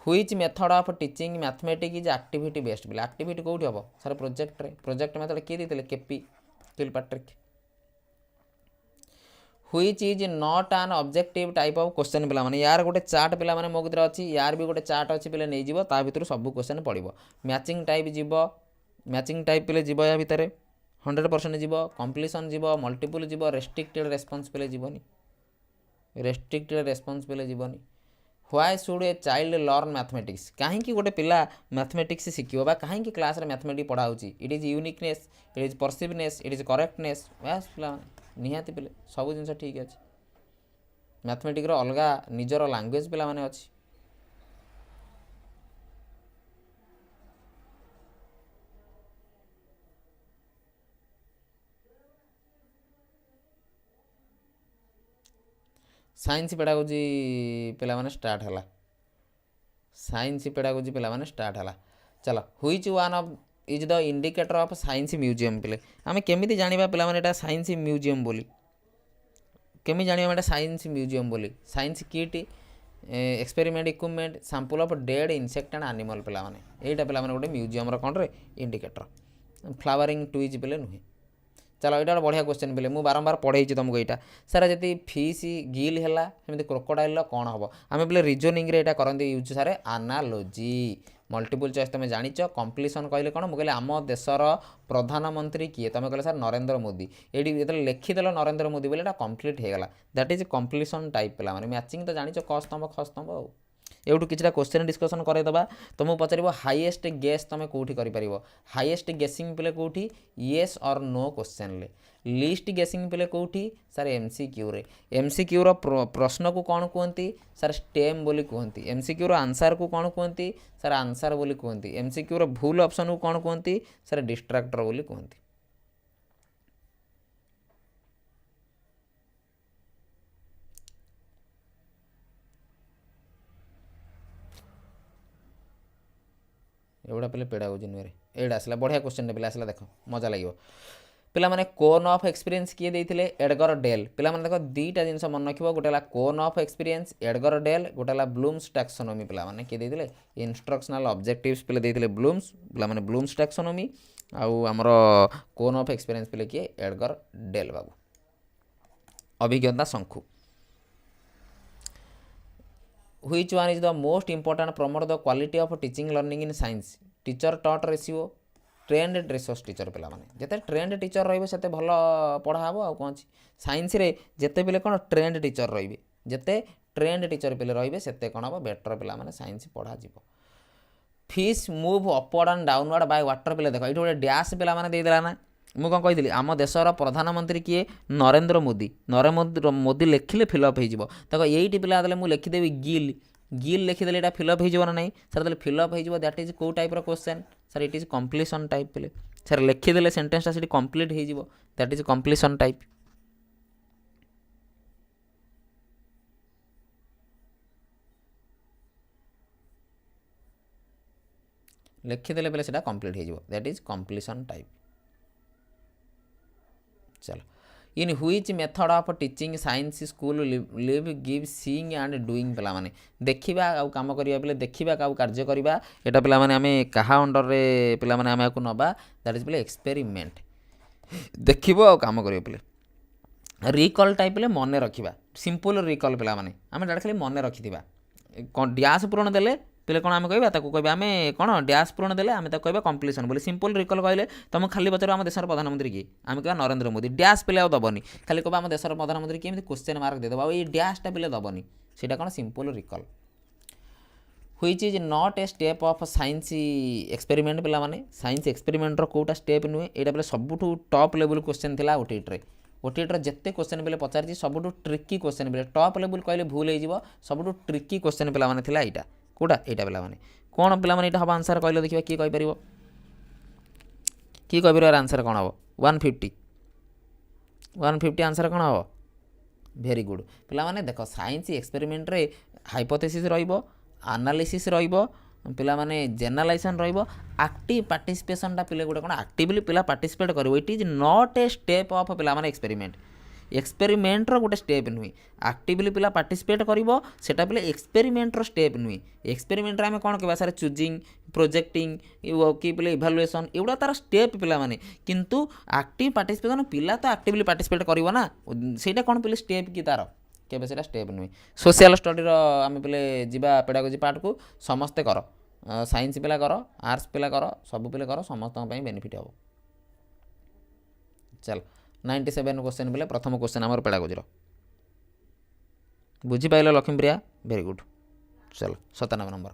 which method of teaching mathematics is activity based बोले एक्टिविटी कौटी हम सर प्रोजेक्ट रे प्रोजेक्ट मेथड किए देते KP Kilpatrick which is not an objective type of question पिला माने यार गोटे चार्ट पिला माने मो भीतर अछि यार भी गोटे चार्ट अछि पिले नै जीवो ता भीतर सब क्वेश्चन पड़िबो मैचिंग टाइप जीवो मैचिंग टाइप पिले जीवो या भीतर 100% जीवो कंप्लीशन जीवो मल्टीपल जीवो रेस्ट्रिक्टेड रेस्पॉन्स पिले जीवोनी रेस्ट्रिक्टेड रेस्पॉन्स पिले जीवोनी why should a child learn mathematics कहीं गोटे पिला मैथमेटिक्स शिखिबो बा कहीं क्लास रे मैथमेटिक्स पढ़ा होची it is uniqueness it is pervasiveness it is correctness बस पिला निहाती पिले सब जिन ठीक अच्छे मैथमेटिक्स अलग निजर लैंग्वेज पिला माने अच्छी साइंस पेडागोजी पिला माने स्टार्ट हला साइंस पेडागोजी पिला माने स्टार्ट हला चलो which one of is the indicator of science museum पिले आमे केमिति जानिबा पिला माने एटा साइंस म्यूजियम बोली केमि जानिबा एटा साइंस म्यूजियम बोली science kit experiment equipment sample of dead insect and animal पिला माने एटा पिला माने गोटे म्यूजियम रो कोन रे इंडिकेटर फ्लावरिंग ट्विज पिले नुहे चलो यहाँ बढ़िया क्वेश्चन पे मुझे बारंबार पढ़े तुमको यहाँ सर जी फिश गिल है सेमती क्रोकोडाइल कौन हम आम पे रिजनिंग रे करते यूज सारे एनालोजी मल्टीपल चॉइस तुम जाच कंप्लीसन कहले कौन मुझे आम देशर प्रधानमंत्री किए तुम कहले सर नरेंद्र मोदी ये जो लिखिदेल नरेंद्र मोदी बोले कंप्लीट हो गला दैट इज कंप्लीसन टाइप पे मैचिंग तो जान क स्तंभ ख स्तंभ आ एवटू किसी क्वेश्चन डिस्कसन करदेबा तुमको पचार हाईएस्ट गेस तुम कौटी कर हाईएस्ट गेसिंग पे कौटी येस और नो क्वेश्चन ले लिस्ट गेसिंग पे कौटी सर एमसीक्यू रे एमसीक्यू रो प्रश्न को कौन कहती सर स्टेम बोली कहती एमसीक्यू रो आंसर को कौन कहती सर आंसर बोली कहती एमसीक्यू रो भूल ऑप्शन को कौन कहती सर डिस्ट्रैक्टर बोली कहती एवढा पे पेडागोजी नुहे एटा आसला बढ़िया क्वेश्चन पे आसला देख मजा लगे ପିଲାମାନେ କୋନ୍ ଅଫ୍ ଏକ୍ସପିରିଏନ୍ସ କିଏ ଦେଇଥିଲେ ଏଡଗର ଡେଲ୍। ପିଲାମାନେ ଦେଖ ଦୁଇଟା ଜିନିଷ ମନେ ରଖିବ, ଗୋଟେ ହେଲା କୋନ୍ ଅଫ୍ ଏକ୍ସପିରିଏନ୍ସ ଏଡଗର ଡେଲ୍, ଗୋଟେ ହେଲା ବ୍ଲୁମ୍ସ ଟାକ୍ସୋନୋମି। ପିଲାମାନେ କିଏ ଦେଇଥିଲେ ଇନଷ୍ଟ୍ରକ୍ସନାଲ ଅବଜେକ୍ଟିଭ୍ସ ପିଲେ ଦେଇଥିଲେ ବ୍ଲୁମ୍ସ, ପିଲାମାନେ ବ୍ଲୁମ୍ସ ଟାକ୍ସୋନୋମି। ଆଉ ଆମର କୋନ୍ ଅଫ୍ ଏକ୍ସପିରିଏନ୍ସ ପିଲେ କିଏ ଏଡଗର ଡେଲ୍ ବାବୁ। ଅଭିଜ୍ଞତା ଶଙ୍ଖୁ। Which one is the most important promote the quality of teaching learning in science? Teacher taught ratio, trained resource teacher। ପିଲାମାନେ ଯେତେ ଟ୍ରେଣ୍ଡ ଟିଚର ରହିବେ ସେତେ ଭଲ ପଢ଼ା ହେବ। ଆଉ କ'ଣ ଅଛି ସାଇନ୍ସରେ ଯେତେ ପିଲେ କ'ଣ ଟ୍ରେଣ୍ଡ ଟିଚର ରହିବେ, ଯେତେ ଟ୍ରେଣ୍ଡ ଟିଚର ପିଲେ ରହିବେ ସେତେ କ'ଣ ହେବ ବେଟର ପିଲାମାନେ ସାଇନ୍ସ ପଢ଼ାଯିବ। Fish move upward and downward by water. ପିଲା ଦେଖ ଏଇଠି ଗୋଟେ ଡ୍ୟାସ୍ ପିଲାମାନେ ଦେଇଦେଲା ନା। ମୁଁ କ'ଣ କହିଥିଲି ଆମ ଦେଶର ପ୍ରଧାନମନ୍ତ୍ରୀ କିଏ ନରେନ୍ଦ୍ର ମୋଦି। ନରେନ୍ଦ୍ର ମୋଦି ଲେଖିଲେ ଫିଲ୍ଅପ୍ ହେଇଯିବ। ଦେଖ ଏଇଠି ପିଲା ଦେଲେ ମୁଁ ଲେଖିଦେବି ଗିଲ୍, ଗିଲ୍ ଲେଖିଦେଲେ ଏଇଟା ଫିଲ୍ଅପ୍ ହେଇଯିବ ନା ନାହିଁ ସାର୍? ଦେଲେ ଫିଲ୍ଅପ୍ ହେଇଯିବ। ଦ୍ୟାଟ୍ ଇଜ୍ କେଉଁ ଟାଇପ୍ର question sir? It is completion type ପିଲେ। ସାର୍ ଲେଖିଦେଲେ ସେଣ୍ଟେନ୍ସଟା ସେଠି କମ୍ପ୍ଲିଟ୍ ହେଇଯିବ। That is completion type. ଲେଖିଦେଲେ ପିଲେ ସେଇଟା କମ୍ପ୍ଲିଟ୍ ହେଇଯିବ। That is completion type. चलो in which method of teaching science school live give seeing and doing. पिला माने देखिबा आउ काम करिया पिले देखिबा आउ कार्य करिबा एटा पिला माने हमें कहा अंडर रे पिला माने हमें आकु नबा दैट इज पिले एक्सपेरिमेंट। देखिबो आउ काम करियो पिले। रिकॉल टाइप पिले मने रखिबा सिंपल रिकॉल पिला माने हमें डायरेक्ट खाली मने रखिथिबा। डैश पूरण देले पिले कौन आम कह कहबा आम कौन डैश पूरण देले आम कह कम्प्लीसन बोले सिंपल रिकल कहले तुम खाली पचार आम देशर प्रधानमंत्री किए आम कह नरेंद्र मोदी डैश पिले दबनी खाली कह आम देशर प्रधानमंत्री किए क्वेश्चन मार्क देदेव आ डैशटा पिले दबनी से कौन simple recall. Which is not a step of science experiment. पिला माने साइंस एक्सपेरिमेंटर कोटा स्टेप नुहे यहाँ पे सबुठ टॉप लेवल क्वेश्चन थिला ओटीटी ओटीटी जिते क्वेश्चन पे पचार सबुठ ट्रिकी क्वेश्चन पे टॉप लेवल कहले भूल हो सबुठ ट्रिकी क्वेश्चन पिला माने थिला एटा कोटा एटा पिला माने कौन पिला माने एटा हम आंसर कहले देखिबा की कहि परिबो की कहि परिबो आंसर कौन हो 150 150 आंसर कौन हो भेरी गुड। पिला माने देखो साइंस एक्सपेरिमेंट रे हाइपोथेसिस रहिबो एनालिसिस रहिबो पिला माने जेनरलाइजेशन रहिबो एक्टिव पार्टिसिपेशनटा पिले गोटे कौन एक्टिवली पिला पार्टिसिपेट करिवो। It is not a step of पिला माने एक्सपेरिमेंट एक्सपेरिमेंटर गोटे स्टेप नुहे एक्टिवली पिला पार्टिसिपेट करिवो सेटा पिले एक्सपेरिमेंटर स्टेप नुहे। एक्सपेरिमेंट आम कौन कहबा सारे चूजिंग प्रोजेक्टिंग कि पिले इभालुएसन एगुड़ा तार स्टेप पिला माने किंतु एक्टिव पार्टिसिपेशन पिला तो एक्टिवली पार्टिसिपेट करिवो ना सेटा कौन पिले स्टेप कि तार केबे सेटा स्टेप नुहे। सोशल स्टडी आम पिले जीवा पेडागोजी पार्ट को समस्ते कर साइंस पिला कर आर्ट्स पिला कर सब पिले कर समस्त बेनिफिट हम। चल 97 क्वेश्चन बोले प्रथम क्वेश्चन आमर पेडागोजीर बुझीपाल लक्ष्मीप्रिया भेरी गुड। चलो 97 number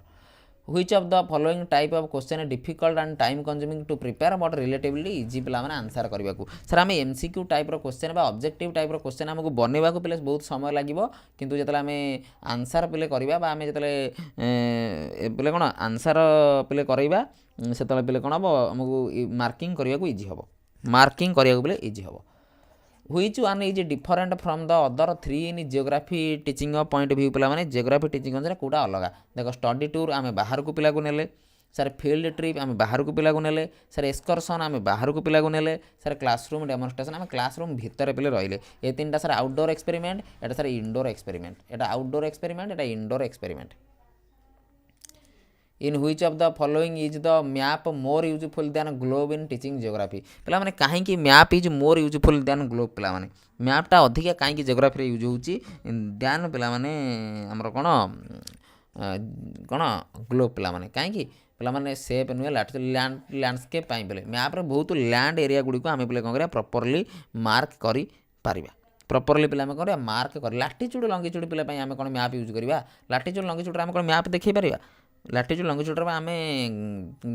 which of the following type of question difficult and time consuming to prepare but relatively easy पिला माने आंसर करने को। सर आम एमसीक्यू टाइप क्वेश्चन बा ऑब्जेक्टिव टाइप क्वेश्चन आमको बनवा को पिले बहुत समय लगे किंतु जो आम आंसर पिले करवा आम जो पिले कौन आंसर पिले करवा से पिले कौन हम आमको मार्किंग करने को इजी हम मार्किंग करने को पिले इजी हम। Which one is different from the other three in geography teaching point view. पिला माने जियोग्राफी टीचिंग अनुसार कौटा अलग देख स्टडी टूर आम बाहर को पिला को नेले सर फील्ड ट्रिप आम बाहर को पिला को नेले सर एक्सकर्सन आम बाहर को पिला को नेले सर क्लासरूम डेमोन्स्ट्रेशन आम क्लासरूम भितर पिले रहिले ये तीन सर आउटडोर एक्सपेरिमेंट एटा सर इनडोर एक्सपेरिमेंट एटा आउटडोर एक्सपेरिमेंट एटा indoor experiment. In which of the following is the map more useful than globe in teaching geography. पिला माने कहीं map is more useful than globe पिला माने मैपटा अधिका कहीं जियोग्राफी यूज होची दैन पिला माने हमर कोन कोन ग्लोब पिला माने कहीं पिला माने सेप नुहे लैंडस्केप पाई बोले मैप रे बहुत लैंड एरिया गुडी को आमे पिले कोन करिया प्रॉपर्ली मार्क करि पारिबा प्रॉपर्ली पिला में करिया मार्क कर लैटिट्यूड लॉन्गिट्यूड पिला पई आमे कोन मैप यूज करिवा लैटिट्यूड लॉन्गिट्यूड आमे कोन मैप देखै पारिबा लैटिट्यूड लॉन्गिट्यूड आम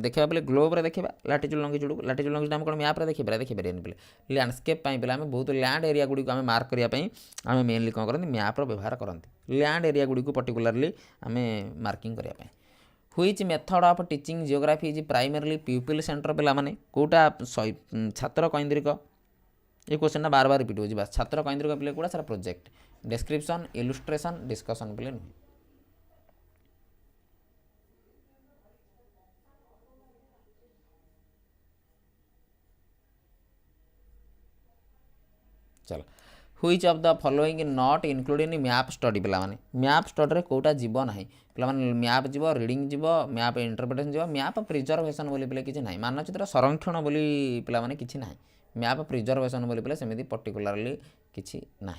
देखा पे ग्लोब रे देखा लैटिट्यूड लॉन्गिट्यूड आम कौन मैप देखी पारे पे लैंडस्केप पे बहुत लैंड एरिया गुड़ी को आम मार्क करने आम मेनली कौन करते मैप्र व्यवहार करते लैंड एरिया गुड़ी को पर्टिकुलारली आम मार्किंग करने। Which method of teaching geography is primarily प्यूपिल centre पिला माने कोटा छात्र केंद्रिक ये क्वेश्चन बार बार रिपीट हो छात्र केंद्रिक पिले कोड़ा सारा प्रोजेक्ट डिस्क्रिप्शन इलुस्ट्रेशन डिस्कशन पिले नुहे। चल which of the following not include in map study पे मैप स्टडी कौटा जीव ना पे मैप जीव रीडिंग जीव मैप इंटरप्रिटेशन जीव मैप प्रिजर्वेशन बोली पे किसी ना मानचित्र संरक्षण बोली पे किसी ना मैप प्रिजर्वेशन बोली पे सेमती पर्टिकुलारली किसी ना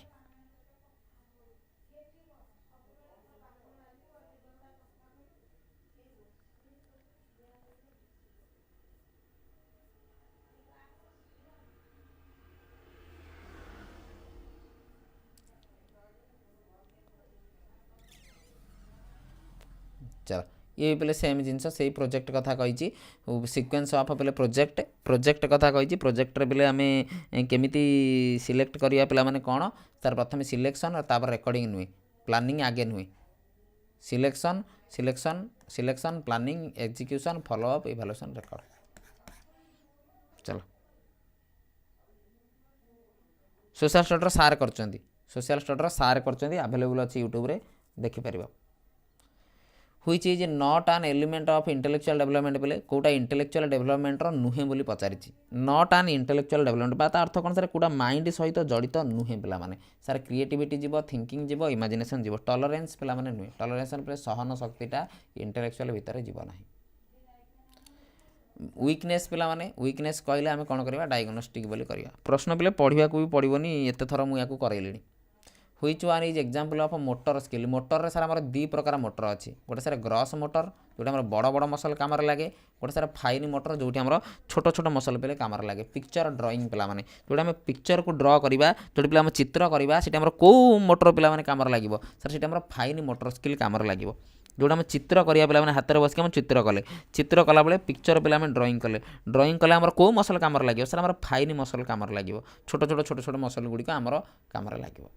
चल ये पे सेम जिनस से प्रोजेक्ट कथा कही सिक्वेन्स ऑफ पे प्रोजेक्ट कथा कही प्रोजेक्ट पे आम केमी सिलेक्ट करवा पे कौन तार प्रथम सिलेक्शन और तापर रेकर्डिंग नुहे प्लानिंग आगे नुहे selection selection selection planning execution follow up evaluation record चलो सोशल स्टडीर सार कर सोशल स्टडीर सार कर आवेलेबल अच्छी यूट्यूब रे देखिपर which is not an element of intellectual development बोले कौटा इंटेलेक्चुअल डेवलपमेंट नुहे बोली पचारि नॉट एन इंटेलेक्चुअल डेवलपमेंट बा अर्थ कौन सर कौटा माइंड सहित जड़ित नुहे पे सर क्रिएटिविटी जीव थिंकिंग जीव इमेजिनेशन जीव टॉलरेंस पे नुहे टॉलरेंस पे सहन शक्तिटा इंटेलेक्चुअल भितर जीव ना वीकनेस पे वीकनेस कहले आम कौन करवा डायग्नोस्टिक बोली करवा प्रश्न पे पढ़ा भी पड़ोनी एत थर मुझे करैली which one is example of motor skill motor रे सर आम दी प्रकार मोटर अच्छी गोटे सर ग्रॉस मोटर जोटा आम बड़ बड़ मसल काम लगे गोटे सर फाइन मोटर जो आम छोट छोट मसल पे काम लगे पिक्चर ड्रॉइंग पे जोटा आम पिक्चर को ड्र करवा जो पे चित्र करवा से कौ मोटर पे काम लगे सर से फाइन मोटर स्किल काम लगे जोटा आम चित्र करा पे हाथ में बसिक चित्र कला बेले पिक्चर पे ड्रॉइंग कले आम कौ मसल काम लगे सर आम फाइन मसल काम लगे छोट छोट मसल गुड़िक आम काम लगे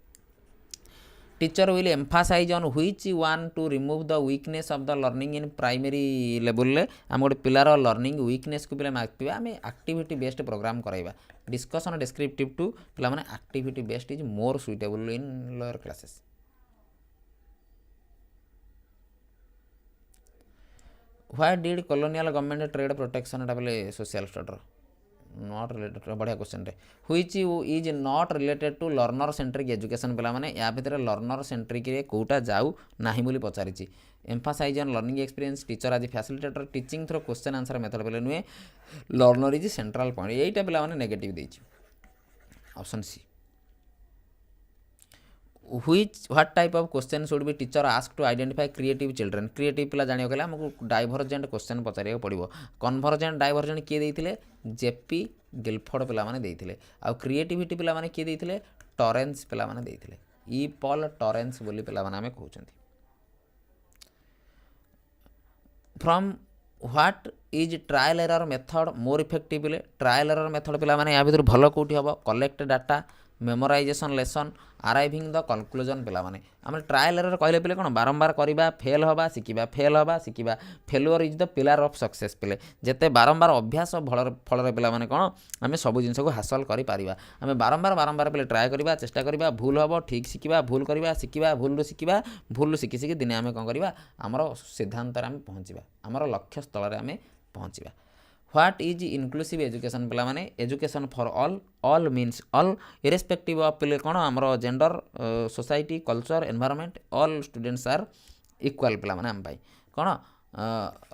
teacher will emphasise on which one to remove the weakness of the learning in primary level आम गोटे पिलार लर्निंग वीकनेस को पे मापिवा आम एक्टिविटी बेस्ड प्रोग्राम कराइबा डिस्कसन डिस्क्रिप्टिव टू पे activity based is more suitable in lower classes why did colonial government trade protection बोले सोशल स्टडीर नॉट रिलेटेड बढ़िया question which is not related to learner centric education पे या भितर learner centric कौटा जाऊ ना बोली पचारि emphasise on learning experience teacher as facilitator teaching through question answer method पे नुहे लर्नर इज सेंट्रल पॉइंट यहीटा पे नेगेटिव देछि option C what type of question should be teacher ask to identify creative children creative पिला जानियो गले हमको डाइभरजेंट question पचारिया पड़ो कन्भरजेंट डाइभरजेंट किए देइथिले जेपी गिलफोर्ड पिला माने देइथिले आ क्रिएटिविटी पिला माने किए देइथिले टॉरेंस पिला माने देइथिले ई पॉल टॉरेंस बोली पिला माने हमें कहउचंती from what is trial error method more effectively trial error method पिला माने या भितर भलो कोठी हबो collect data memorisation lesson arriving the conclusion पे आम ट्रायल एरर कहले पे कौन बारंबार करवा फेल हवा शिखा फेल हवा शिखा failure is the pillar of success पे जिते बारंबार अभ्यास फल पे कौन आम सब जिन को हासिल कर आम बारंबार बारंबार पे ट्राए करवा चेष्टा करवा भूल हम ठीक शिखा भूल करवा शिखा भूल शिखी शिखी दिने आम कौन करवा आमर सिद्धांत आम पहुँचा आमर लक्ष्य स्थल आम पहुँचा व्हाट इज इनक्लूसिव एजुकेशन पे माने education for all means all irrespective of पे कौन आमर gender society culture environment all students are equal पे आम कौन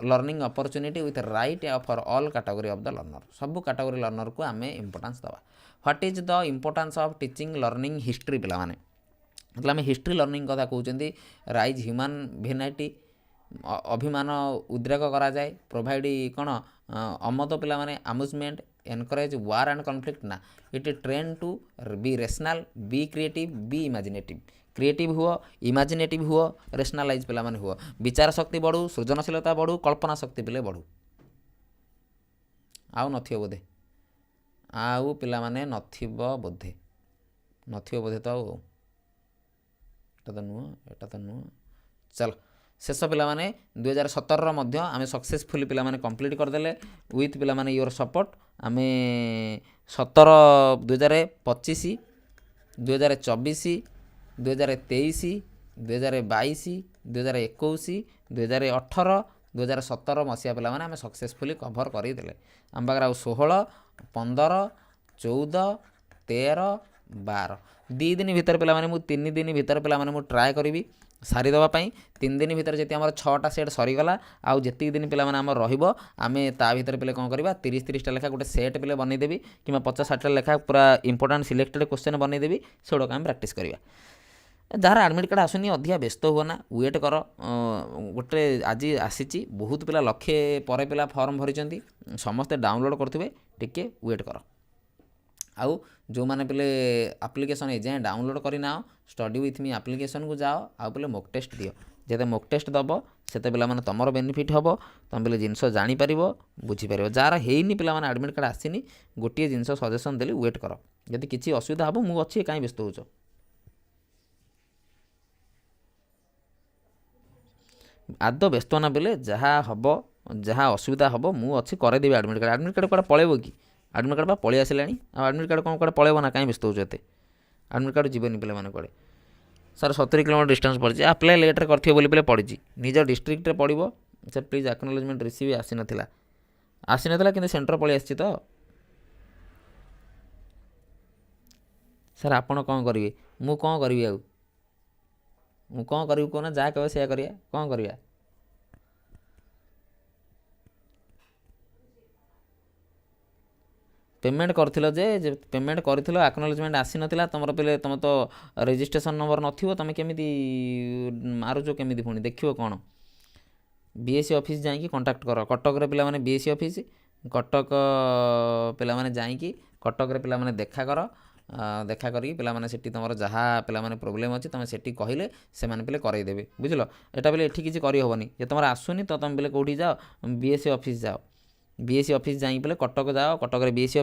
learning opportunity with right for all category of the learner subcategory learner को आम इंपोर्टेंस दवा what is the importance of teaching learning history पे मतलब आम हिस्ट्री लर्निंग कथा कहते राइज ह्यूमन भेनाइटी अभिमान उद्रेक करा जाए प्रोवाइड कौन अमत पे amusement encourage war and conflict ना it train to be rational be creative be imaginative creative हुआ इमेजिनेटिव हुआ रेशनलाइज पे हुआ विचार शक्ति बढ़ू सृजनशीलता बढ़ू कल्पना शक्ति पे बढ़ू आउ नथिबो बोधे आउ पिला माने नथिबो बोधे नथिबो बोधे तो एटा तो नुह चल शेष पिला माने 2017 आम सक्सेसफुली पिला माने कंप्लीट करदेले विथ पिला माने योर सपोर्ट आम 17 2025 2024 2023 2022 2021 2018 2017 मसीहा पिला माने आम सक्सेसफुली कभर करदेले आम पाखे 16 15 14 13 12 2 दिन भितर पे 3 दिन भितर पे ट्राए करी सारीदेवाई 3 दिन भितर जी आम 6टा सेट सरीगला आउ जी दिन पे आम रमें ता भर पे कौन करवा 30-30टा लेखा गोटे सेट पे बनईदेवी कि 50-60टा लेखा पूरा इंपोर्टाट सिलेक्टेड क्वेश्चन बनईदेवी से गुड़ाक आम प्राक्ट करवा जार एडमिट कार्ड आसुनी अधिका व्यस्त हुआ ना वेट कर गोटे आज आसी बहुत पिला लक्षे पर पिला फॉर्म भरी समस्ते डाउनलोड करेंगे टिके वेट कर आउ जो मैंने पे आप्लिकेसन एजाए डाउनलोड करना स्टडी विथ मी आप्लिकेसन को जाओ आउ पे मॉक टेस्ट दियो जिते मॉक टेस्ट दब से पे तुम बेनिफिट हम तुम पे जिनस जापर बुझीपर जार हैनी पे एडमिट कार्ड आसनी गोटे जिनस सजेसन देली वेट कर जदि किसी असुविधा हम मुझे अच्छी कहीं व्यस्त हो आद व्यस्त ना बेले जहाँ हम जहाँ असुविधा हम मुझे अच्छी करदेवी एडमिट कार्ड कौन पलैब कि एडमिट कार्ड पलि आसला एडमिट कार्ड कौन कौन पलैब ना कहीं व्यस्त हो एडमिट कार्ड जीवन पे मैंने कड़े सर 70 किलोमीटर डिस्टेंस पड़ी आप्लाय लेट्रे कर पे पड़ी निज डिस्ट्रिक्ट पड़ो सर प्लीज एक्नोलेजमेंट रिसीव आसी ना कि सेंटर पलि आसी तो सर आपड़ कौन करेंगे मु कौन करी आउ मु कौन करी कहना जहाँ कह से करिया कौन करिया पेमेंट कर जे पेमेंट कर एक्नोलेजमेंट आसी ना तुम पे तुम तो रजिस्ट्रेशन नंबर नथिबो तुम केमिति मारुचो केमिति पुणी देखियो कौन बीएससी ऑफिस जाइए कांटेक्ट कर कटक पे मैंने बीएससी ऑफिस कटक पे मैंने जाइए कटक पे मैंने देखा कर देखा करी पे तुम जहाँ पे प्रोब्लेम अच्छी तुम से कहले से पे करदेवे बुझल एटा पे एठी किसी करहबनी जे तुम आसुनी तो तुम पे कौटी जाओ बीएससी ऑफिस जाओ बीएससी ऑफिस जाइए पे कटक जाओ कटक बीएससी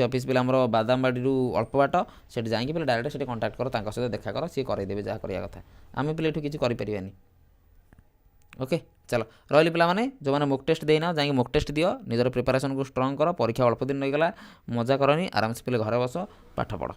ऑफिस पे आम बादामबाड़ी अल्प बाट से जाइए पे डायरेक्ट से कांटेक्ट कर सहित देखा कर सी करदेवे जहाँ करिया कथा आम पे ये किसी करें ओके चलो रही पे जो मैंने मॉक टेस्ट देना जाइए मॉक टेस्ट दियो निजर प्रिपरेशन को स्ट्रॉन्ग कर परीक्षा अल्प दिन रहीगला मजा करनी आराम से पे घरे बस पाठ पढ़।